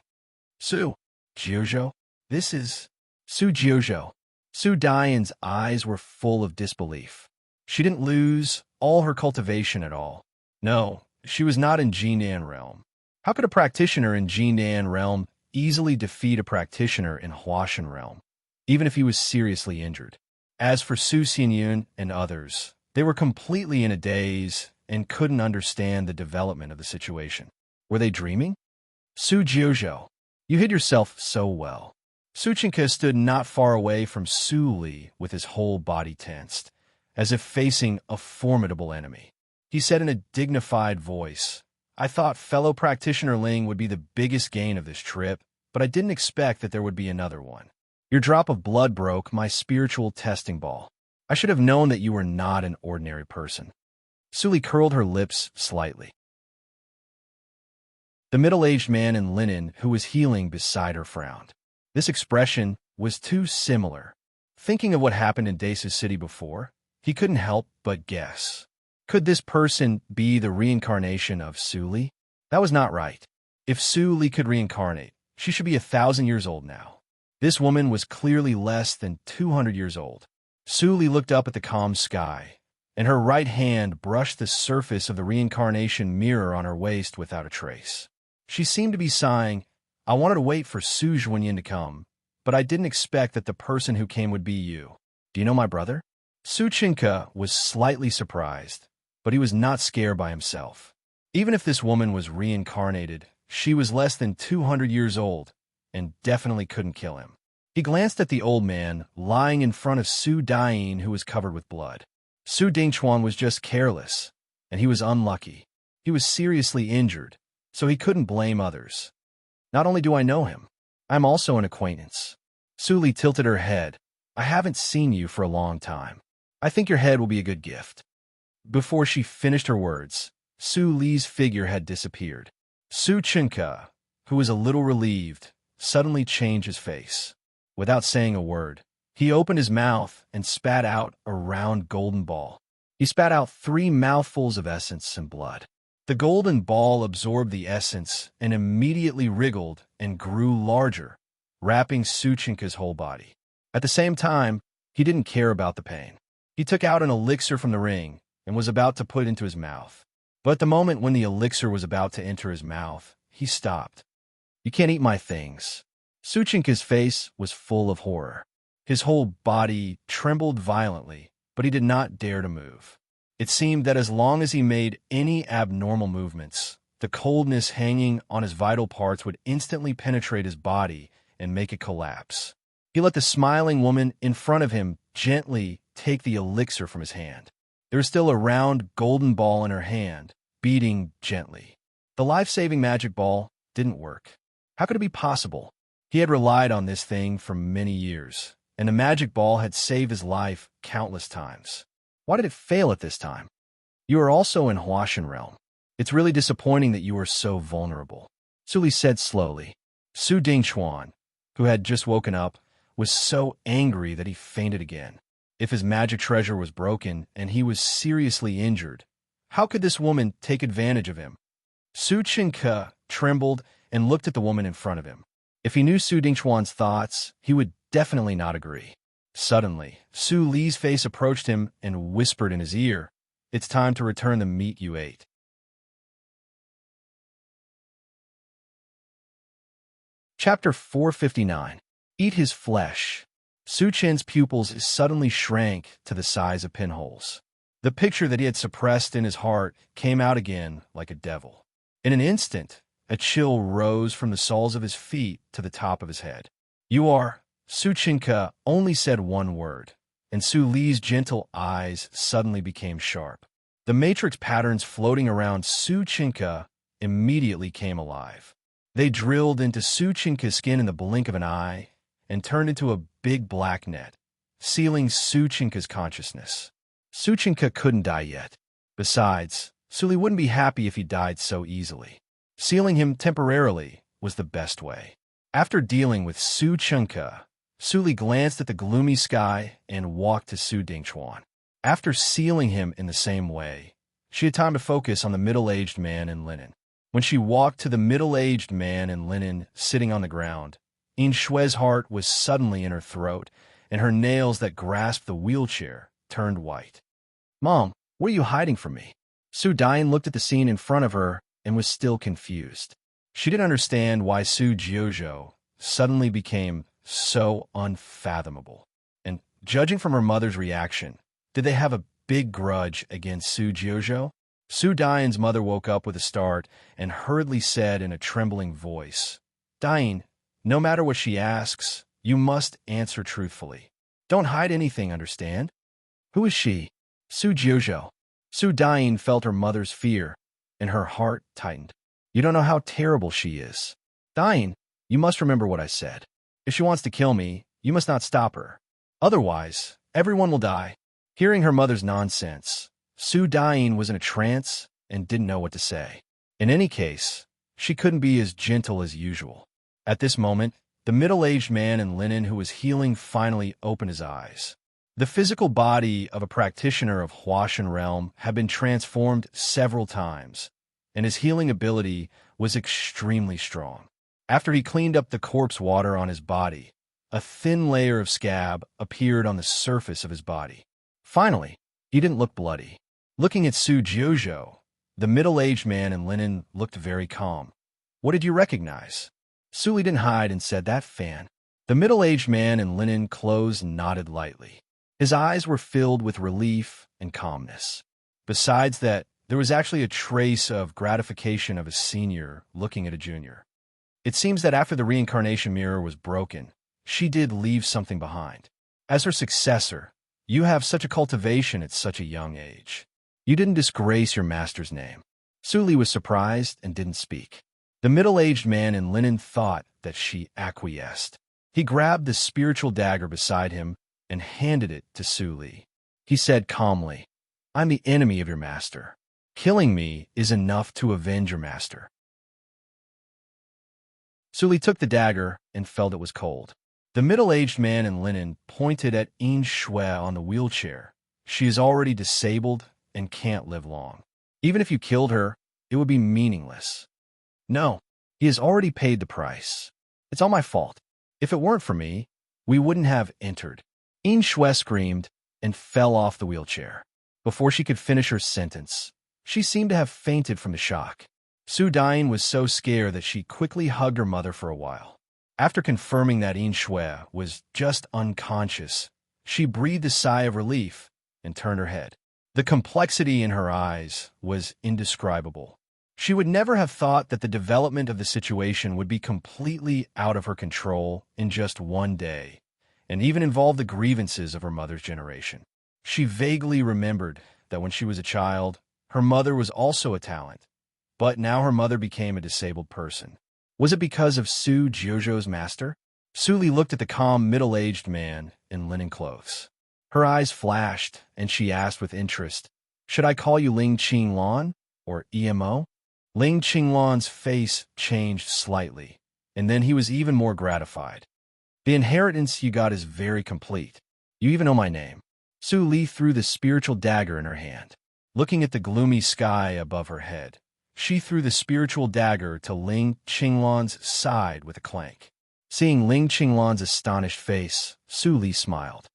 Su Jiuzhou, this is Su Jiuzhou. Su Dain's eyes were full of disbelief. She didn't lose all her cultivation at all. No, she was not in Jinan realm. How could a practitioner in Jinan realm easily defeat a practitioner in Huashan realm, even if he was seriously injured? As for Su Xianyun and others, they were completely in a daze and couldn't understand the development of the situation. Were they dreaming? Su Jiuzhou, you hid yourself so well. Su Chinka stood not far away from Su Li with his whole body tensed, as if facing a formidable enemy. He said in a dignified voice, I thought fellow practitioner Ling would be the biggest gain of this trip, but I didn't expect that there would be another one. Your drop of blood broke my spiritual testing ball. I should have known that you were not an ordinary person. Su Li curled her lips slightly. The middle-aged man in linen who was healing beside her frowned. This expression was too similar. Thinking of what happened in Desu City before, he couldn't help but guess. Could this person be the reincarnation of Su Li? That was not right. If Su Li could reincarnate, she should be 1,000 years old now. This woman was clearly less than 200 years old. Su Li looked up at the calm sky, and her right hand brushed the surface of the reincarnation mirror on her waist without a trace. She seemed to be sighing, I wanted to wait for Su Zhuanyin to come, but I didn't expect that the person who came would be you. Do you know my brother? Su Chinka was slightly surprised, but he was not scared by himself. Even if this woman was reincarnated, she was less than 200 years old and definitely couldn't kill him. He glanced at the old man lying in front of Su Dain who was covered with blood. Su Dingchuan was just careless, and he was unlucky. He was seriously injured, so he couldn't blame others. Not only do I know him, I'm also an acquaintance. Su Li tilted her head. I haven't seen you for a long time. I think your head will be a good gift. Before she finished her words, Su Li's figure had disappeared. Su Chinka, who was a little relieved, suddenly changed his face. Without saying a word, he opened his mouth and spat out a round golden ball. He spat out 3 mouthfuls of essence and blood. The golden ball absorbed the essence and immediately wriggled and grew larger, wrapping Suchinka's whole body. At the same time, he didn't care about the pain. He took out an elixir from the ring and was about to put it into his mouth. But at the moment when the elixir was about to enter his mouth, he stopped. "You can't eat my things." Suchinka's face was full of horror. His whole body trembled violently, but he did not dare to move. It seemed that as long as he made any abnormal movements, the coldness hanging on his vital parts would instantly penetrate his body and make it collapse. He let the smiling woman in front of him gently take the elixir from his hand. There was still a round golden ball in her hand, beating gently. The life-saving magic ball didn't work. How could it be possible? He had relied on this thing for many years, and the magic ball had saved his life countless times. Why did it fail at this time? "You are also in Huashan realm. It's really disappointing that you are so vulnerable," Suli said slowly. Su Dingchuan, who had just woken up, was so angry that he fainted again. If his magic treasure was broken and he was seriously injured, how could this woman take advantage of him? Su Chinka trembled and looked at the woman in front of him. If he knew Su Dingchuan's thoughts, he would definitely not agree. Suddenly, Su Li's face approached him and whispered in his ear, "It's time to return the meat you ate." Chapter 459. Eat his flesh. Su Chen's pupils suddenly shrank to the size of pinholes. The picture that he had suppressed in his heart came out again like a devil. In an instant, a chill rose from the soles of his feet to the top of his head. "You are..." Su Chinka only said one word, and Su Li's gentle eyes suddenly became sharp. The matrix patterns floating around Su Chinka immediately came alive. They drilled into Su Chinka's skin in the blink of an eye and turned into a big black net, sealing Su Chinka's consciousness. Su Chinka couldn't die yet. Besides, Suli wouldn't be happy if he died so easily. Sealing him temporarily was the best way. After dealing with Su Chinka, Suli glanced at the gloomy sky and walked to Su Dingchuan. After sealing him in the same way, she had time to focus on the middle-aged man in linen. When she walked to the middle-aged man in linen sitting on the ground, Yin Shui's heart was suddenly in her throat, and her nails that grasped the wheelchair turned white. "Mom, what are you hiding from me?" Su Dian looked at the scene in front of her and was still confused. She didn't understand why Su Jiuzhou suddenly became so unfathomable. And judging from her mother's reaction, did they have a big grudge against Su Jiuzhou? Su Dian's mother woke up with a start and hurriedly said in a trembling voice, "Dian, no matter what she asks, you must answer truthfully. Don't hide anything, understand?" "Who is she?" "Su Jiuzhou." Su Dian felt her mother's fear, and her heart tightened. "You don't know how terrible she is. Dian, you must remember what I said. If she wants to kill me, you must not stop her. Otherwise, everyone will die." Hearing her mother's nonsense, Su Dian was in a trance and didn't know what to say. In any case, she couldn't be as gentle as usual. At this moment, the middle-aged man in linen who was healing finally opened his eyes. The physical body of a practitioner of Huashan realm had been transformed several times, and his healing ability was extremely strong. After he cleaned up the corpse water on his body, a thin layer of scab appeared on the surface of his body. Finally, he didn't look bloody. Looking at Su Jiuzhou, the middle-aged man in linen looked very calm. "What did you recognize?" Suli didn't hide and said, "That fan." The middle-aged man in linen clothes nodded lightly. His eyes were filled with relief and calmness. Besides that, there was actually a trace of gratification of a senior looking at a junior. It seems that after the reincarnation mirror was broken, she did leave something behind. As her successor, you have such a cultivation at such a young age. You didn't disgrace your master's name. Suli was surprised and didn't speak. The middle-aged man in linen thought that she acquiesced. He grabbed the spiritual dagger beside him and handed it to Suli. He said calmly, "I'm the enemy of your master. Killing me is enough to avenge your master." Suli took the dagger and felt it was cold. The middle-aged man in linen pointed at Yin Shui on the wheelchair, She is already disabled and can't live long. Even if you killed her, it would be meaningless. No, he has already paid the price. It's all my fault. If it weren't for me, we wouldn't have entered. Yin Shui screamed and fell off the wheelchair. Before she could finish her sentence, she seemed to have fainted from the shock. Su Dain was so scared that she quickly hugged her mother for a while. After confirming that Yin Shui was just unconscious, she breathed a sigh of relief and turned her head. The complexity in her eyes was indescribable. She would never have thought that the development of the situation would be completely out of her control in just one day, and even involve the grievances of her mother's generation. She vaguely remembered that when she was a child, her mother was also a talent, but now her mother became a disabled person. Was it because of Su Jiuzhou's master? Su Li looked at the calm, middle-aged man in linen clothes. Her eyes flashed, and she asked with interest, "Should I call you Ling Qinglan or EMO?" Ling Qinglan's face changed slightly, and then he was even more gratified. "The inheritance you got is very complete. You even know my name." Su Li threw the spiritual dagger in her hand. Looking at the gloomy sky above her head, she threw the spiritual dagger to Ling Qinglan's side with a clank. Seeing Ling Qinglan's astonished face, Su Li smiled.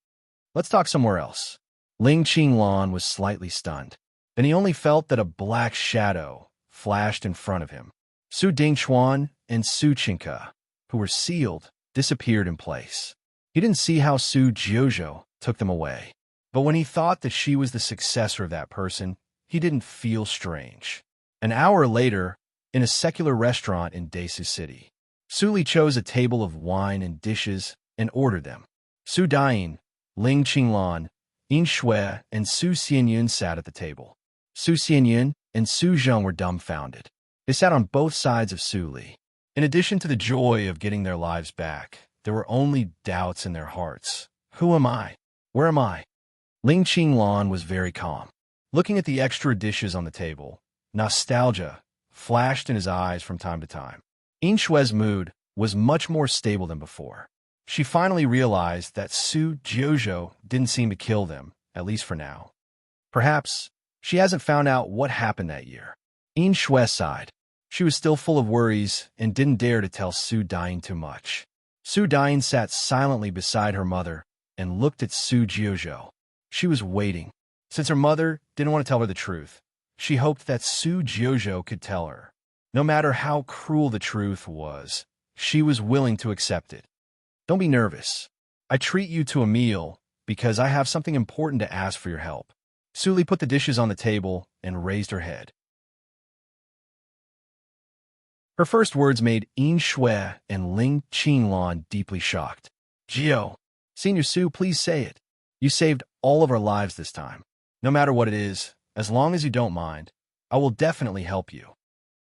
"Let's talk somewhere else." Ling Qinglan was slightly stunned. Then he only felt that a black shadow flashed in front of him. Su Dingchuan and Su Qingke, who were sealed, disappeared in place. He didn't see how Su Jiuzhou took them away. But when he thought that she was the successor of that person, he didn't feel strange. An hour later, in a secular restaurant in Desu City, Su Li chose a table of wine and dishes and ordered them. Su Dain, Ling Qinglan, Yin Shui, and Su Xianyun sat at the table. Su Xianyun and Su Zheng were dumbfounded. They sat on both sides of Su Li. In addition to the joy of getting their lives back, there were only doubts in their hearts. Who am I? Where am I? Ling Qinglan was very calm. Looking at the extra dishes on the table, nostalgia flashed in his eyes from time to time. Yin Shui's mood was much more stable than before. She finally realized that Su Jiuzhou didn't seem to kill them, at least for now. Perhaps she hasn't found out what happened that year. Yin Shui sighed. She was still full of worries and didn't dare to tell Su Dain too much. Su Dain sat silently beside her mother and looked at Su Jiuzhou. She was waiting. Since her mother didn't want to tell her the truth, she hoped that Su Jiuzhou could tell her. No matter how cruel the truth was, she was willing to accept it. "Don't be nervous. I treat you to a meal because I have something important to ask for your help." Su Li put the dishes on the table and raised her head. Her first words made Yin Shui and Ling Qinglan deeply shocked. "Gio, Senior Su, please say it. You saved all of our lives this time. No matter what it is, as long as you don't mind, I will definitely help you."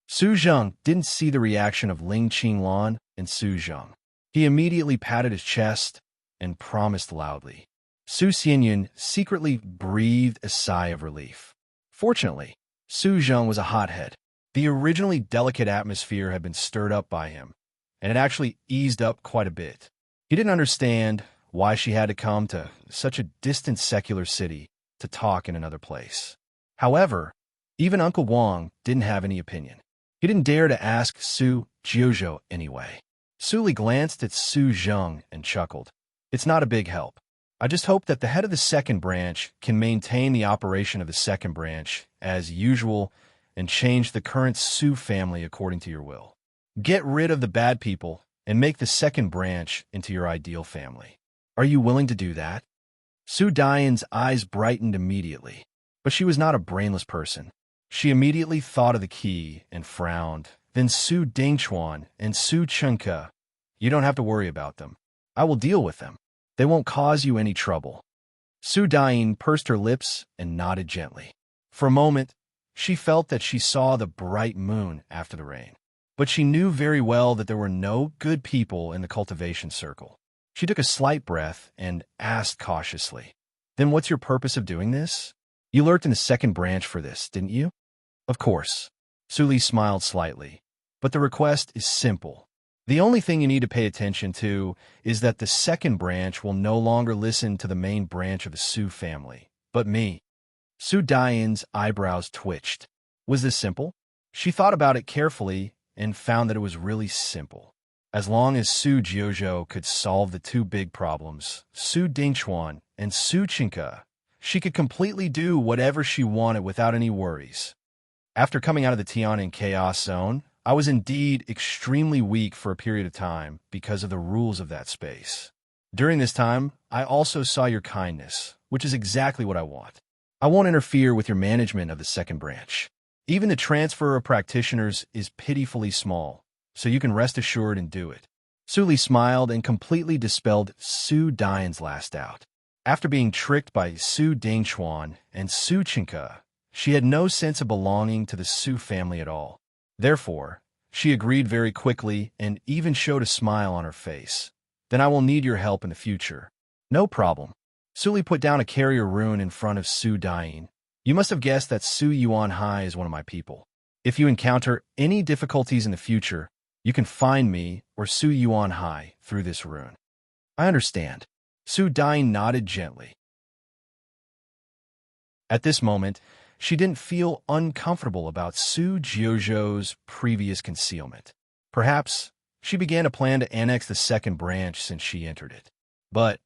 Su Zheng didn't see the reaction of Ling Qinglan and Su Zheng. He immediately patted his chest and promised loudly. Su Xianyun secretly breathed a sigh of relief. Fortunately, Su Zheng was a hothead. The originally delicate atmosphere had been stirred up by him, and it actually eased up quite a bit. He didn't understand why she had to come to such a distant secular city to talk in another place. However, even Uncle Wang didn't have any opinion. He didn't dare to ask Su Jiuzhou anyway. Su Li glanced at Su Zheng and chuckled. "It's not a big help. I just hope that the head of the second branch can maintain the operation of the second branch as usual and change the current Su family according to your will. Get rid of the bad people and make the second branch into your ideal family. Are you willing to do that?" Su Dain's eyes brightened immediately, but she was not a brainless person. She immediately thought of the key and frowned. Then Su Dingchuan and Su Qingke, "You don't have to worry about them. I will deal with them. They won't cause you any trouble." Su Dain pursed her lips and nodded gently. For a moment, she felt that she saw the bright moon after the rain. But she knew very well that there were no good people in the cultivation circle. She took a slight breath and asked cautiously, "Then what's your purpose of doing this? You lurked in the second branch for this, didn't you?" "Of course." Su Li smiled slightly. "But the request is simple. The only thing you need to pay attention to is that the second branch will no longer listen to the main branch of the Su family. But me. Su Dian's eyebrows twitched. Was this simple? She thought about it carefully and found that it was really simple. As long as Su Jiuzhou could solve the two big problems, Su Dingchuan and Su Qingke, she could completely do whatever she wanted without any worries. After coming out of the Tianan Chaos Zone, I was indeed extremely weak for a period of time because of the rules of that space. During this time, I also saw your kindness, which is exactly what I want. I won't interfere with your management of the second branch. Even the transfer of practitioners is pitifully small, so you can rest assured and do it. Su Li smiled and completely dispelled Su Dian's last doubt. After being tricked by Su Dingchuan and Su Qingke, she had no sense of belonging to the Su family at all. Therefore, she agreed very quickly and even showed a smile on her face. Then I will need your help in the future. No problem. Su Li put down a carrier rune in front of Su Dian. You must have guessed that Su Yuan Hai is one of my people. If you encounter any difficulties in the future, you can find me or Su Yuan Hai through this rune. I understand. Su Dian nodded gently. At this moment, she didn't feel uncomfortable about Su Jiuzhou's previous concealment. Perhaps she began to plan to annex the second branch since she entered it. But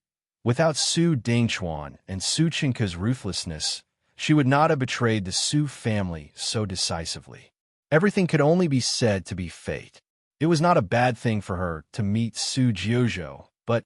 without Su Dingchuan and Su Qingke's ruthlessness, she would not have betrayed the Su family so decisively. Everything could only be said to be fate. It was not a bad thing for her to meet Su Jiuzhou, but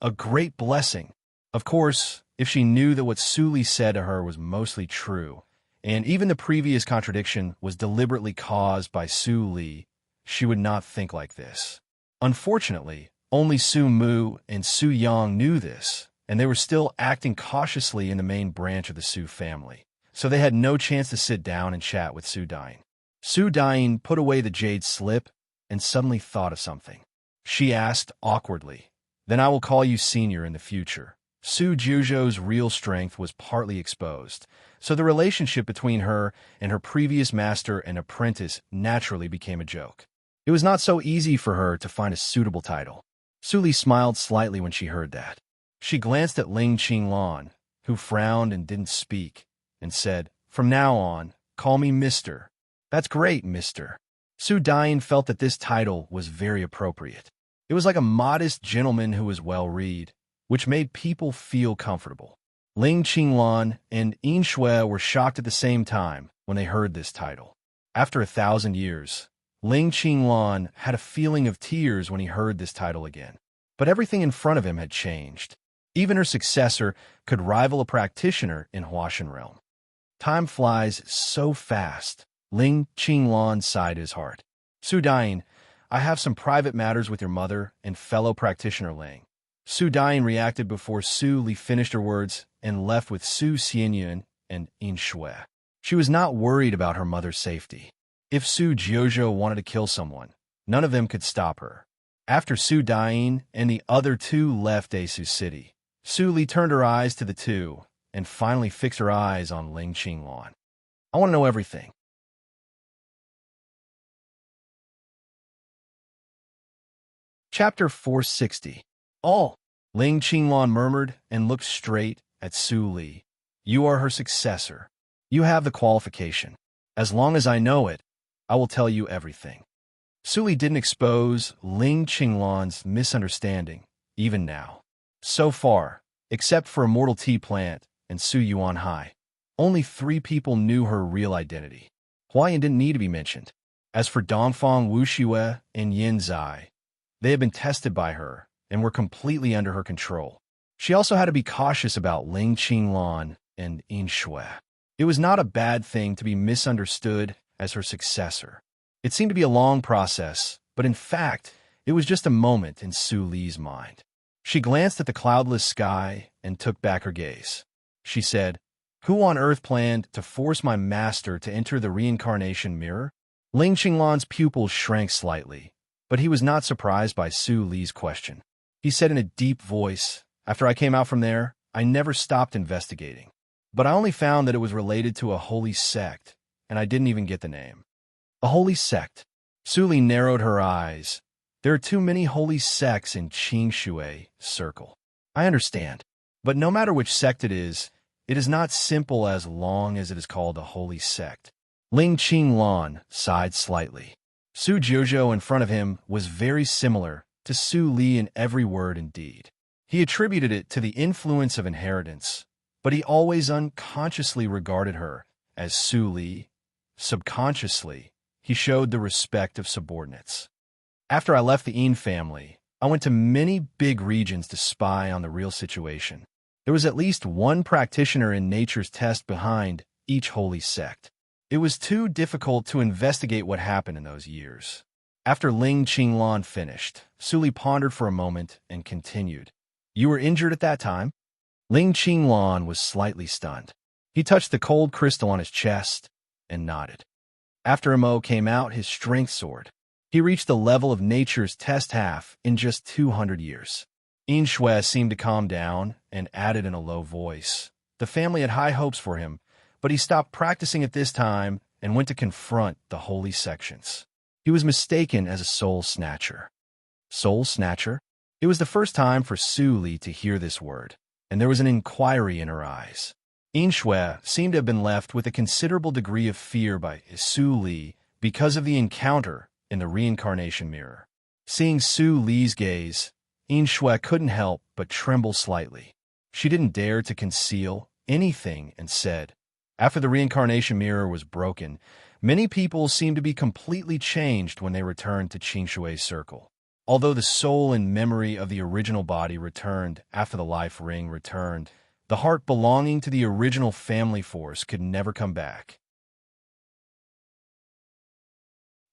a great blessing. Of course, if she knew that what Su Li said to her was mostly true, and even the previous contradiction was deliberately caused by Su Li, she would not think like this. Unfortunately, only Su Mu and Su Yang knew this, and they were still acting cautiously in the main branch of the Su family, so they had no chance to sit down and chat with Su Dian. Su Dian put away the jade slip and suddenly thought of something. She asked awkwardly, "Then I will call you senior in the future." Su Jiuzhou's real strength was partly exposed, so the relationship between her and her previous master and apprentice naturally became a joke. It was not so easy for her to find a suitable title. Su Li smiled slightly when she heard that. She glanced at Ling Qinglan, who frowned and didn't speak, and said, "From now on, call me Mr." "That's great, Mr." Su Dian felt that this title was very appropriate. It was like a modest gentleman who was well-read, which made people feel comfortable. Ling Qinglan and Yin Shui were shocked at the same time when they heard this title. After 1,000 years, Ling Qinglan had a feeling of tears when he heard this title again. But everything in front of him had changed. Even her successor could rival a practitioner in Huashan realm. Time flies so fast. Ling Qinglan sighed his heart. "Su Dian, I have some private matters with your mother and fellow practitioner Ling." Su Dian reacted before Su Li finished her words and left with Su Xianyun and Yin Shui. She was not worried about her mother's safety. If Su Jiuzhou wanted to kill someone, none of them could stop her. After Su Dian and the other two left Asu City, Su Li turned her eyes to the two and finally fixed her eyes on Ling Qinglan. "I want to know everything." Chapter 460. All. Ling Qinglan murmured and looked straight at Su Li. "You are her successor. You have the qualification. As long as I know it, I will tell you everything." Su Li didn't expose Ling Qinglan's misunderstanding, even now. So far, except for Immortal Tea Plant and Su Yuan Hai, only 3 people knew her real identity. Huayan didn't need to be mentioned. As for Dongfang Wuxue and Yin Zai, they had been tested by her and were completely under her control. She also had to be cautious about Ling Qinglan and Yin Shui. It was not a bad thing to be misunderstood as her successor. It seemed to be a long process, but in fact, it was just a moment in Su Li's mind. She glanced at the cloudless sky and took back her gaze. She said, "Who on earth planned to force my master to enter the reincarnation mirror?" Ling Qinglan's pupils shrank slightly, but he was not surprised by Su Li's question. He said in a deep voice, "After I came out from there, I never stopped investigating. But I only found that it was related to a holy sect, and I didn't even get the name." "A holy sect?" Su Li narrowed her eyes. "There are too many holy sects in Qing Shui circle." "I understand. But no matter which sect it is It is not simple as long as it is called a holy sect. Ling Qinglan sighed slightly. Su Jiuzhou in front of him was very similar to Su Li in every word and deed. He attributed it to the influence of inheritance, but he always unconsciously regarded her as Su Li. Subconsciously, he showed the respect of subordinates. After I left the Yin family, I went to many big regions to spy on the real situation. There was at least one practitioner in nature's test behind each holy sect. It was too difficult to investigate what happened in those years. After Ling Qinglan finished, Su Li pondered for a moment and continued. You were injured at that time? Ling Qinglan was slightly stunned. He touched the cold crystal on his chest and nodded. After Mo came out, his strength soared. He reached the level of nature's test half in just 200 years. Yin Shui seemed to calm down and added in a low voice. The family had high hopes for him, but he stopped practicing at this time and went to confront the holy sections. He was mistaken as a soul snatcher. Soul snatcher? It was the first time for Su Li to hear this word, and there was an inquiry in her eyes. Yin Shui seemed to have been left with a considerable degree of fear by Su Li because of the encounter in the reincarnation mirror. Seeing Su Li's gaze, Yin Shui couldn't help but tremble slightly. She didn't dare to conceal anything and said, after the reincarnation mirror was broken, many people seemed to be completely changed when they returned to Qingshui's circle. Although the soul and memory of the original body returned after the life ring returned, the heart belonging to the original family force could never come back.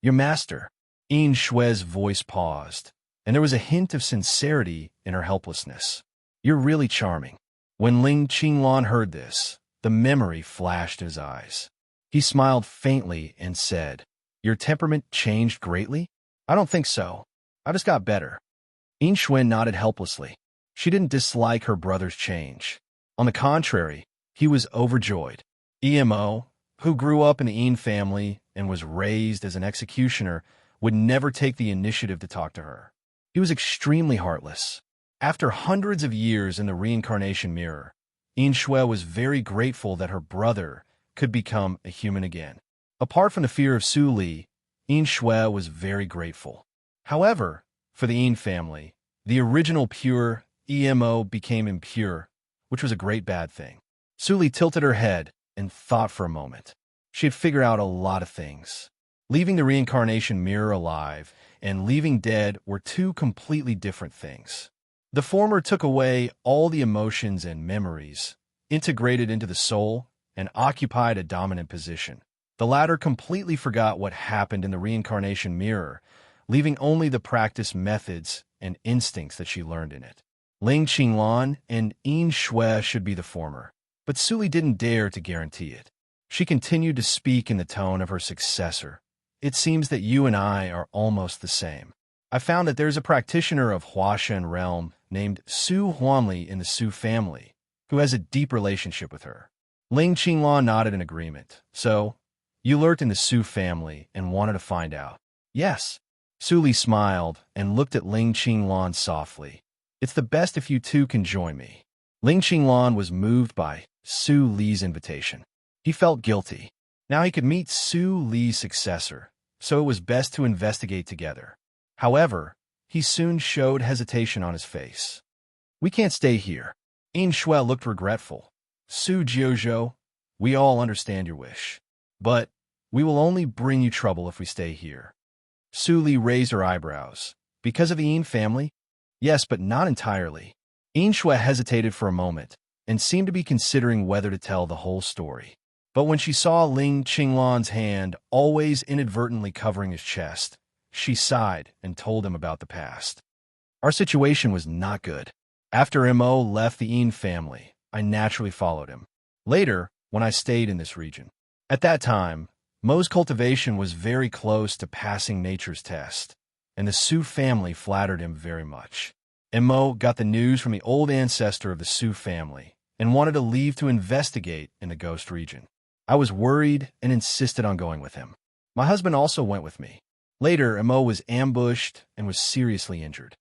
Your master. Yin Shui's voice paused, and there was a hint of sincerity in her helplessness. You're really charming. When Ling Qinglan heard this, the memory flashed in his eyes. He smiled faintly and said, Your temperament changed greatly? I don't think so. I just got better. Yin Shui nodded helplessly. She didn't dislike her brother's change. On the contrary, he was overjoyed. Emo, who grew up in the Yin family and was raised as an executioner, would never take the initiative to talk to her. He was extremely heartless. After hundreds of years in the reincarnation mirror, Yin Shui was very grateful that her brother could become a human again. Apart from the fear of Su Li, Yin Shui was very grateful. However, for the Yin family, the original pure Emo became impure, which was a great bad thing. Su Li tilted her head and thought for a moment. She had figured out a lot of things. Leaving the reincarnation mirror alive and leaving dead were two completely different things. The former took away all the emotions and memories, integrated into the soul, and occupied a dominant position. The latter completely forgot what happened in the reincarnation mirror, leaving only the practice methods and instincts that she learned in it. Ling Qinglan and Yin Shui should be the former, but Su Li didn't dare to guarantee it. She continued to speak in the tone of her successor. It seems that you and I are almost the same. I found that there's a practitioner of Huashan realm named Su Huanli in the Su family, who has a deep relationship with her. Ling Qinglan nodded in agreement. So, you lurked in the Su family and wanted to find out. Yes. Su Li smiled and looked at Ling Qinglan softly. It's the best if you two can join me. Ling Qinglan was moved by Su Li's invitation. He felt guilty. Now he could meet Su Li's successor, so it was best to investigate together. However, he soon showed hesitation on his face. We can't stay here. Yin Shui looked regretful. Su Jiuzhou, we all understand your wish. But we will only bring you trouble if we stay here. Su Li raised her eyebrows. Because of the Yin family? Yes, but not entirely. Yin Shui hesitated for a moment and seemed to be considering whether to tell the whole story. But when she saw Ling Qinglan's hand always inadvertently covering his chest, she sighed and told him about the past. Our situation was not good. After Mo left the Yin family, I naturally followed him. Later, when I stayed in this region. At that time, Mo's cultivation was very close to passing nature's test, and the Su family flattered him very much. Mo got the news from the old ancestor of the Su family and wanted to leave to investigate in the ghost region. I was worried and insisted on going with him. My husband also went with me. Later, Mo was ambushed and was seriously injured.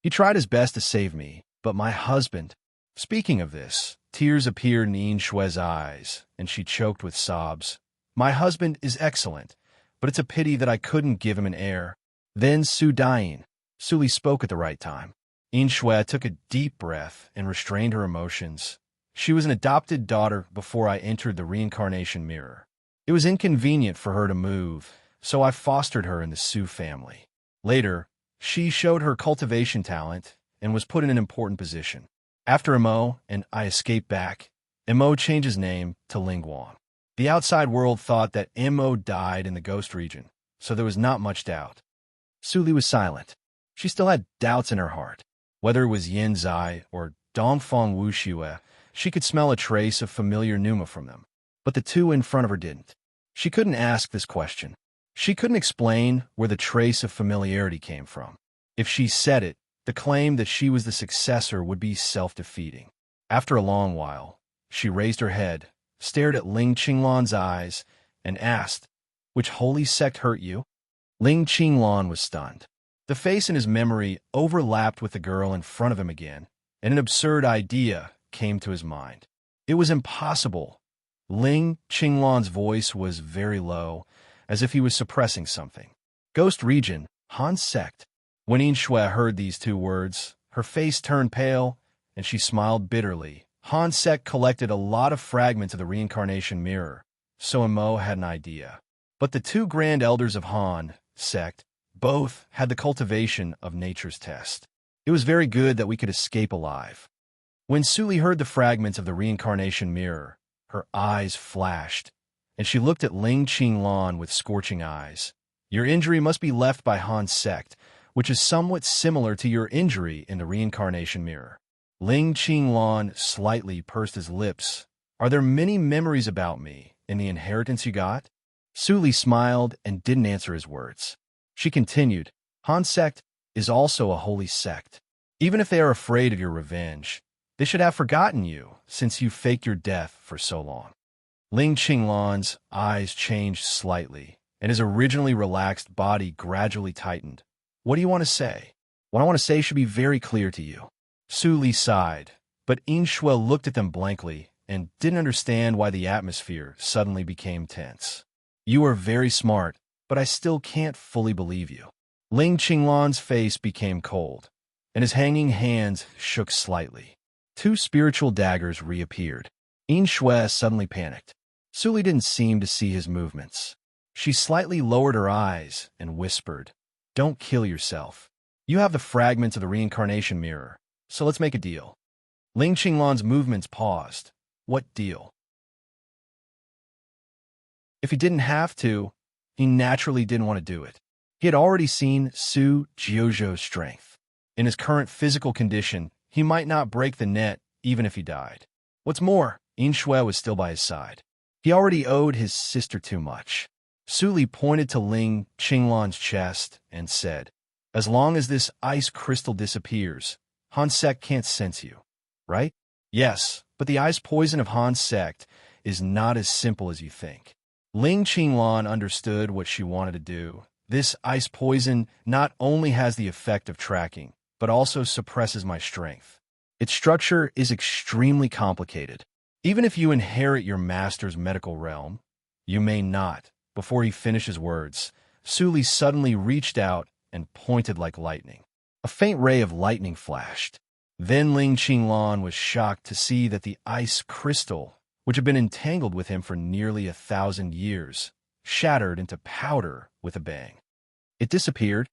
He tried his best to save me, but my husband, Speaking of this, tears appeared in Yin Shue's eyes, and she choked with sobs. My husband is excellent, but it's a pity that I couldn't give him an heir. Then Su dying. Suli spoke at the right time. Yin Shue took a deep breath and restrained her emotions. She was an adopted daughter before I entered the reincarnation mirror. It was inconvenient for her to move, so I fostered her in the Su family. Later, she showed her cultivation talent and was put in an important position. After Mo and I escaped back, Mo changed his name to Lingguan. The outside world thought that Mo died in the ghost region, so there was not much doubt. Suli was silent. She still had doubts in her heart. Whether it was Yin Zai or Dongfeng Wuxue, she could smell a trace of familiar pneuma from them. But the two in front of her didn't. She couldn't ask this question. She couldn't explain where the trace of familiarity came from. If she said it, the claim that she was the successor would be self-defeating. After a long while, she raised her head, stared at Ling Qinglan's eyes, and asked, "Which holy sect hurt you?" Ling Qinglan was stunned. The face in his memory overlapped with the girl in front of him again, and an absurd idea came to his mind. It was impossible. Ling Qinglan's voice was very low, as if he was suppressing something. Ghost region, Han sect. When Yin Shui heard these two words, her face turned pale, and she smiled bitterly. Han sect collected a lot of fragments of the reincarnation mirror, so Mo had an idea. But the two grand elders of Han sect both had the cultivation of nature's test. It was very good that we could escape alive. When Suli heard the fragments of the reincarnation mirror, her eyes flashed, and she looked at Ling Qinglan with scorching eyes. Your injury must be left by Han sect, which is somewhat similar to your injury in the reincarnation mirror. Ling Qinglan slightly pursed his lips. Are there many memories about me in the inheritance you got? Suli smiled and didn't answer his words. She continued, Han sect is also a holy sect. Even if they are afraid of your revenge, they should have forgotten you since you faked your death for so long. Ling Qinglan's eyes changed slightly, and his originally relaxed body gradually tightened. What do you want to say? What I want to say should be very clear to you. Suli sighed, but Yin Shui looked at them blankly and didn't understand why the atmosphere suddenly became tense. You are very smart, but I still can't fully believe you. Ling Qinglan's face became cold, and his hanging hands shook slightly. Two spiritual daggers reappeared. Yin Shui suddenly panicked. Suli didn't seem to see his movements. She slightly lowered her eyes and whispered, Don't kill yourself. You have the fragments of the reincarnation mirror, so let's make a deal. Ling Qinglan's movements paused. What deal? If he didn't have to, he naturally didn't want to do it. He had already seen Su Jiuzhou's strength. In his current physical condition, he might not break the net even if he died. What's more, Yin Shui was still by his side. He already owed his sister too much. Suli pointed to Ling Qinglan's chest and said, As long as this ice crystal disappears, Han sect can't sense you, right? Yes, but the ice poison of Han sect is not as simple as you think. Ling Qinglan understood what she wanted to do. This ice poison not only has the effect of tracking, but also suppresses my strength. Its structure is extremely complicated. Even if you inherit your master's medical realm, you may not. Before he finished his words, Suli suddenly reached out and pointed like lightning. A faint ray of lightning flashed. Then Ling Qinglan was shocked to see that the ice crystal, which had been entangled with him for nearly 1,000 years, shattered into powder with a bang. It disappeared.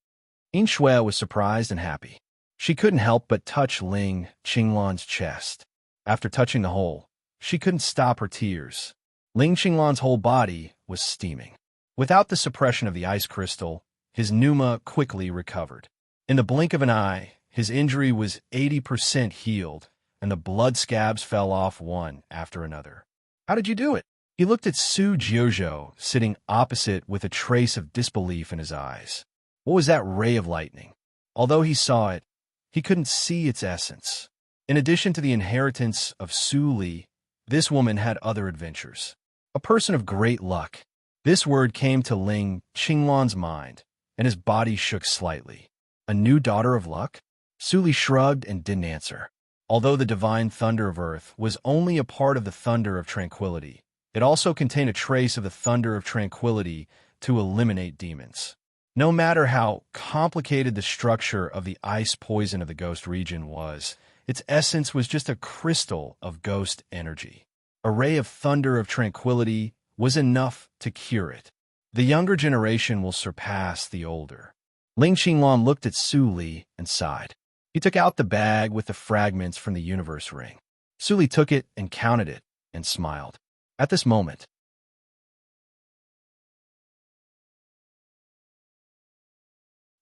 Yin Shui was surprised and happy. She couldn't help but touch Ling Qinglan's chest. After touching the hole, she couldn't stop her tears. Ling Qinglan's whole body was steaming. Without the suppression of the ice crystal, his pneuma quickly recovered. In the blink of an eye, his injury was 80% healed, and the blood scabs fell off one after another. How did you do it? He looked at Su Jiuzhou sitting opposite with a trace of disbelief in his eyes. What was that ray of lightning? Although he saw it, he couldn't see its essence. In addition to the inheritance of Su Li, this woman had other adventures. A person of great luck. This word came to Ling Qinglan's mind, and his body shook slightly. A new daughter of luck? Suli shrugged and didn't answer. Although the divine thunder of earth was only a part of the thunder of tranquility, it also contained a trace of the thunder of tranquility to eliminate demons. No matter how complicated the structure of the ice poison of the ghost region was, its essence was just a crystal of ghost energy. A ray of thunder of tranquility was enough to cure it. The younger generation will surpass the older. Ling Qingluan looked at Su Li and sighed. He took out the bag with the fragments from the universe ring. Su Li took it and counted it and smiled. At this moment,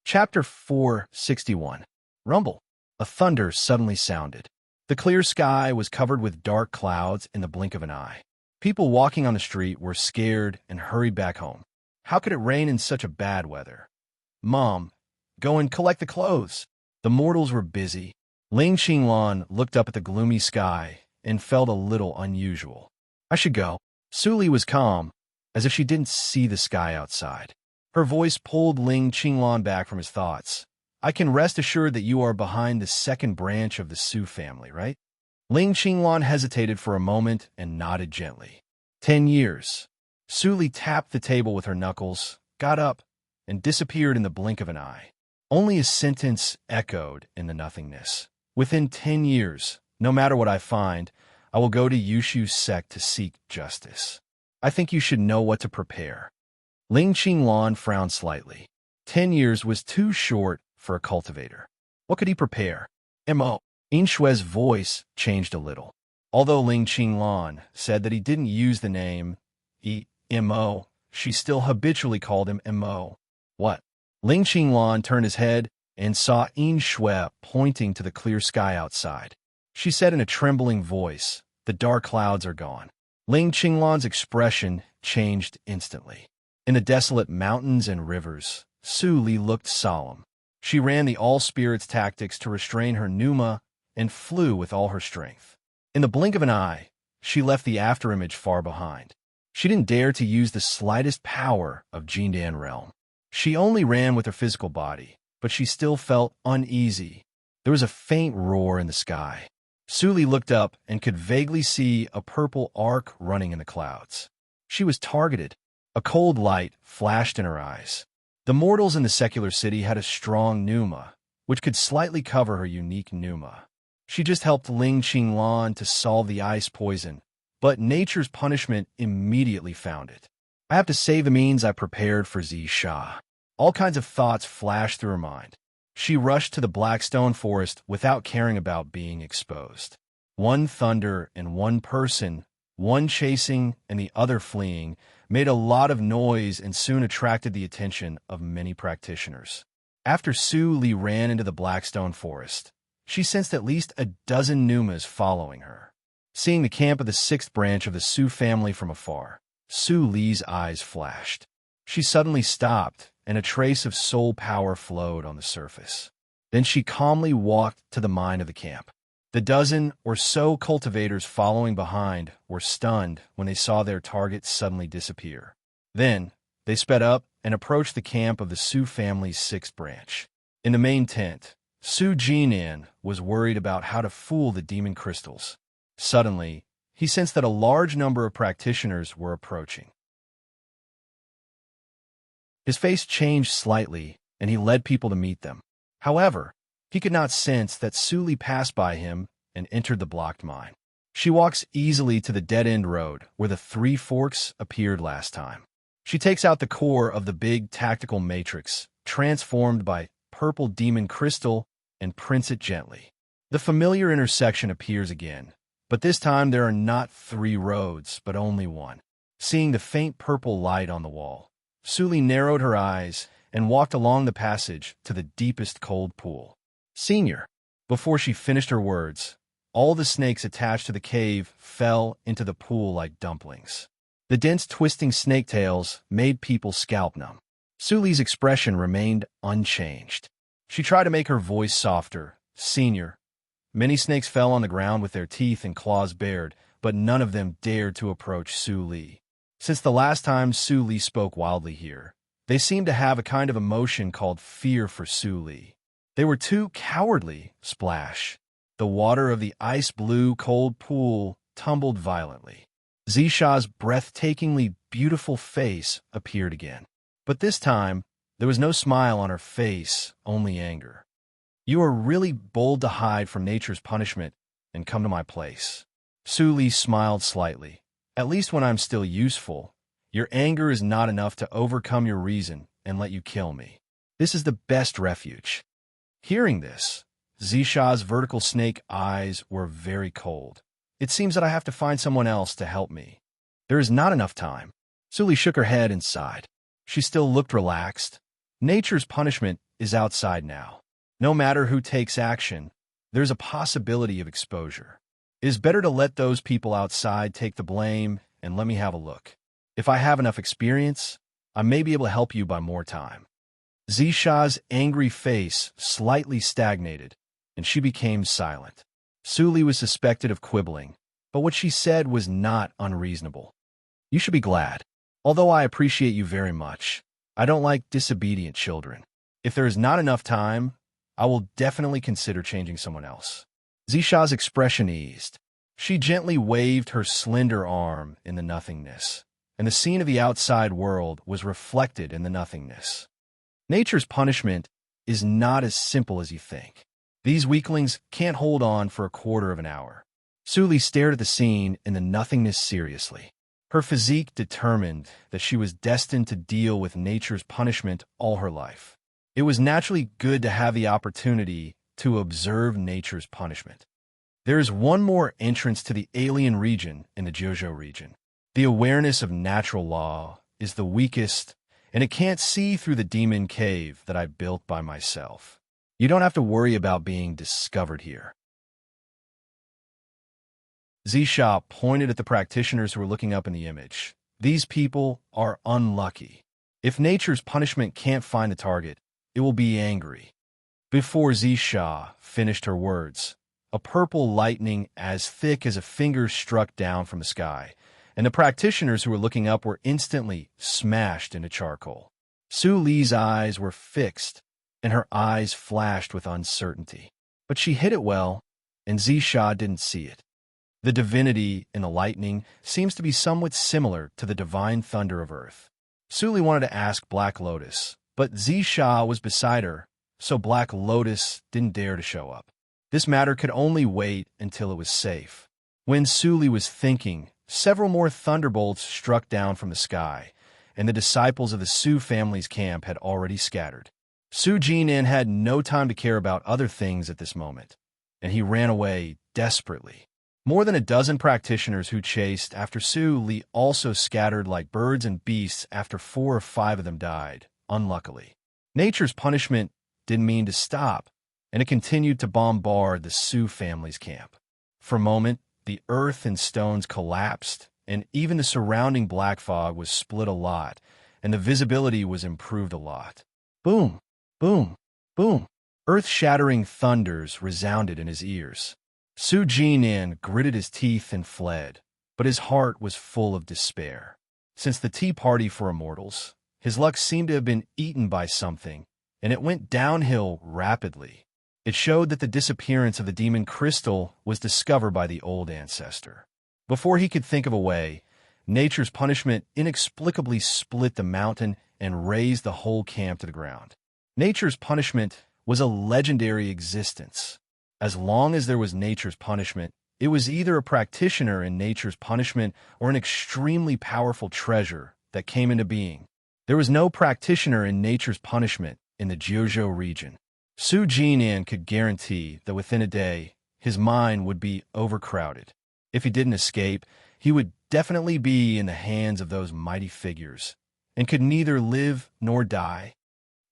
Chapter 461. Rumble. A thunder suddenly sounded. The clear sky was covered with dark clouds in the blink of an eye. People walking on the street were scared and hurried back home. How could it rain in such a bad weather? Mom, go and collect the clothes. The mortals were busy. Ling Qingluan looked up at the gloomy sky and felt a little unusual. I should go. Su Li was calm, as if she didn't see the sky outside. Her voice pulled Ling Qingluan back from his thoughts. I can rest assured that you are behind the second branch of the Su family, right? Ling Qingluan hesitated for a moment and nodded gently. 10 years. Su Li tapped the table with her knuckles, got up, and disappeared in the blink of an eye. Only a sentence echoed in the nothingness. Within 10 years, no matter what I find, I will go to Yushu's sect to seek justice. I think you should know what to prepare. Ling Qingluan frowned slightly. 10 years was too short for a cultivator. What could he prepare? M.O. Yin Shui's voice changed a little. Although Ling Qingluan said that he didn't use the name M.O., she still habitually called him M.O. What? Ling Qingluan turned his head and saw Yin Shui pointing to the clear sky outside. She said in a trembling voice, "The dark clouds are gone." Ling Qingluan's expression changed instantly. In the desolate mountains and rivers, Su Li looked solemn. She ran the all-spirits tactics to restrain her pneuma and flew with all her strength. In the blink of an eye, she left the afterimage far behind. She didn't dare to use the slightest power of Jindan realm. She only ran with her physical body, but she still felt uneasy. There was a faint roar in the sky. Su Li looked up and could vaguely see a purple arc running in the clouds. She was targeted. A cold light flashed in her eyes. The mortals in the secular city had a strong pneuma, which could slightly cover her unique pneuma. She just helped Ling Qingluan to solve the ice poison, but nature's punishment immediately found it. I have to save the means I prepared for Zisha. All kinds of thoughts flashed through her mind. She rushed to the Blackstone Forest without caring about being exposed. One thunder and one person, one chasing and the other fleeing, made a lot of noise and soon attracted the attention of many practitioners. After Su Li ran into the Blackstone Forest, she sensed at least a dozen pneumas following her. Seeing the camp of the sixth branch of the Su family from afar, Su Li's eyes flashed. She suddenly stopped, and a trace of soul power flowed on the surface. Then she calmly walked to the mine of the camp. The dozen or so cultivators following behind were stunned when they saw their target suddenly disappear. Then, they sped up and approached the camp of the Su family's sixth branch. In the main tent, Su Jinan was worried about how to fool the demon crystals. Suddenly, he sensed that a large number of practitioners were approaching. His face changed slightly, and he led people to meet them. However, he could not sense that Su Li passed by him and entered the blocked mine. She walks easily to the dead-end road where the three forks appeared last time. She takes out the core of the big tactical matrix, transformed by purple demon crystal, and prints it gently. The familiar intersection appears again, but this time there are not three roads, but only one. Seeing the faint purple light on the wall, Su Li narrowed her eyes and walked along the passage to the deepest cold pool. Senior. Before she finished her words, all the snakes attached to the cave fell into the pool like dumplings. The dense twisting snake tails made people scalp numb. Su Li's expression remained unchanged. She tried to make her voice softer. Senior. Many snakes fell on the ground with their teeth and claws bared, but none of them dared to approach Su Li. Since the last time Su Li spoke wildly here, they seemed to have a kind of emotion called fear for Su Li. They were too cowardly, splash. the water of the ice-blue cold pool tumbled violently. Zisha's breathtakingly beautiful face appeared again. But this time, there was no smile on her face, only anger. You are really bold to hide from nature's punishment and come to my place. Su Li smiled slightly. At least when I'm still useful, your anger is not enough to overcome your reason and let you kill me. This is the best refuge. Hearing this, Zisha's vertical snake eyes were very cold. It seems that I have to find someone else to help me. There is not enough time. Su Li shook her head and sighed. She still looked relaxed. Nature's punishment is outside now. No matter who takes action, there's a possibility of exposure. It is better to let those people outside take the blame and let me have a look. If I have enough experience, I may be able to help you by more time. Zisha's angry face slightly stagnated, and she became silent. Su Li was suspected of quibbling, but what she said was not unreasonable. You should be glad. Although I appreciate you very much, I don't like disobedient children. If there is not enough time, I will definitely consider changing someone else. Zisha's expression eased. She gently waved her slender arm in the nothingness, and the scene of the outside world was reflected in the nothingness. Nature's punishment is not as simple as you think. These weaklings can't hold on for a quarter of an hour. Su Li stared at the scene in the nothingness seriously. Her physique determined that she was destined to deal with nature's punishment all her life. It was naturally good to have the opportunity to observe nature's punishment. There is one more entrance to the alien region in the Jojo region. The awareness of natural law is the weakest, and it can't see through the demon cave that I built by myself. You don't have to worry about being discovered here. Zisha pointed at the practitioners who were looking up in the image. These people are unlucky. If nature's punishment can't find the target, it will be angry. Before Zisha finished her words, a purple lightning as thick as a finger struck down from the sky, and the practitioners who were looking up were instantly smashed into charcoal. Su Li's eyes were fixed, and her eyes flashed with uncertainty. But she hit it well, and Zisha didn't see it. The divinity in the lightning seems to be somewhat similar to the divine thunder of Earth. Su Li wanted to ask Black Lotus, but Zisha was beside her, so Black Lotus didn't dare to show up. This matter could only wait until it was safe. When Su Li was thinking, several more thunderbolts struck down from the sky, and the disciples of the Su family's camp had already scattered. Su Jinan had no time to care about other things at this moment, and he ran away desperately. More than a dozen practitioners who chased after Su Li also scattered like birds and beasts after 4 or 5 of them died, unluckily. Nature's punishment didn't mean to stop, and it continued to bombard the Su family's camp. For a moment, the earth and stones collapsed, and even the surrounding black fog was split a lot, and the visibility was improved a lot. Boom! Boom! Boom! Earth-shattering thunders resounded in his ears. Su Jinan gritted his teeth and fled, but his heart was full of despair. Since the tea party for immortals, his luck seemed to have been eaten by something, and it went downhill rapidly. It showed that the disappearance of the demon crystal was discovered by the old ancestor. Before he could think of a way, nature's punishment inexplicably split the mountain and razed the whole camp to the ground. Nature's punishment was a legendary existence. As long as there was nature's punishment, it was either a practitioner in nature's punishment or an extremely powerful treasure that came into being. There was no practitioner in nature's punishment in the Jojo region. Su Jinan could guarantee that within a day, his mind would be overcrowded. If he didn't escape, he would definitely be in the hands of those mighty figures, and could neither live nor die.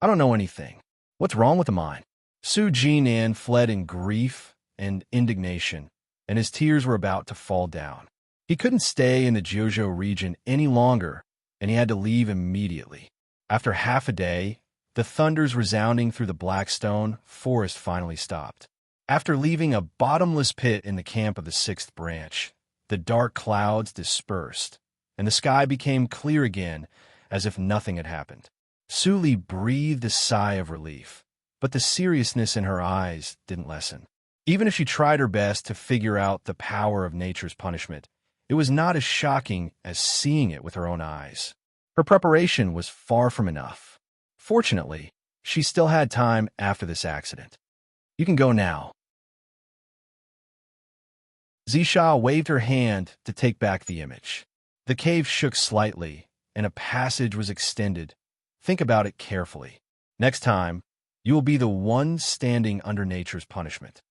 I don't know anything. What's wrong with the mind? Su Jinan fled in grief and indignation, and his tears were about to fall down. He couldn't stay in the Jojo region any longer, and he had to leave immediately. After half a day, the thunders resounding through the Blackstone forest finally stopped. After leaving a bottomless pit in the camp of the 6th branch, the dark clouds dispersed, and the sky became clear again as if nothing had happened. Su Li breathed a sigh of relief, but the seriousness in her eyes didn't lessen. Even if she tried her best to figure out the power of nature's punishment, it was not as shocking as seeing it with her own eyes. Her preparation was far from enough. Fortunately, she still had time after this accident. You can go now. Zisha waved her hand to take back the image. The cave shook slightly, and a passage was extended. Think about it carefully. Next time, you will be the one standing under nature's punishment.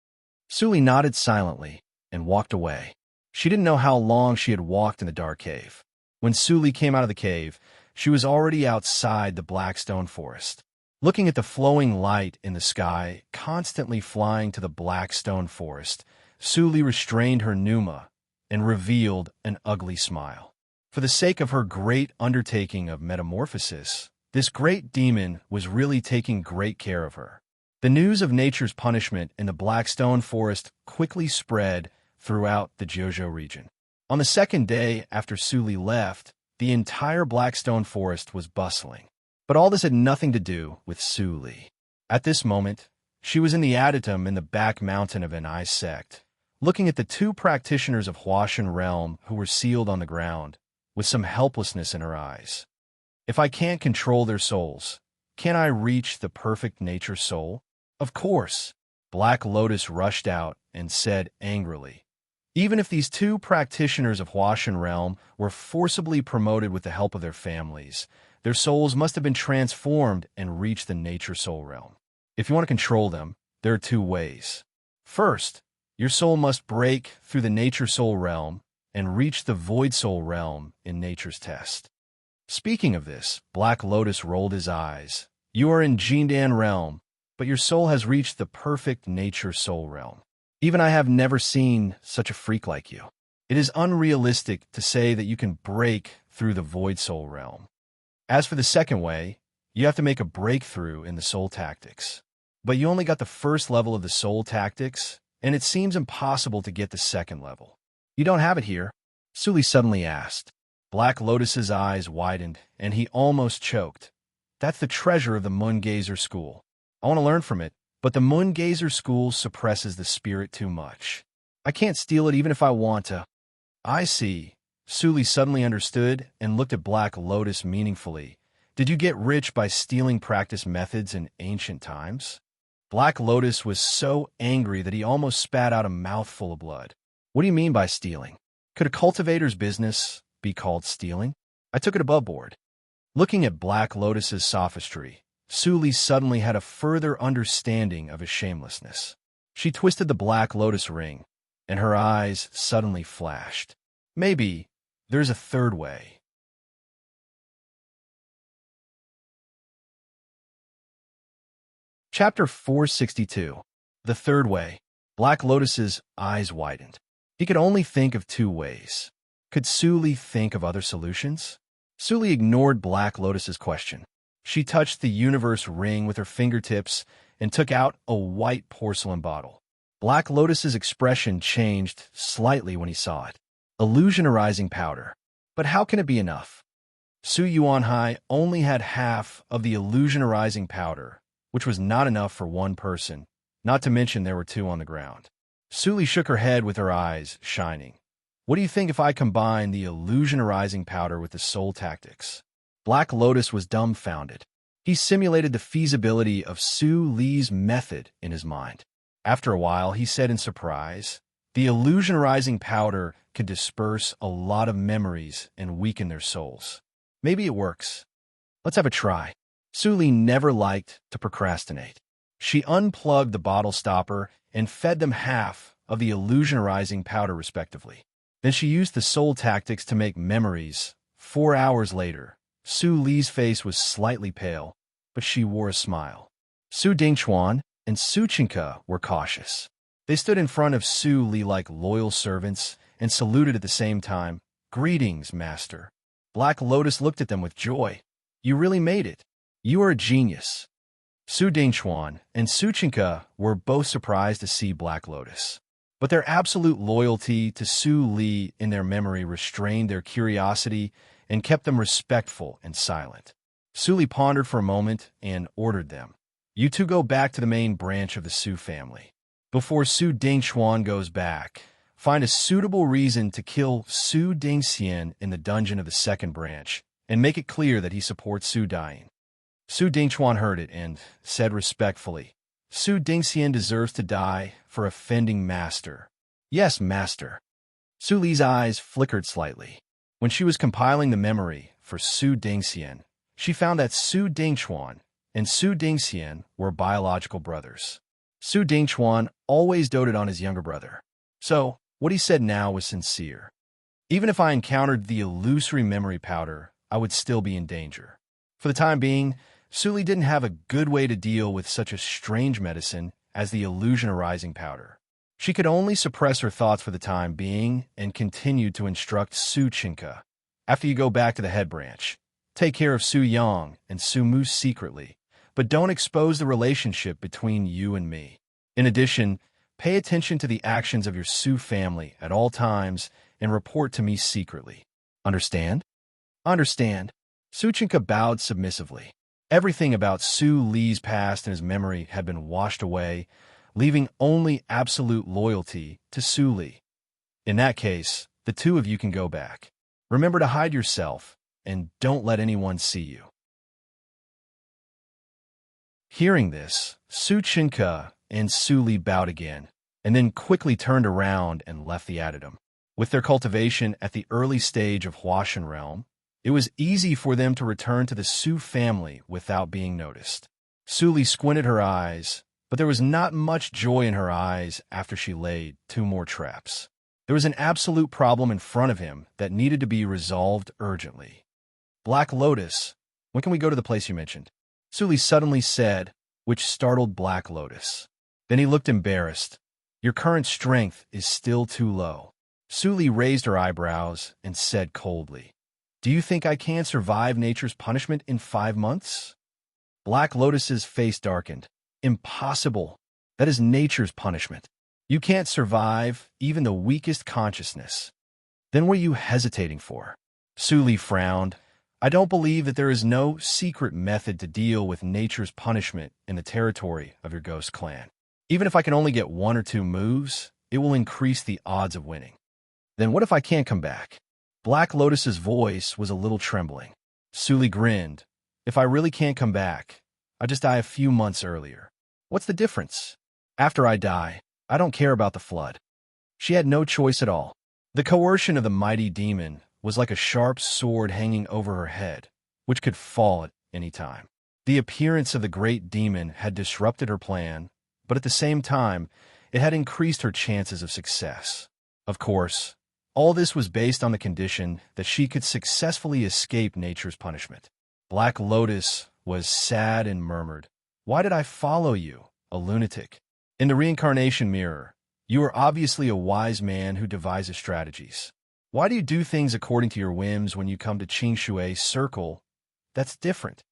Suli nodded silently and walked away. She didn't know how long she had walked in the dark cave. When Suli came out of the cave, she was already outside the black stone forest. Looking at the flowing light in the sky, constantly flying to the black stone forest, Suli restrained her pneuma and revealed an ugly smile. For the sake of her great undertaking of metamorphosis, this great demon was really taking great care of her. The news of nature's punishment in the black stone forest quickly spread throughout the Jojo region. On the second day after Suli left, the entire black stone forest was bustling. But all this had nothing to do with Suli. At this moment, she was in the adytum in the back mountain of an ice sect, looking at the two practitioners of Huashan realm who were sealed on the ground, with some helplessness in her eyes. If I can't control their souls, can I reach the perfect nature soul? Of course. Black Lotus rushed out and said angrily, even if these two practitioners of Huashan realm were forcibly promoted with the help of their families, their souls must have been transformed and reached the nature soul realm. If you want to control them, there are two ways. First, your soul must break through the nature soul realm and reach the void soul realm in nature's test. Speaking of this, Black Lotus rolled his eyes. You are in Jindan realm, but your soul has reached the perfect nature soul realm. Even I have never seen such a freak like you. It is unrealistic to say that you can break through the void soul realm. As for the second way, you have to make a breakthrough in the soul tactics. But you only got the first level of the soul tactics, and it seems impossible to get the second level. You don't have it here? Suli suddenly asked. Black Lotus's eyes widened, and he almost choked. That's the treasure of the Moongazer school. I want to learn from it, but the Moongazer school suppresses the spirit too much. I can't steal it even if I want to. I see. Suli suddenly understood and looked at Black Lotus meaningfully. Did you get rich by stealing practice methods in ancient times? Black Lotus was so angry that he almost spat out a mouthful of blood. What do you mean by stealing? Could a cultivator's business be called stealing? I took it above board. Looking at Black Lotus's sophistry, Suli suddenly had a further understanding of his shamelessness. She twisted the Black Lotus ring, and her eyes suddenly flashed. Maybe there's a third way. Chapter 462. The Third Way. Black Lotus's eyes widened. He could only think of two ways. Could Suli think of other solutions? Suli ignored Black Lotus's question. She touched the universe ring with her fingertips and took out a white porcelain bottle. Black Lotus's expression changed slightly when he saw it. Illusionarizing powder. But how can it be enough? Su Yuanhai only had half of the illusionarizing powder, which was not enough for one person, not to mention there were two on the ground. Suli shook her head with her eyes shining. What do you think if I combine the illusionarizing powder with the soul tactics? Black Lotus was dumbfounded. He simulated the feasibility of Su Li's method in his mind. After a while, he said in surprise, the illusionarizing powder could disperse a lot of memories and weaken their souls. Maybe it works. Let's have a try. Suli never liked to procrastinate. She unplugged the bottle stopper and fed them half of the illusionarizing powder respectively. Then she used the soul tactics to make memories. 4 hours later, Su Li's face was slightly pale, but she wore a smile. Su Dingchuan and Su Chinka were cautious. They stood in front of Su Li like loyal servants and saluted at the same time. Greetings, master. Black Lotus looked at them with joy. You really made it. You are a genius. Su Dingchuan and Su Chinka were both surprised to see Black Lotus. But their absolute loyalty to Su Li in their memory restrained their curiosity and kept them respectful and silent. Su Li pondered for a moment and ordered them. You two go back to the main branch of the Su family. Before Su Dingxuan goes back, find a suitable reason to kill Su Dingxian in the dungeon of the second branch, and make it clear that he supports Su dying. Su Dingxuan heard it and said respectfully, Su Dingxian deserves to die for offending Master. Yes, Master. Su Li's eyes flickered slightly. When she was compiling the memory for Su Dingxian, she found that Su Dingxuan and Su Dingxian were biological brothers. Su Dingxuan always doted on his younger brother, so what he said now was sincere. Even if I encountered the illusory memory powder, I would still be in danger. For the time being, Su Li didn't have a good way to deal with such a strange medicine as the illusion-arising powder. She could only suppress her thoughts for the time being and continued to instruct Su Chinka. After you go back to the head branch, take care of Su Yang and Su Mu secretly, but don't expose the relationship between you and me. In addition, pay attention to the actions of your Su family at all times and report to me secretly. Understand? Understand. Su Chinka bowed submissively. Everything about Su Li's past and his memory had been washed away, leaving only absolute loyalty to Su Li. In that case, the two of you can go back. Remember to hide yourself, and don't let anyone see you. Hearing this, Su Chinka and Su Li bowed again, and then quickly turned around and left the addendum. With their cultivation at the early stage of Huashan realm, it was easy for them to return to the Su family without being noticed. Su Li squinted her eyes, but there was not much joy in her eyes after she laid 2 more traps. There was an absolute problem in front of him that needed to be resolved urgently. Black Lotus, when can we go to the place you mentioned? Su Li suddenly said, which startled Black Lotus. Then he looked embarrassed. Your current strength is still too low. Su Li raised her eyebrows and said coldly, Do you think I can survive nature's punishment in 5 months? Black Lotus's face darkened. Impossible. That is nature's punishment. You can't survive even the weakest consciousness. Then what are you hesitating for? Su Li frowned. I don't believe that there is no secret method to deal with nature's punishment in the territory of your ghost clan. Even if I can only get 1 or 2 moves, it will increase the odds of winning. Then what if I can't come back? Black Lotus's voice was a little trembling. Su Li grinned. If I really can't come back, I just die a few months earlier. What's the difference? After I die, I don't care about the flood. She had no choice at all. The coercion of the mighty demon was like a sharp sword hanging over her head, which could fall at any time. The appearance of the great demon had disrupted her plan, but at the same time, it had increased her chances of success. Of course, all this was based on the condition that she could successfully escape nature's punishment. Black Lotus was sad and murmured, Why did I follow you, a lunatic? In the reincarnation mirror, you are obviously a wise man who devises strategies. Why do you do things according to your whims when you come to Qingshui Circle? That's different.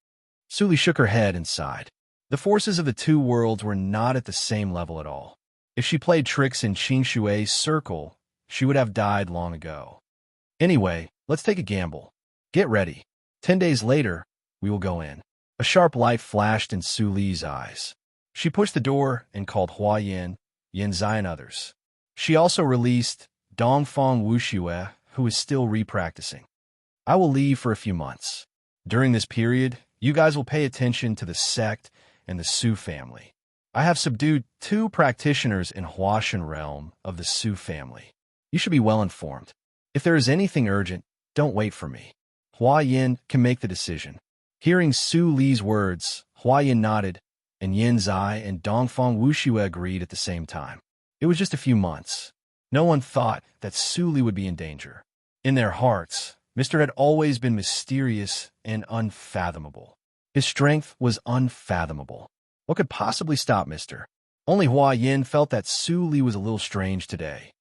Su Li shook her head and sighed. The forces of the 2 worlds were not at the same level at all. If she played tricks in Qingshui Circle, she would have died long ago. Anyway, let's take a gamble. Get ready. 10 days later, we will go in. A sharp light flashed in Su Li's eyes. She pushed the door and called Hua Yin, Yin Zai, and others. She also released Dongfang Wuxue, who is still repracticing. I will leave for a few months. During this period, you guys will pay attention to the sect and the Su family. I have subdued 2 practitioners in Huashan realm of the Su family. You should be well informed. If there is anything urgent, don't wait for me. Hua Yin can make the decision. Hearing Su Li's words, Hua Yin nodded, and Yin Zai and Dongfang Wuxue agreed at the same time. It was just a few months. No one thought that Su Li would be in danger. In their hearts, Mr. had always been mysterious and unfathomable. His strength was unfathomable. What could possibly stop Mr.? Only Hua Yin felt that Su Li was a little strange today.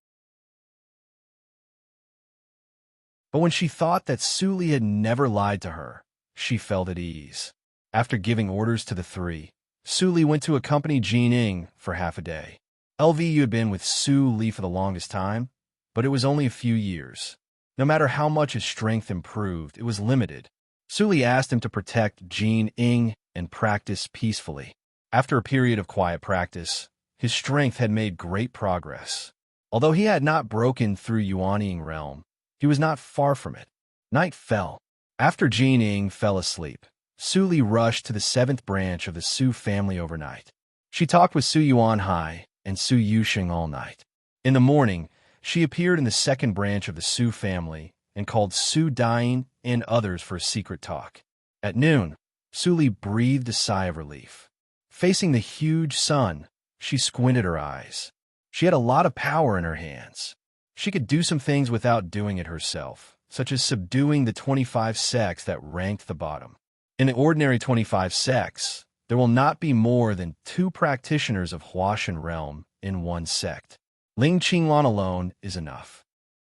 But when she thought that Su Li had never lied to her, she felt at ease. After giving orders to the 3, Su Li went to accompany Jin Ing for half a day. LVU had been with Su Li for the longest time, but it was only a few years. No matter how much his strength improved, it was limited. Su Li asked him to protect Jin Ing and practice peacefully. After a period of quiet practice, His strength had made great progress. Although he had not broken through Yuanying realm, he was not far from it. Night fell. After Jining fell asleep, Su Li rushed to the 7th branch of the Su family overnight. She talked with Su Yuanhai and Su Yuxing all night. In the morning, she appeared in the 2nd branch of the Su family and called Su Dying and others for a secret talk. At noon, Su Li breathed a sigh of relief. Facing the huge sun, she squinted her eyes. She had a lot of power in her hands. She could do some things without doing it herself, such as subduing the 25 sects that ranked the bottom. In the ordinary 25 sects, there will not be more than 2 practitioners of Huashan realm in one sect. Ling Qinglan alone is enough.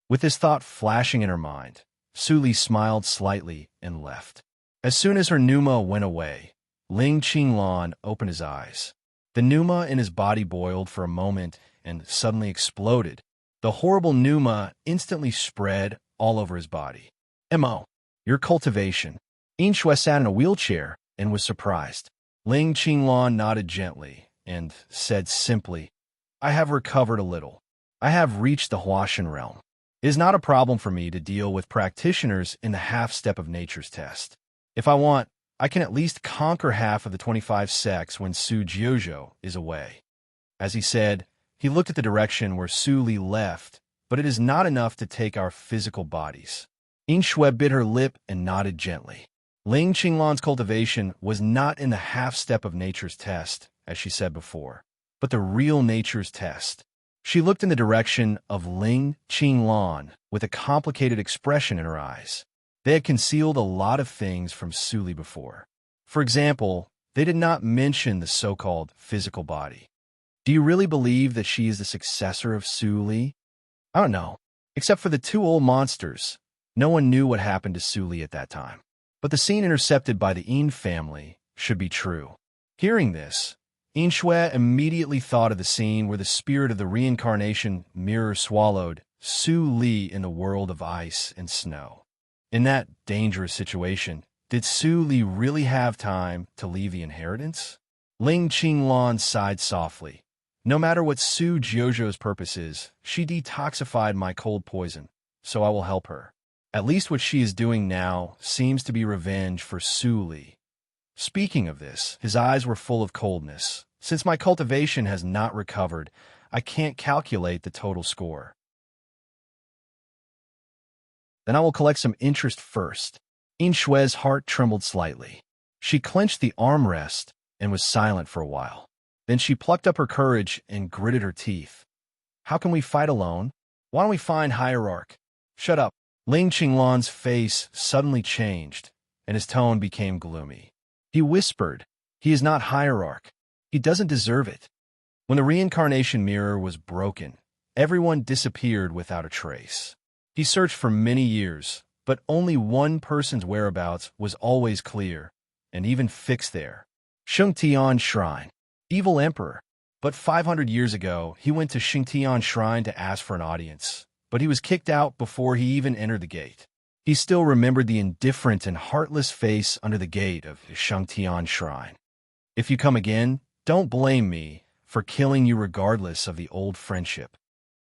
With this thought flashing in her mind, Su Li smiled slightly and left. As soon as her pneuma went away, Ling Qinglan opened his eyes. The pneuma in his body boiled for a moment and suddenly exploded. The horrible pneuma instantly spread all over his body. "Mo, your cultivation." Yin Shui sat in a wheelchair and was surprised. Ling Qinglan nodded gently and said simply, "I have recovered a little. I have reached the Huashan realm. It is not a problem for me to deal with practitioners in the half-step of nature's test. If I want, I can at least conquer half of the 25 sects when Su Jiuzhou is away." As he said, he looked at the direction where Su Li left, but it is not enough to take our physical bodies. Yin Shui bit her lip and nodded gently. Ling Qinglan's cultivation was not in the half-step of nature's test, as she said before, but the real nature's test. She looked in the direction of Ling Qinglan with a complicated expression in her eyes. They had concealed a lot of things from Su Li before. For example, they did not mention the so-called physical body. Do you really believe that she is the successor of Su Li? I don't know. Except for the 2 old monsters, no one knew what happened to Su Li at that time. But the scene intercepted by the Yin family should be true. Hearing this, Yin Shui immediately thought of the scene where the spirit of the reincarnation mirror swallowed Su Li in the world of ice and snow. In that dangerous situation, did Su Li really have time to leave the inheritance? Ling Qinglan sighed softly. No matter what Su Jiuzhou's purpose is, she detoxified my cold poison, so I will help her. At least what she is doing now seems to be revenge for Su Li. Speaking of this, his eyes were full of coldness. Since my cultivation has not recovered, I can't calculate the total score. Then I will collect some interest first. Yin Shui's heart trembled slightly. She clenched the armrest and was silent for a while. Then she plucked up her courage and gritted her teeth. "How can we fight alone? Why don't we find Hierarch?" "Shut up." Ling Qinglan's face suddenly changed, and his tone became gloomy. He whispered, "He is not Hierarch. He doesn't deserve it." When the reincarnation mirror was broken, everyone disappeared without a trace. He searched for many years, but only one person's whereabouts was always clear, and even fixed there. Shengtian Shrine. Evil Emperor. But 500 years ago, he went to Shengtian Shrine to ask for an audience, but he was kicked out before he even entered the gate. He still remembered the indifferent and heartless face under the gate of Shengtian Shrine. "If you come again, don't blame me for killing you regardless of the old friendship."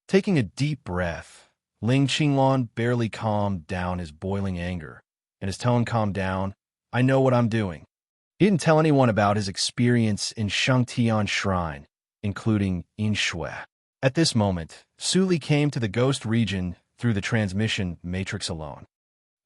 Taking a deep breath, Ling Qinglan barely calmed down his boiling anger, and his tone calmed down. "I know what I'm doing." He didn't tell anyone about his experience in Shengtian Shrine, including Yin Shui. At this moment, Su Li came to the ghost region through the transmission matrix alone.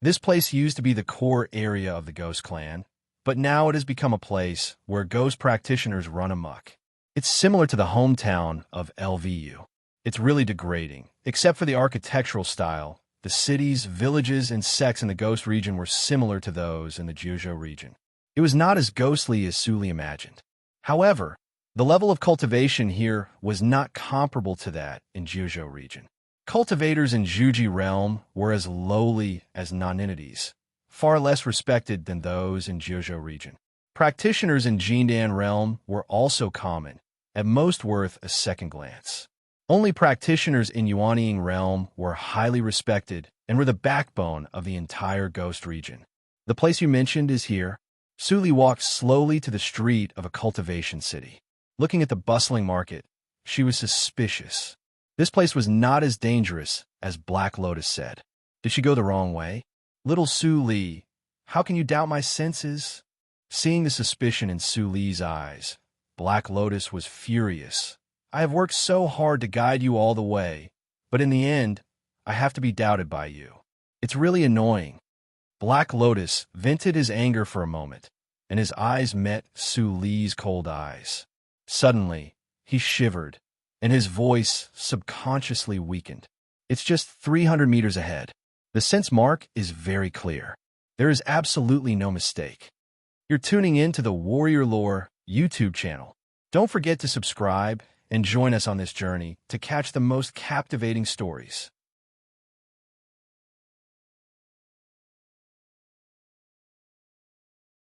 This place used to be the core area of the ghost clan, but now it has become a place where ghost practitioners run amok. It's similar to the hometown of LVU. It's really degrading. Except for the architectural style, the cities, villages, and sects in the ghost region were similar to those in the Jiuzhou region. It was not as ghostly as Su Li imagined. However, the level of cultivation here was not comparable to that in Jiuzhou region. Cultivators in Zhuji realm were as lowly as non-entities, far less respected than those in Jiuzhou region. Practitioners in Jindan realm were also common, at most worth a second glance. Only practitioners in Yuanying realm were highly respected and were the backbone of the entire ghost region. The place you mentioned is here. Su Li walked slowly to the street of a cultivation city. Looking at the bustling market, She was suspicious. This place was not as dangerous as Black Lotus said. Did she go the wrong way? Little Su Li, how can you doubt my senses? Seeing the suspicion in Su Li's eyes, Black Lotus was furious. I have worked so hard to guide you all the way, but in the end, I have to be doubted by you. It's really annoying. Black Lotus vented his anger for a moment, and his eyes met Su Li's cold eyes. Suddenly, he shivered, and his voice subconsciously weakened. It's just 300 meters ahead. The sense mark is very clear. There is absolutely no mistake. You're tuning in to the Warrior Lore YouTube channel. Don't forget to subscribe and join us on this journey to catch the most captivating stories.